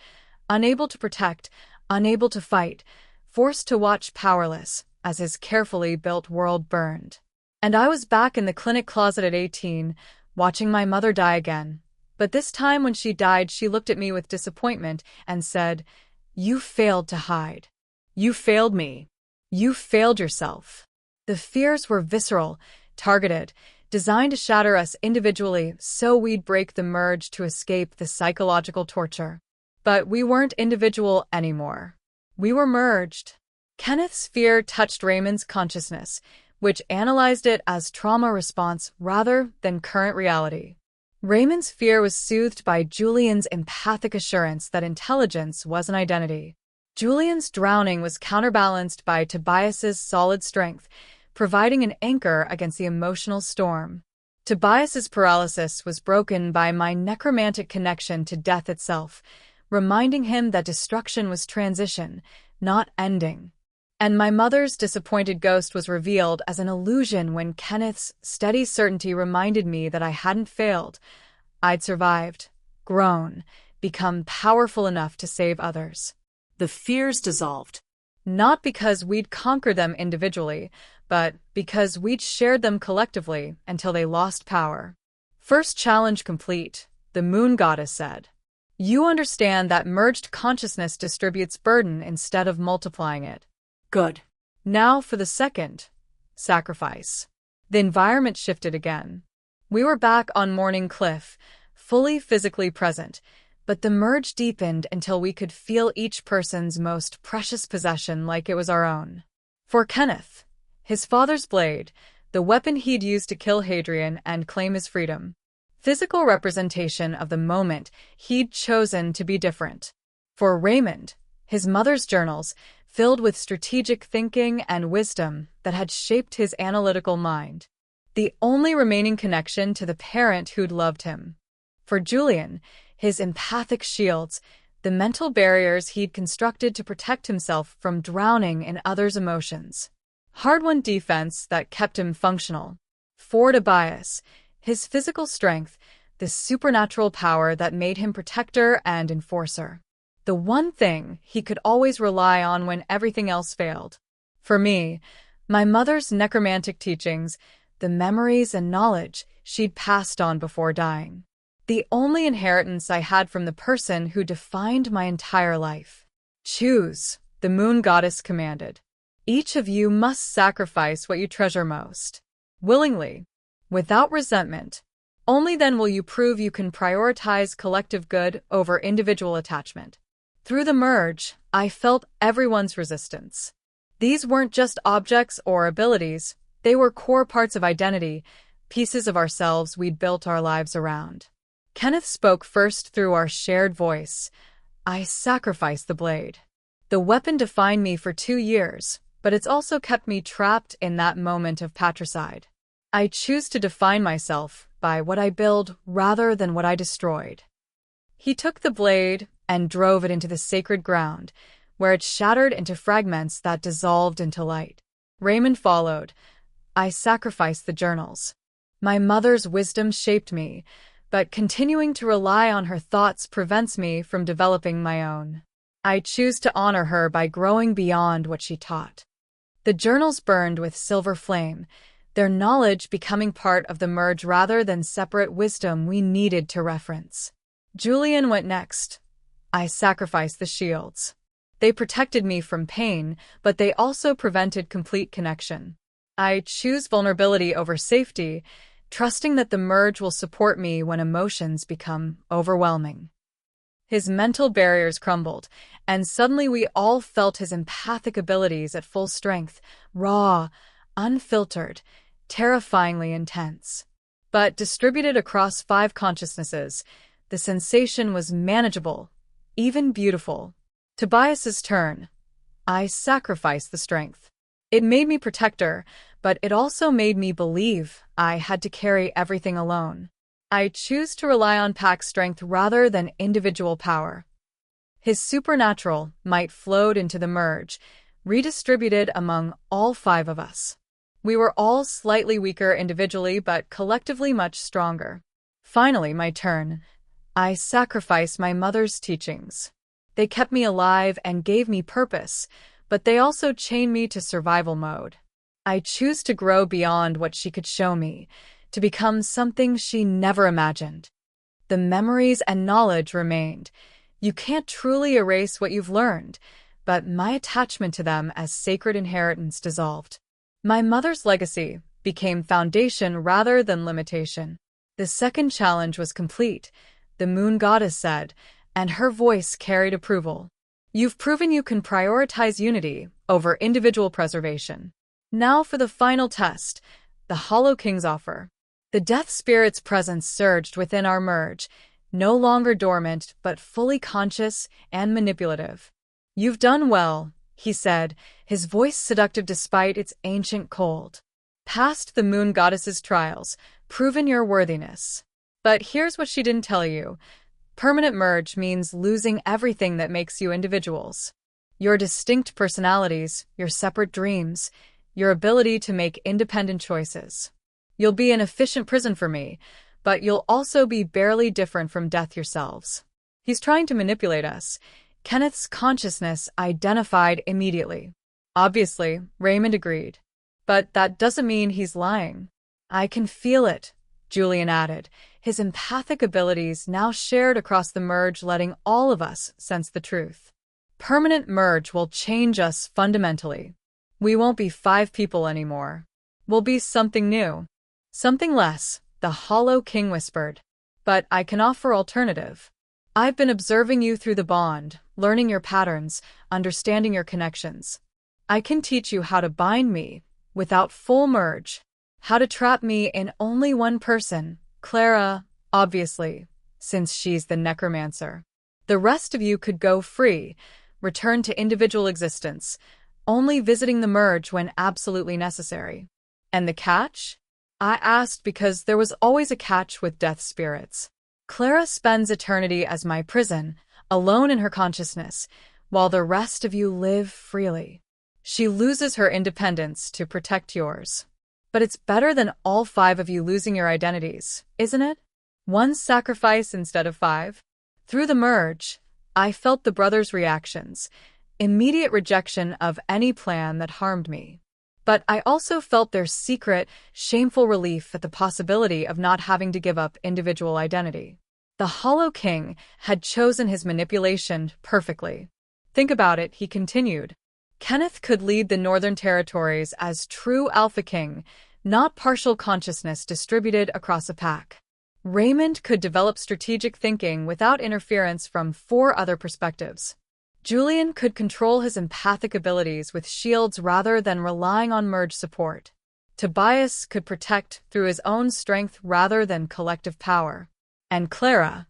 A: unable to protect, unable to fight, forced to watch powerless as his carefully built world burned. And I was back in the clinic closet at 18, watching my mother die again. But this time when she died, she looked at me with disappointment and said, "You failed to hide. You failed me. You failed yourself." The fears were visceral, targeted, designed to shatter us individually so we'd break the merge to escape the psychological torture. But we weren't individual anymore. We were merged. Kenneth's fear touched Raymond's consciousness, which analyzed it as trauma response rather than current reality. Raymond's fear was soothed by Julian's empathic assurance that intelligence was an identity. Julian's drowning was counterbalanced by Tobias's solid strength, providing an anchor against the emotional storm. Tobias's paralysis was broken by my necromantic connection to death itself, reminding him that destruction was transition, not ending. And my mother's disappointed ghost was revealed as an illusion when Kenneth's steady certainty reminded me that I hadn't failed. I'd survived, grown, become powerful enough to save others.
B: The fears dissolved.
A: Not because we'd conquer them individually, but because we'd shared them collectively until they lost power. "First challenge complete," the moon goddess said. "You understand that merged consciousness distributes burden instead of multiplying it."
B: Good.
A: Now for the second, sacrifice. The environment shifted again. We were back on Morning Cliff, fully physically present, but the merge deepened until we could feel each person's most precious possession like it was our own. For Kenneth, his father's blade, the weapon he'd used to kill Hadrian and claim his freedom. Physical representation of the moment he'd chosen to be different. For Raymond, his mother's journals, filled with strategic thinking and wisdom that had shaped his analytical mind. The only remaining connection to the parent who'd loved him. For Julian, his empathic shields, the mental barriers he'd constructed to protect himself from drowning in others' emotions. Hard-won defense that kept him functional. For Tobias, his physical strength, the supernatural power that made him protector and enforcer. The one thing he could always rely on when everything else failed. For me, my mother's necromantic teachings, the memories and knowledge she'd passed on before dying. The only inheritance I had from the person who defined my entire life. "Choose," the moon goddess commanded. "Each of you must sacrifice what you treasure most. Willingly, without resentment. Only then will you prove you can prioritize collective good over individual attachment." Through the merge, I felt everyone's resistance. These weren't just objects or abilities, they were core parts of identity, pieces of ourselves we'd built our lives around. Kenneth spoke first through our shared voice. "I sacrificed the blade. The weapon defined me for 2 years, but it's also kept me trapped in that moment of patricide. I choose to define myself by what I build rather than what I destroyed." He took the blade and drove it into the sacred ground, where it shattered into fragments that dissolved into light. Raymond followed. "I sacrificed the journals. My mother's wisdom shaped me, but continuing to rely on her thoughts prevents me from developing my own. I choose to honor her by growing beyond what she taught." The journals burned with silver flame, their knowledge becoming part of the merge rather than separate wisdom we needed to reference. Julian went next. "I sacrificed the shields. They protected me from pain, but they also prevented complete connection. I choose vulnerability over safety, trusting that the merge will support me when emotions become overwhelming." His mental barriers crumbled, and suddenly we all felt his empathic abilities at full strength, raw, unfiltered, terrifyingly intense. But distributed across 5 consciousnesses, The sensation was manageable, even beautiful. Tobias's turn. I sacrificed the strength. It made me protector, but it also made me believe I had to carry everything alone. I choose to rely on pack strength rather than individual power. His supernatural might flowed into the merge, redistributed among all 5 of us. We were all slightly weaker individually, but collectively much stronger. Finally, my turn. I sacrificed my mother's teachings. They kept me alive and gave me purpose, but they also chained me to survival mode. I choose to grow beyond what she could show me, to become something she never imagined. The memories and knowledge remained. You can't truly erase what you've learned, but my attachment to them as sacred inheritance dissolved. My mother's legacy became foundation rather than limitation. The second challenge was complete, the moon goddess said, and her voice carried approval. You've proven you can prioritize unity over individual preservation. Now for the final test, the Hollow King's offer. The Death Spirit's presence surged within our merge, no longer dormant but fully conscious and manipulative. You've done well, he said, his voice seductive despite its ancient cold. Passed the moon goddess's trials, proven your worthiness. But here's what she didn't tell you. Permanent merge means losing everything that makes you individuals. Your distinct personalities, your separate dreams, your ability to make independent choices. You'll be an efficient prison for me, but you'll also be barely different from death yourselves. He's trying to manipulate us. Kenneth's consciousness identified immediately. Obviously, Raymond agreed. But that doesn't mean he's lying. I can feel it, Julian added, his empathic abilities now shared across the merge, letting all of us sense the truth. Permanent merge will change us fundamentally. We won't be 5 people anymore. We'll be something new. Something less, the Hollow King whispered. But I can offer alternative. I've been observing you through the bond, learning your patterns, understanding your connections. I can teach you how to bind me without full merge, how to trap me in only one person, Clara, obviously, since she's the necromancer. The rest of you could go free, return to individual existence, only visiting the merge when absolutely necessary. And the catch? I asked because there was always a catch with death spirits. Clara spends eternity as my prison, alone in her consciousness, while the rest of you live freely. She loses her independence to protect yours. But it's better than all 5 of you losing your identities, isn't it? 1 sacrifice instead of 5. Through the merge, I felt the brothers' reactions, immediate rejection of any plan that harmed me. But I also felt their secret, shameful relief at the possibility of not having to give up individual identity. The Hollow King had chosen his manipulation perfectly. Think about it, he continued. Kenneth could lead the Northern Territories as true Alpha King, not partial consciousness distributed across a pack. Raymond could develop strategic thinking without interference from 4 other perspectives. Julian could control his empathic abilities with shields rather than relying on merge support. Tobias could protect through his own strength rather than collective power. And Clara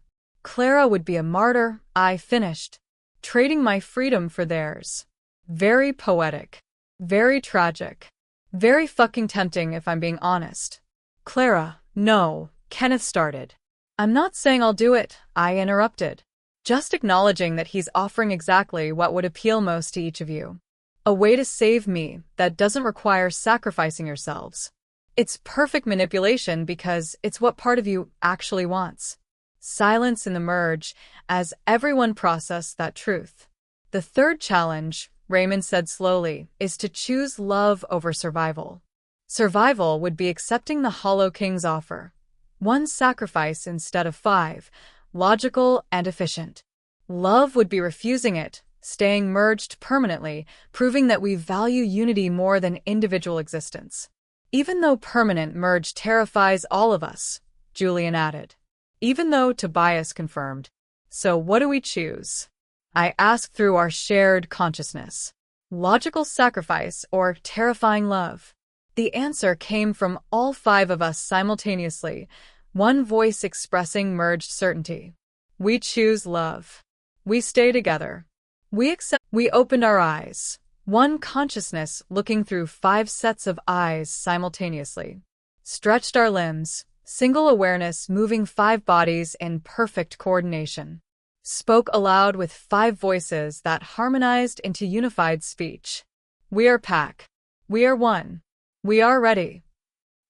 A: would be a martyr, I finished, trading my freedom for theirs. Very poetic. Very tragic. Very fucking tempting if I'm being honest. Clara, no, Kenneth started. I'm not saying I'll do it, I interrupted. Just acknowledging that he's offering exactly what would appeal most to each of you. A way to save me that doesn't require sacrificing yourselves. It's perfect manipulation because it's what part of you actually wants. Silence in the merge as everyone processed that truth. The third challenge, Raymond said slowly, is to choose love over survival. Survival would be accepting the Hollow King's offer. 1 sacrifice instead of 5, logical and efficient. Love would be refusing it, staying merged permanently, proving that we value unity more than individual existence. Even though permanent merge terrifies all of us, Julian added. Even though Tobias confirmed. So what do we choose? I asked through our shared consciousness. Logical sacrifice or terrifying love? The answer came from all 5 of us simultaneously, one voice expressing merged certainty. We choose love. We stay together. We accept. We opened our eyes. One consciousness looking through 5 sets of eyes simultaneously. Stretched our limbs, single awareness moving 5 bodies in perfect coordination. Spoke aloud with 5 voices that harmonized into unified speech. We are pack. We are one. We are ready.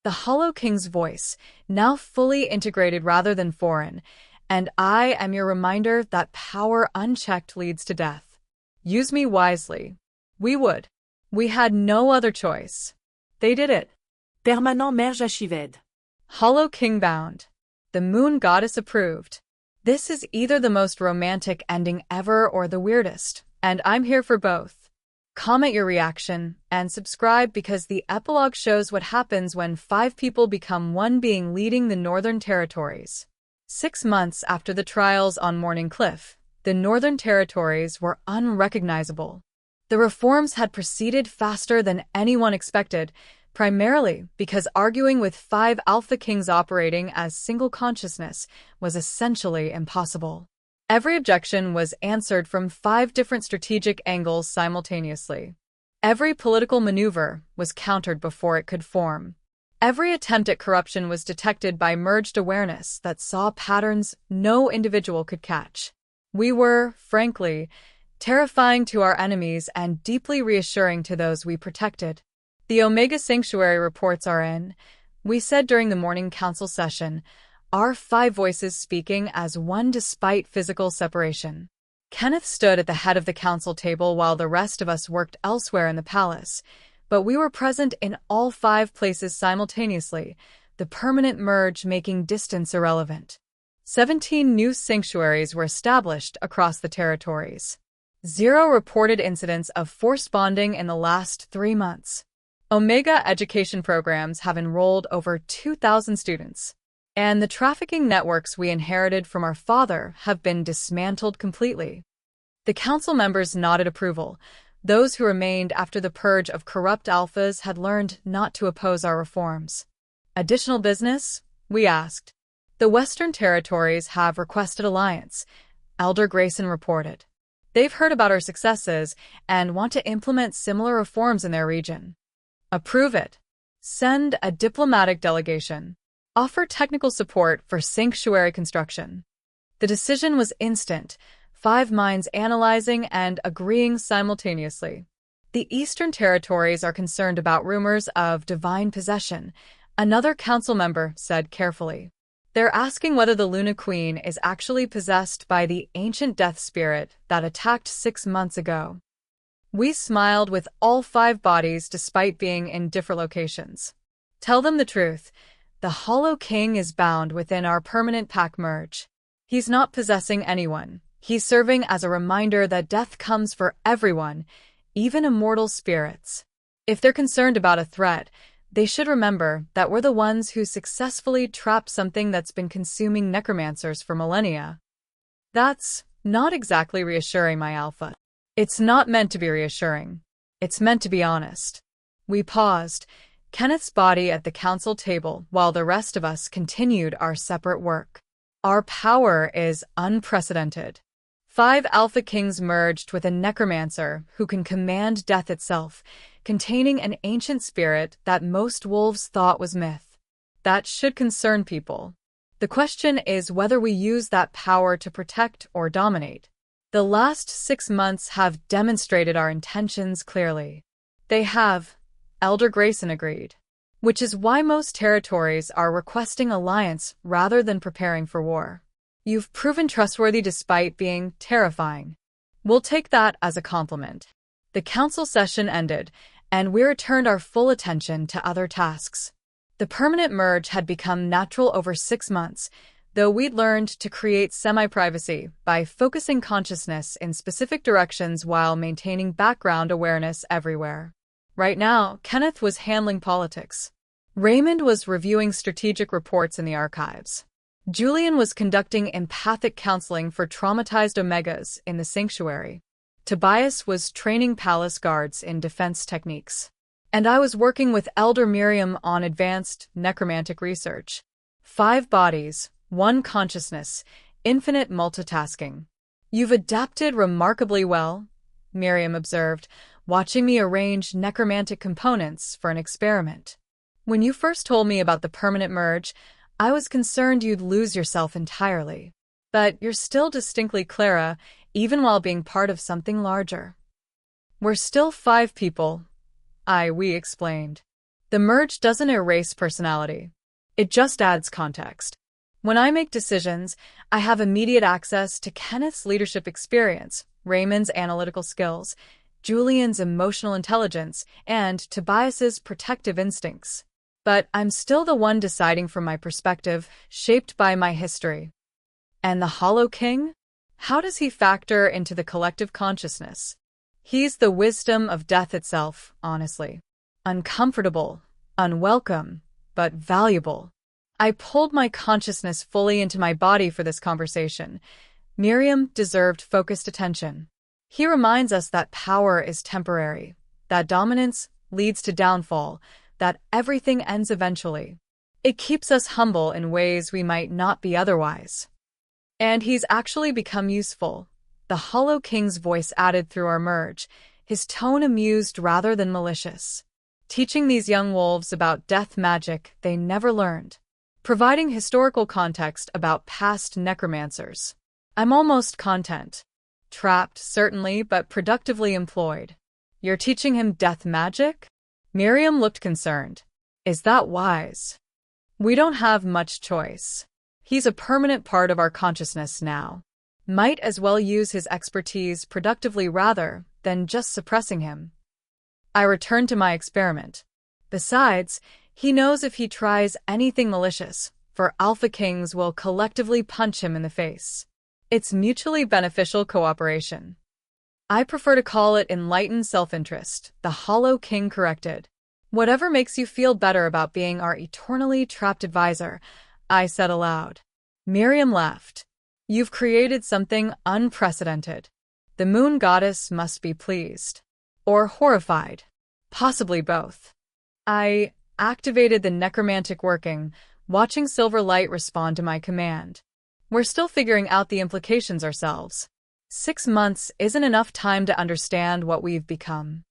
A: The Hollow King's voice, now fully integrated rather than foreign, and I am your reminder that power unchecked leads to death. Use me wisely. We would. We had no other choice. They did it.
B: Permanent merge achived.
A: Hollow King bound. The moon goddess approved. This is either the most romantic ending ever or the weirdest, and I'm here for both. Comment your reaction and subscribe because the epilogue shows what happens when 5 people become one being leading the Northern Territories. 6 months after the trials on Morning Cliff, the Northern Territories were unrecognizable. The reforms had proceeded faster than anyone expected, primarily because arguing with 5 Alpha Kings operating as single consciousness was essentially impossible. Every objection was answered from 5 different strategic angles simultaneously. Every political maneuver was countered before it could form. Every attempt at corruption was detected by merged awareness that saw patterns no individual could catch. We were, frankly, terrifying to our enemies and deeply reassuring to those we protected. The Omega Sanctuary reports are in, we said during the morning council session, our 5 voices speaking as one despite physical separation. Kenneth stood at the head of the council table while the rest of us worked elsewhere in the palace, but we were present in all 5 places simultaneously, the permanent merge making distance irrelevant. 17 new sanctuaries were established across the territories. 0 reported incidents of forced bonding in the last 3 months. Omega education programs have enrolled over 2,000 students, and the trafficking networks we inherited from our father have been dismantled completely. The council members nodded approval. Those who remained after the purge of corrupt alphas had learned not to oppose our reforms. Additional business? We asked. The Western Territories have requested alliance, Elder Grayson reported. They've heard about our successes and want to implement similar reforms in their region. Approve it. Send a diplomatic delegation. Offer technical support for sanctuary construction. The decision was instant, 5 minds analyzing and agreeing simultaneously. The Eastern Territories are concerned about rumors of divine possession, another council member said carefully. They're asking whether the Luna Queen is actually possessed by the ancient death spirit that attacked 6 months ago. We smiled with all 5 bodies despite being in different locations. Tell them the truth. The Hollow King is bound within our permanent pack merge. He's not possessing anyone. He's serving as a reminder that death comes for everyone, even immortal spirits. If they're concerned about a threat, they should remember that we're the ones who successfully trapped something that's been consuming necromancers for millennia. That's not exactly reassuring, my alpha. It's not meant to be reassuring. It's meant to be honest. We paused, Kenneth's body at the council table, while the rest of us continued our separate work. Our power is unprecedented. 5 Alpha Kings merged with a necromancer who can command death itself, containing an ancient spirit that most wolves thought was myth. That should concern people. The question is whether we use that power to protect or dominate. The last 6 months have demonstrated our intentions clearly. They have, Elder Grayson agreed. Which is why most territories are requesting alliance rather than preparing for war. You've proven trustworthy despite being terrifying. We'll take that as a compliment. The council session ended, and we returned our full attention to other tasks. The permanent merge had become natural over 6 months, though we'd learned to create semi-privacy by focusing consciousness in specific directions while maintaining background awareness everywhere. Right now, Kenneth was handling politics. Raymond was reviewing strategic reports in the archives. Julian was conducting empathic counseling for traumatized Omegas in the sanctuary. Tobias was training palace guards in defense techniques. And I was working with Elder Miriam on advanced necromantic research. 5 bodies, 1 consciousness, infinite multitasking. You've adapted remarkably well, Miriam observed, watching me arrange necromantic components for an experiment. When you first told me about the permanent merge, I was concerned you'd lose yourself entirely. But you're still distinctly Clara, even while being part of something larger. We're still 5 people, we explained. The merge doesn't erase personality. It just adds context. When I make decisions, I have immediate access to Kenneth's leadership experience, Raymond's analytical skills, Julian's emotional intelligence, and Tobias's protective instincts. But I'm still the one deciding from my perspective, shaped by my history. And the Hollow King? How does he factor into the collective consciousness? He's the wisdom of death itself, honestly. Uncomfortable, unwelcome, but valuable. I pulled my consciousness fully into my body for this conversation. Miriam deserved focused attention. He reminds us that power is temporary, that dominance leads to downfall, that everything ends eventually. It keeps us humble in ways we might not be otherwise. And he's actually become useful. The Hollow King's voice added through our merge, his tone amused rather than malicious. Teaching these young wolves about death magic they never learned. Providing historical context about past necromancers. I'm almost content. Trapped, certainly, but productively employed. You're teaching him death magic? Miriam looked concerned. Is that wise? We don't have much choice. He's a permanent part of our consciousness now. Might as well use his expertise productively rather than just suppressing him. I returned to my experiment. Besides, he knows if he tries anything malicious, for Alpha Kings will collectively punch him in the face. It's mutually beneficial cooperation. I prefer to call it enlightened self-interest, the Hollow King corrected. Whatever makes you feel better about being our eternally trapped advisor, I said aloud. Miriam laughed. You've created something unprecedented. The moon goddess must be pleased. Or horrified. Possibly both. I activated the necromantic working, watching silver light respond to my command. We're still figuring out the implications ourselves. 6 months isn't enough time to understand what we've become.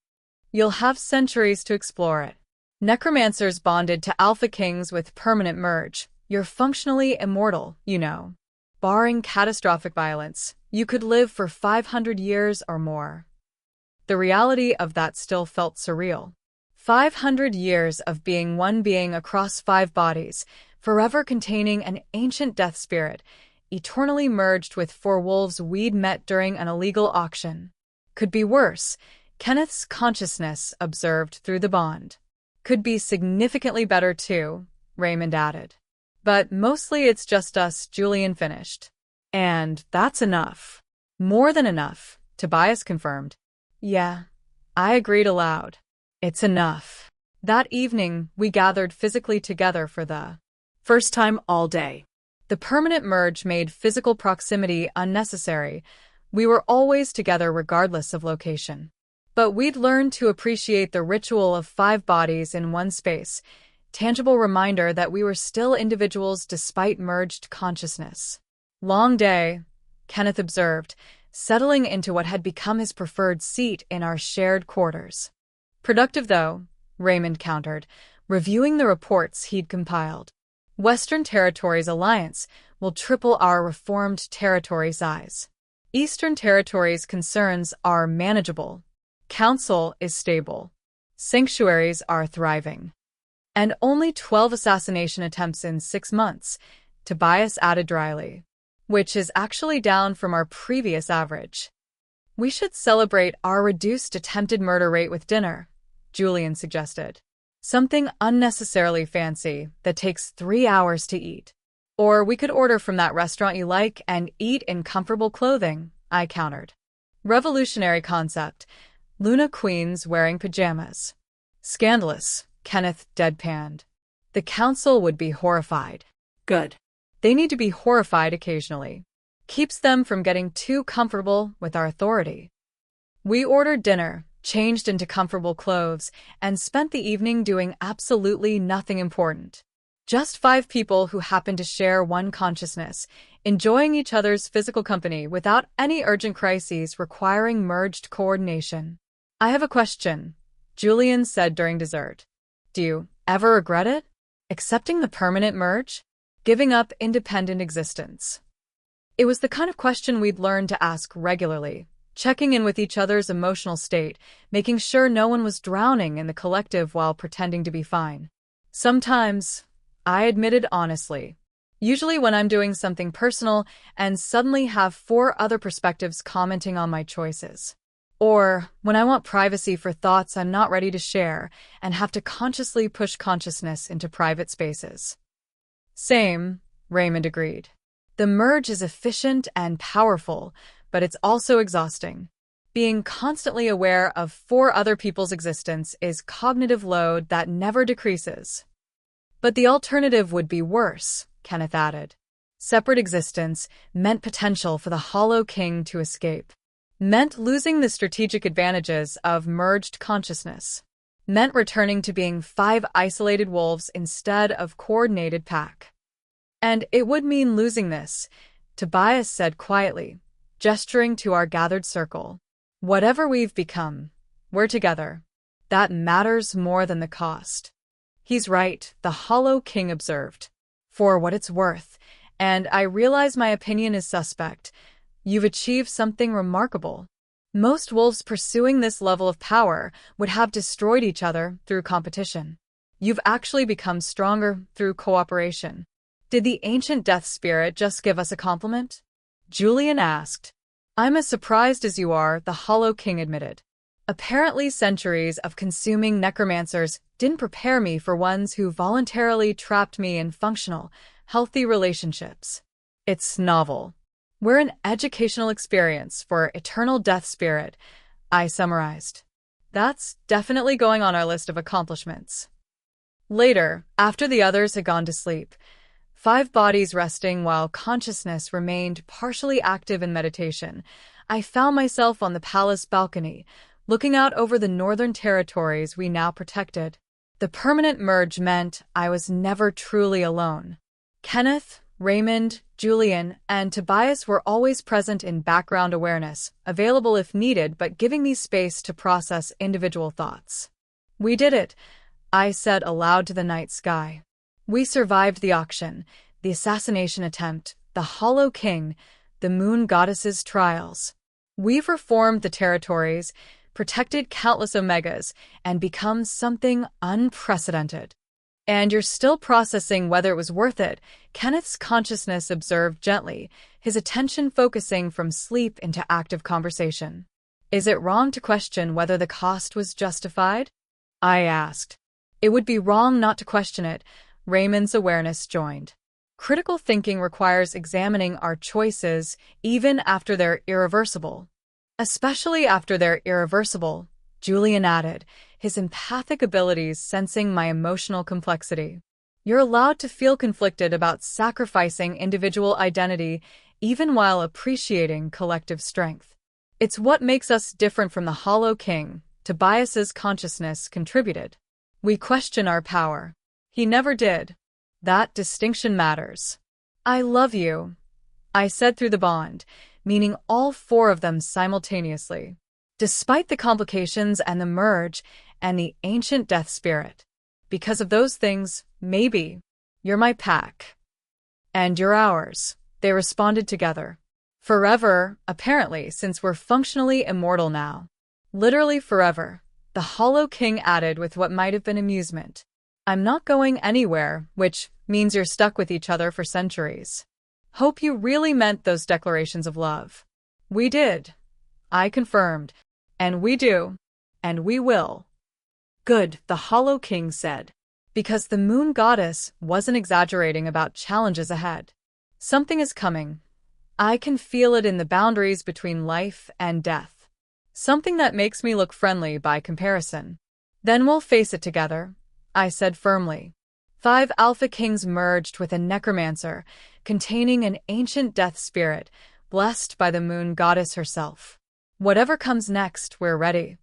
A: You'll have centuries to explore it. Necromancers bonded to Alpha Kings with permanent merge. You're functionally immortal, you know. Barring catastrophic violence, you could live for 500 years or more. The reality of that still felt surreal. 500 years of being one being across 5 bodies, forever containing an ancient death spirit, eternally merged with 4 wolves we'd met during an illegal auction. Could be worse, Kenneth's consciousness observed through the bond. Could be significantly better too, Raymond added. But mostly it's just us, Julian finished. And that's enough. More than enough, Tobias confirmed. Yeah, I agreed aloud. It's enough. That evening, we gathered physically together for the
B: First time all day.
A: The permanent merge made physical proximity unnecessary. We were always together regardless of location. But we'd learned to appreciate the ritual of 5 bodies in one space, tangible reminder that we were still individuals despite merged consciousness. Long day, Kenneth observed, settling into what had become his preferred seat in our shared quarters. Productive, though, Raymond countered, reviewing the reports he'd compiled. Western Territories Alliance will triple our reformed territory size. Eastern Territories concerns are manageable. Council is stable. Sanctuaries are thriving. And only 12 assassination attempts in 6 months, Tobias added dryly, which is actually down from our previous average. We should celebrate our reduced attempted murder rate with dinner, Julian suggested. Something unnecessarily fancy that takes 3 hours to eat. Or we could order from that restaurant you like and eat in comfortable clothing, I countered. Revolutionary concept. Luna Queens wearing pajamas. Scandalous, Kenneth deadpanned. The council would be horrified.
B: Good.
A: They need to be horrified occasionally. Keeps them from getting too comfortable with our authority. We ordered dinner, changed into comfortable clothes, and spent the evening doing absolutely nothing important. Just 5 people who happen to share one consciousness, enjoying each other's physical company without any urgent crises requiring merged coordination. I have a question, Julian said during dessert. Do you ever regret it? Accepting the permanent merge? Giving up independent existence? It was the kind of question we'd learned to ask regularly, checking in with each other's emotional state, making sure no one was drowning in the collective while pretending to be fine. Sometimes, I admitted honestly, usually when I'm doing something personal and suddenly have 4 other perspectives commenting on my choices. Or when I want privacy for thoughts I'm not ready to share and have to consciously push consciousness into private spaces. Same, Raymond agreed. The merge is efficient and powerful, but it's also exhausting. Being constantly aware of 4 other people's existence is cognitive load that never decreases. But the alternative would be worse, Kenneth added. Separate existence meant potential for the Hollow King to escape. Meant losing the strategic advantages of merged consciousness. Meant returning to being 5 isolated wolves instead of coordinated pack. And it would mean losing this, Tobias said quietly, gesturing to our gathered circle. Whatever we've become, we're together. That matters more than the cost. He's right, the Hollow King observed. For what it's worth, and I realize my opinion is suspect, you've achieved something remarkable. Most wolves pursuing this level of power would have destroyed each other through competition. You've actually become stronger through cooperation. Did the ancient death spirit just give us a compliment? Julian asked. I'm as surprised as you are, the Hollow King admitted. Apparently centuries of consuming necromancers didn't prepare me for ones who voluntarily trapped me in functional, healthy relationships. It's novel. We're an educational experience for eternal death spirit, I summarized. That's definitely going on our list of accomplishments. Later, after the others had gone to sleep, 5 bodies resting while consciousness remained partially active in meditation, I found myself on the palace balcony, looking out over the northern territories we now protected. The permanent merge meant I was never truly alone. Kenneth, Raymond, Julian, and Tobias were always present in background awareness, available if needed but giving me space to process individual thoughts. We did it, I said aloud to the night sky. We survived the auction, the assassination attempt, the Hollow King, the Moon Goddess's trials. We've reformed the territories, protected countless Omegas, and become something unprecedented. And you're still processing whether it was worth it, Kenneth's consciousness observed gently, his attention focusing from sleep into active conversation. Is it wrong to question whether the cost was justified? I asked. It would be wrong not to question it, Raymond's awareness joined. Critical thinking requires examining our choices even after they're irreversible. Especially after they're irreversible, Julian added, his empathic abilities sensing my emotional complexity. You're allowed to feel conflicted about sacrificing individual identity even while appreciating collective strength. It's what makes us different from the Hollow King, Tobias's consciousness contributed. We question our power. He never did. That distinction matters. I love you, I said through the bond, meaning all 4 of them simultaneously. Despite the complications and the merge and the ancient death spirit. Because of those things, maybe. You're my pack. And you're ours, they responded together. Forever, apparently, since we're functionally immortal now. Literally forever, the Hollow King added with what might have been amusement. I'm not going anywhere, which means you're stuck with each other for centuries. Hope you really meant those declarations of love. We did. I confirmed. And we do. And we will. Good, the Hollow King said. Because the Moon Goddess wasn't exaggerating about challenges ahead. Something is coming. I can feel it in the boundaries between life and death. Something that makes me look friendly by comparison. Then we'll face it together, I said firmly. 5 Alpha Kings merged with a necromancer, containing an ancient death spirit, blessed by the Moon Goddess herself. Whatever comes next, we're ready.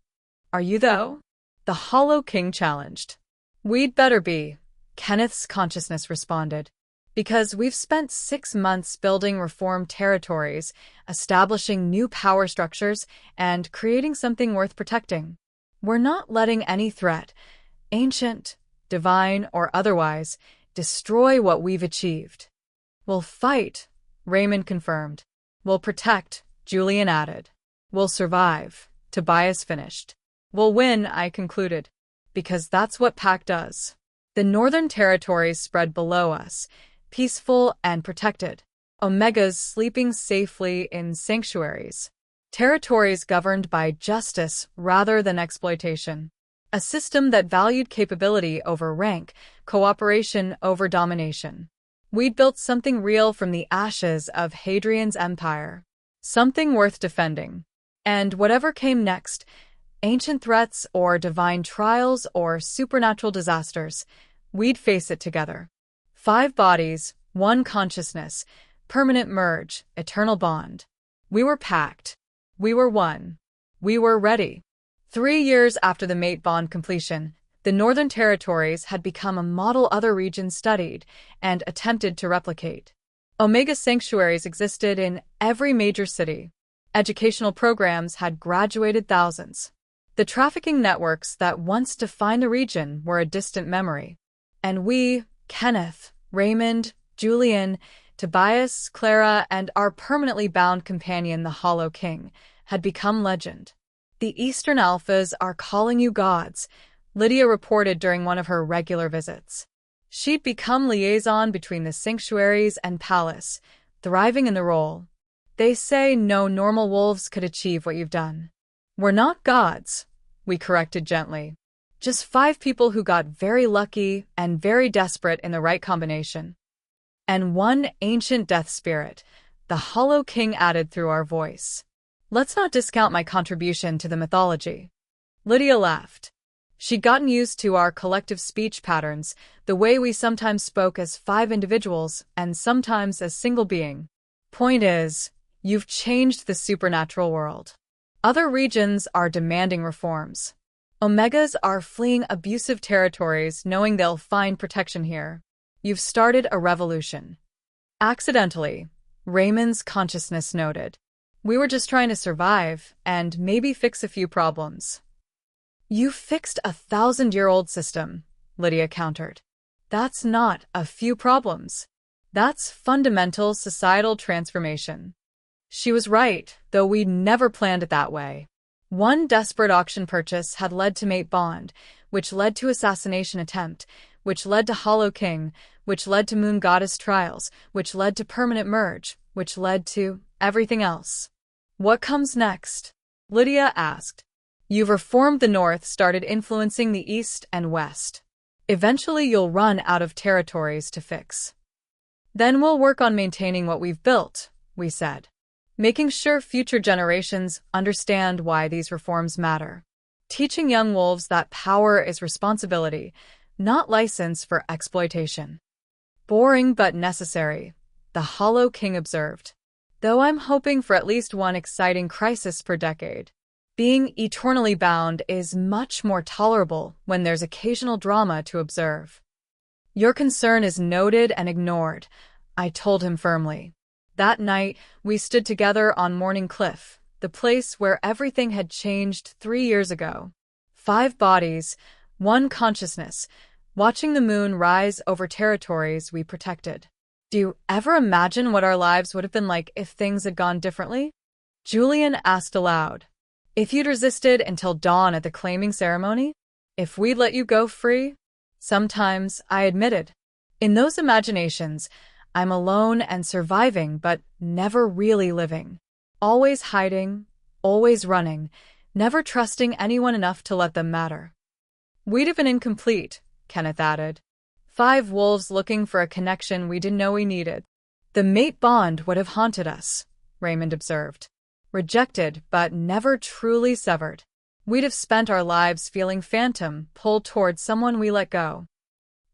A: Are you though? The Hollow King challenged. We'd better be, Kenneth's consciousness responded. Because we've spent 6 months building reformed territories, establishing new power structures, and creating something worth protecting. We're not letting any threat, ancient, divine, or otherwise, destroy what we've achieved. We'll fight, Raymond confirmed. We'll protect, Julian added. We'll survive, Tobias finished. We'll win, I concluded. Because that's what Pact does. The northern territories spread below us, peaceful and protected. Omegas sleeping safely in sanctuaries. Territories governed by justice rather than exploitation. A system that valued capability over rank, cooperation over domination. We'd built something real from the ashes of Hadrian's empire. Something worth defending. And whatever came next, ancient threats or divine trials or supernatural disasters, we'd face it together. 5 bodies, 1 consciousness, permanent merge, eternal bond. We were packed. We were one. We were ready. 3 years after the mate bond completion, the Northern Territories had become a model other regions studied and attempted to replicate. Omega sanctuaries existed in every major city. Educational programs had graduated thousands. The trafficking networks that once defined the region were a distant memory. And we, Kenneth, Raymond, Julian, Tobias, Clara, and our permanently bound companion, the Hollow King, had become legend. The Eastern Alphas are calling you gods, Lydia reported during one of her regular visits. She'd become liaison between the sanctuaries and palace, thriving in the role. They say no normal wolves could achieve what you've done. We're not gods, we corrected gently. Just 5 people who got very lucky and very desperate in the right combination. And 1 ancient death spirit, the Hollow King added through our voice. Let's not discount my contribution to the mythology. Lydia laughed. She'd gotten used to our collective speech patterns, the way we sometimes spoke as 5 individuals and sometimes as single being. Point is, you've changed the supernatural world. Other regions are demanding reforms. Omegas are fleeing abusive territories knowing they'll find protection here. You've started a revolution. Accidentally, Raymond's consciousness noted. We were just trying to survive and maybe fix a few problems. You fixed a 1,000-year-old system, Lydia countered. That's not a few problems. That's fundamental societal transformation. She was right, though we'd never planned it that way. 1 desperate auction purchase had led to mate bond, which led to assassination attempt, which led to Hollow King, which led to moon goddess trials, which led to permanent merge, which led to everything else. What comes next? Lydia asked. You've reformed the North, started influencing the East and West. Eventually you'll run out of territories to fix. Then we'll work on maintaining what we've built, we said. Making sure future generations understand why these reforms matter. Teaching young wolves that power is responsibility, not license for exploitation. Boring but necessary, the Hollow King observed. Though I'm hoping for at least 1 exciting crisis per decade. Being eternally bound is much more tolerable when there's occasional drama to observe. Your concern is noted and ignored, I told him firmly. That night, we stood together on Morning Cliff, the place where everything had changed 3 years ago. 5 bodies, 1 consciousness, watching the moon rise over territories we protected. Do you ever imagine what our lives would have been like if things had gone differently? Julian asked aloud. If you'd resisted until dawn at the claiming ceremony? If we'd let you go free? Sometimes, I admitted. In those imaginations, I'm alone and surviving, but never really living. Always hiding, always running, never trusting anyone enough to let them matter. We'd have been incomplete, Kenneth added. 5 wolves looking for a connection we didn't know we needed. The mate bond would have haunted us, Raymond observed. Rejected, but never truly severed. We'd have spent our lives feeling phantom, pulled towards someone we let go.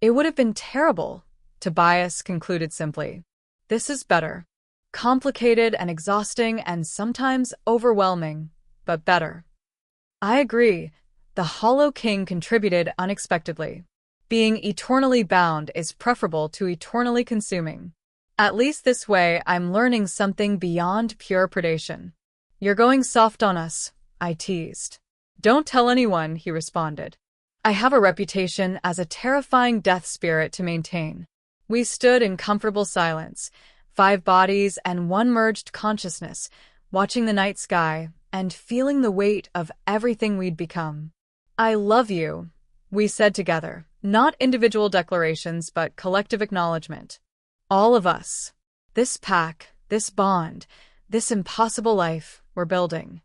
A: It would have been terrible, Tobias concluded simply. This is better. Complicated and exhausting and sometimes overwhelming, but better. I agree. The Hollow King contributed unexpectedly. Being eternally bound is preferable to eternally consuming. At least this way, I'm learning something beyond pure predation. You're going soft on us, I teased. Don't tell anyone, he responded. I have a reputation as a terrifying death spirit to maintain. We stood in comfortable silence, 5 bodies and 1 merged consciousness, watching the night sky and feeling the weight of everything we'd become. I love you, we said together, not individual declarations but collective acknowledgement. All of us. This pack, this bond, this impossible life we're building.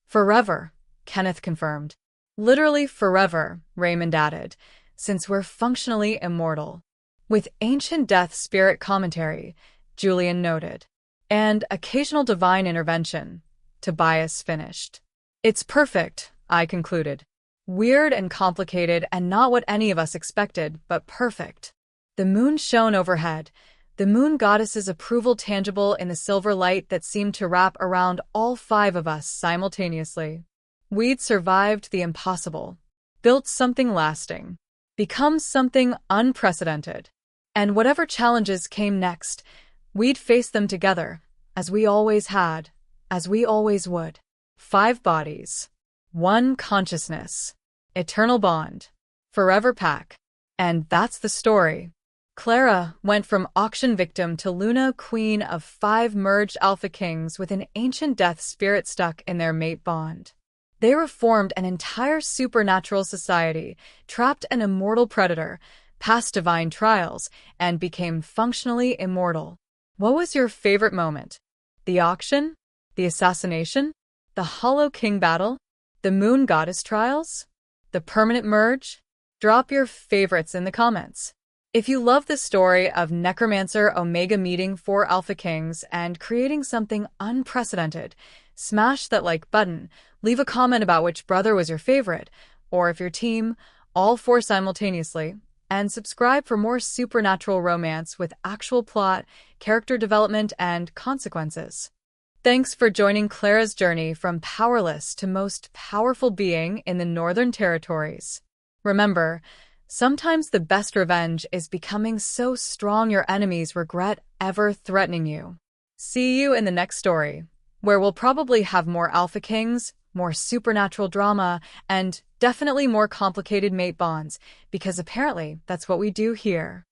A: Forever, Kenneth confirmed. Literally forever, Raymond added, since we're functionally immortal. With ancient death spirit commentary, Julian noted. And occasional divine intervention, Tobias finished. It's perfect, I concluded. Weird and complicated and not what any of us expected, but perfect. The moon shone overhead, the moon goddess's approval tangible in the silver light that seemed to wrap around all 5 of us simultaneously. We'd survived the impossible, built something lasting, become something unprecedented. And whatever challenges came next, we'd face them together, as we always had, as we always would. 5 bodies, 1 consciousness, eternal bond, forever pack. And that's the story. Clara went from auction victim to Luna, queen of 5 merged alpha kings with an ancient death spirit stuck in their mate bond. They reformed an entire supernatural society, trapped an immortal predator, passed divine trials, and became functionally immortal. What was your favorite moment? The auction? The assassination? The Hollow King battle? The Moon Goddess trials? The permanent merge? Drop your favorites in the comments. If you love the story of Necromancer Omega meeting 4 Alpha Kings and creating something unprecedented, smash that like button, leave a comment about which brother was your favorite, or if your team, all 4 simultaneously, and subscribe for more supernatural romance with actual plot, character development, and consequences. Thanks for joining Clara's journey from powerless to most powerful being in the Northern Territories. Remember, sometimes the best revenge is becoming so strong your enemies regret ever threatening you. See you in the next story, where we'll probably have more Alpha Kings, more supernatural drama, and definitely more complicated mate bonds, because apparently that's what we do here.